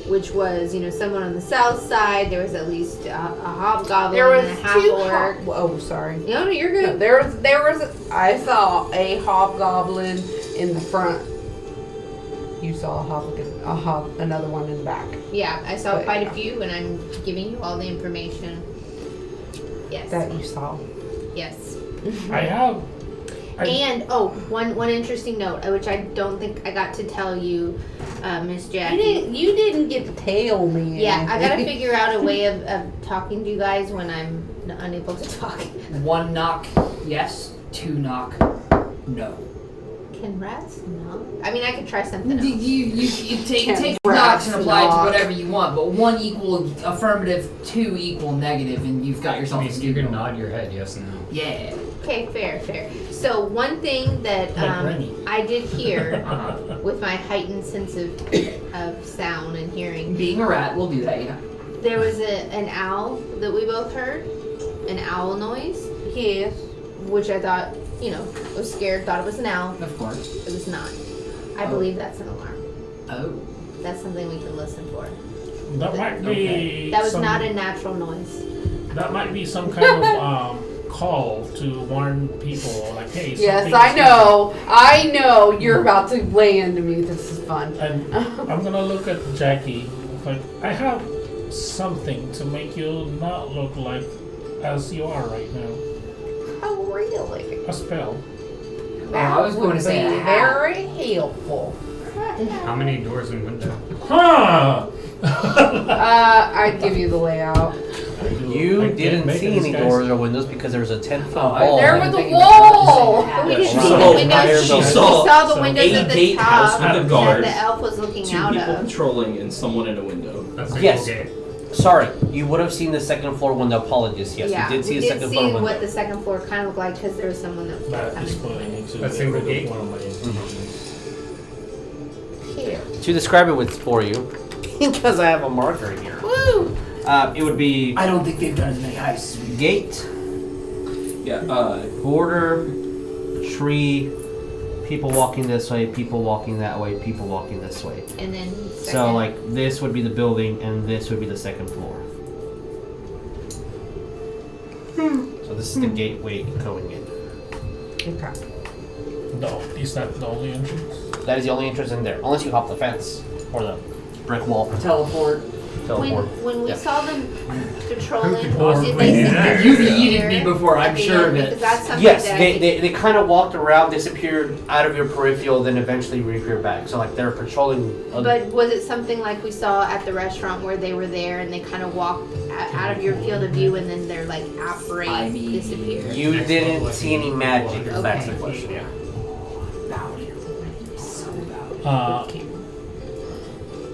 which was, someone on the south side. There was at least a hobgoblin There was and a half two. orc. Oh, sorry. No, you're No, good. there was. I saw a hobgoblin in the front. You saw another one in the back. Yeah, I saw But, quite yeah. a few, and I'm giving you all the information. Yes. That you saw. Yes. I have. And one interesting note, which I don't think I got to tell you, Miss Jackie. You didn't get to tell me. Yeah, I gotta anything. figure out a way of talking to you guys when I'm unable to talk. 1 knock, yes. 2 knock, no. Can rats knock? I mean, I could try something else. You take Can't knocks and rats apply it to knock. whatever you want, but 1 equal affirmative, 2 equal negative, and you've got I yourself a mean, you stupid can one. nod your head yes and no. Yeah. Okay, fair. So one thing that Like Rennie. I did hear Uh-huh. with my heightened sense of sound and hearing, Being a rat will do that, yeah. there was an owl that we both heard, an owl noise, Yes. which I thought, was scared, thought it was an owl. Of course. It was not. I Oh. believe that's an alarm. Oh. That's something we can listen for. That might be. That was some, not a natural noise. That might be some kind of call to warn people, like, hey. Yes, something's I know. I know. You're about to lay into me. This is fun. And I'm gonna look at Jackie. Like, I have something to make you not look like as you are right now. Oh, really? A spell. I was going to would say be a hat. very helpful. How many doors and windows? Huh! I'd give you the layout. You didn't see any doors or windows because there was a 10-foot wall. There I was a didn't think about wall. it. We Yeah, didn't she see saw- the windows. she We saw saw the a windows at the gatehouse top with a that guard, the elf was looking 2 out people of. patrolling and someone in a window. That's a Yes. gate. Sorry, you would have seen the second floor window. Apologies. Yes, Yeah, you did see we a did second see floor window. what the second floor kind of looked like because there was someone that was That is coming. putting into A single gate? one of my institutions. Here. To describe it for you, because I have a marker here. Woo! It would be I don't think they've done as many heists. gate, Yeah, border, tree, people walking this way, people walking that way, people walking this way. And then So second. like this would be the building and this would be the second floor. So this is the gateway going in. Okay. No, is that the only entrance? That is the only entrance in there, unless you hop the fence or the brick wall. Teleport. Teleport. When we Yeah. saw them patrolling, Or did when they you- disappear? You've eaten me before, I'm At the sure of end? it. Because that's something Yes, that I they, think- they kind of walked around, disappeared out of your peripheral, then eventually reappeared back. So like they're patrolling. But was it something like we saw at the restaurant where they were there and they kind of walked out of your field of view and then they're like outright I mean, disappeared? You Next didn't level, see any magic, if that's the Okay. question. Yeah.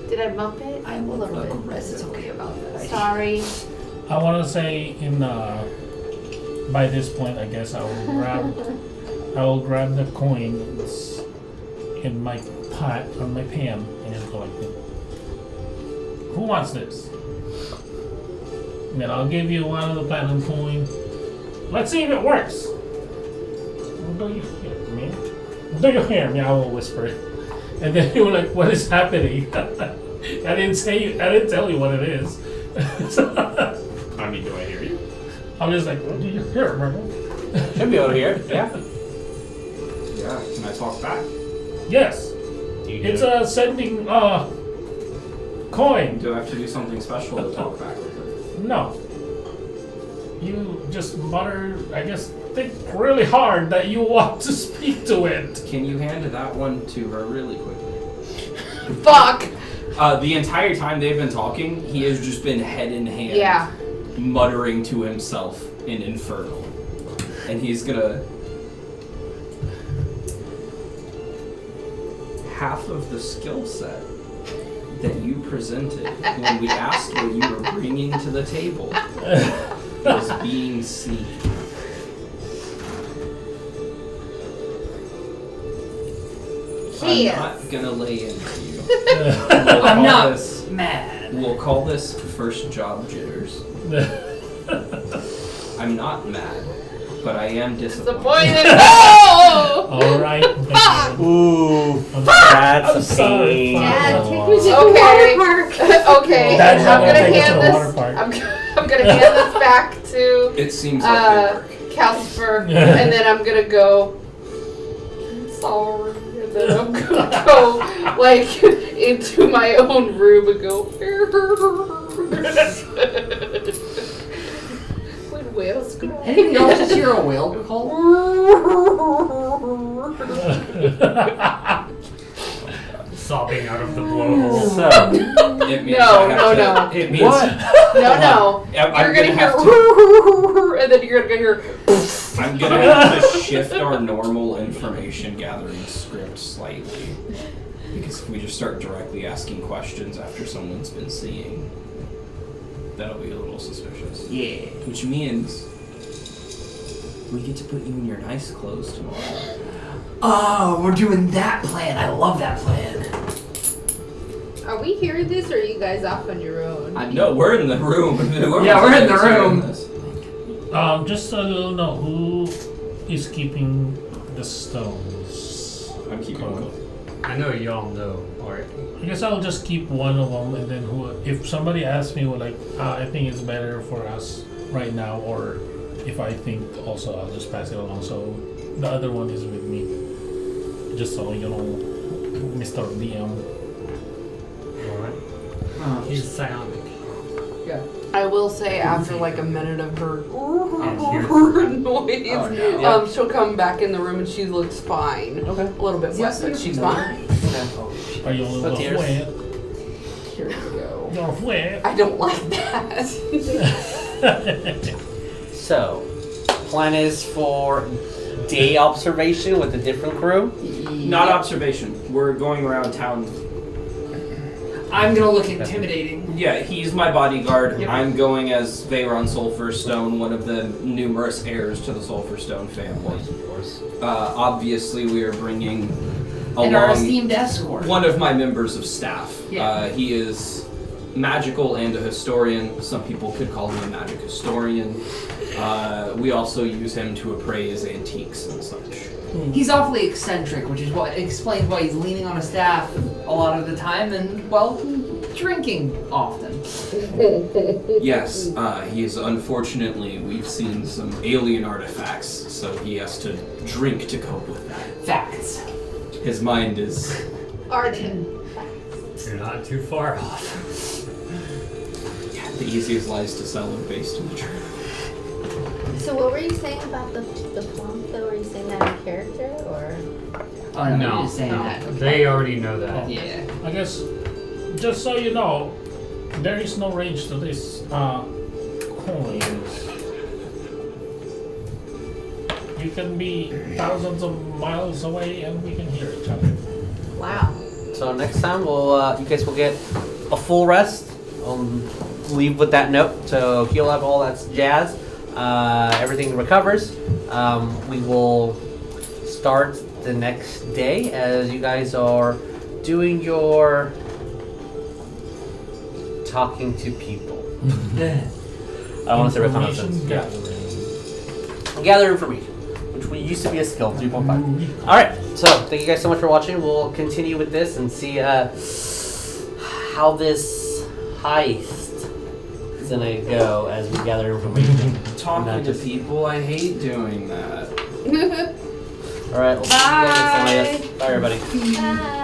Did I bump it? I'm a little bit. aggressively about that. Sorry. I want to say by this point, I guess I will grab the coins in my pot on my pan and just collect them. Who wants this? Then I'll give you one of the platinum coin. Let's see if it works. Do you hear me? Do you hear me? I will whisper it. And then you were like, "What is happening?" I didn't tell you what it is. I mean, do I hear you? I'm just like, "Do you hear me?" Should be over here. Yeah. yeah, can I talk back? Yes. It's a sending coin. Do I have to do something special to talk back with her? No. You just mutter, I guess, think really hard that you want to speak to it. Can you hand that one to her really quickly? Fuck. The entire time they've been talking, he has just been head in hand, Yeah. muttering to himself in Infernal. And he's gonna... Half of the skill set that you presented when we asked what you were bringing to the table was being seen. I'm Yes. not gonna lay into you. I'm All not this mad. We'll call this first job jitters. I'm not mad, but I am disappointed. Oh! All right. Ooh, that's I'm a sorry, pain. fine. Yeah, take me to the Okay. water park. Okay, Dad's I'm not gonna gonna take us hand to the water this. park. I'm gonna hand this back to It seems like they work. Casper, and then I'm gonna go. I'm sorry, and then I'm gonna go like into my own room and go. When whales go. Anything else just hear a whale call? Sobbing out of the blowhole. So, It means No, I have no, to, no. It means what? No, I'm you're gonna gonna have hear, and then you're gonna hear. I'm gonna have to shift our normal information gathering script slightly. Because if we just start directly asking questions after someone's been seeing, that'll be a little suspicious. yeah. Which means we get to put you in your nice clothes tomorrow. Oh, we're doing that plan. I love that plan. Are we hearing this, or are you guys off on your own? No, we're in the room. Yeah, we're in the room. Just a little note. Who is keeping the stones? I'm keeping Cool. them. I know y'all know already. I guess I'll just keep one of them, and then if somebody asks me, well, like, I think it's better for us right now, or if I think also, I'll just pass it along. So the other one is with me, just so you know, Mr. DM. Alright. Oh, He's psionic. I will say after like a minute of her noise, Oh, yeah. she'll come back in the room and she looks fine. Okay. A little bit wet, Yes, but she's no. fine. Are you a little No tears. wet? Here we go. You're wet. I don't like that. So, plan is for day observation with a different crew. Not observation. We're going around town. I'm gonna look intimidating. Yeah, he's my bodyguard. Yep. I'm going as Vearon Sulfurstone, one of the numerous heirs to the Sulfurstone family. Of course. Obviously, we are bringing And our along esteemed escort. one of my members of staff. Yeah. He is magical and a historian. Some people could call him a magic historian. We also use him to appraise antiques and such. He's awfully eccentric, which is what explains why he's leaning on a staff a lot of the time and, well, drinking often. Yes, he is unfortunately, we've seen some alien artifacts, so he has to drink to cope with that. Facts. His mind is... Arden. You're not too far off. Yeah, the easiest lies to sell are based in the truth. So what were you saying about the flump, though? Were you saying that in character, or? Oh, no, No, you're just saying no. that. Okay. They already know that. Yeah. I guess, just so you know, there is no range to this coins. You can be thousands of miles away and we can hear each other. Wow. So next time, we'll you guys will get a full rest. Leave with that note to heal up all that jazz. Everything recovers. We will start the next day as you guys are doing your talking to people. I want to say reconnaissance. Information Yeah. gathering. Gather information, which we used to be a skill 3.5. All right, so thank you guys so much for watching. We'll continue with this and see how this heist is gonna go as we gather information. Talking Not to just- people, I hate doing that. All right, we'll see you guys next time, I guess. Bye, everybody. Bye.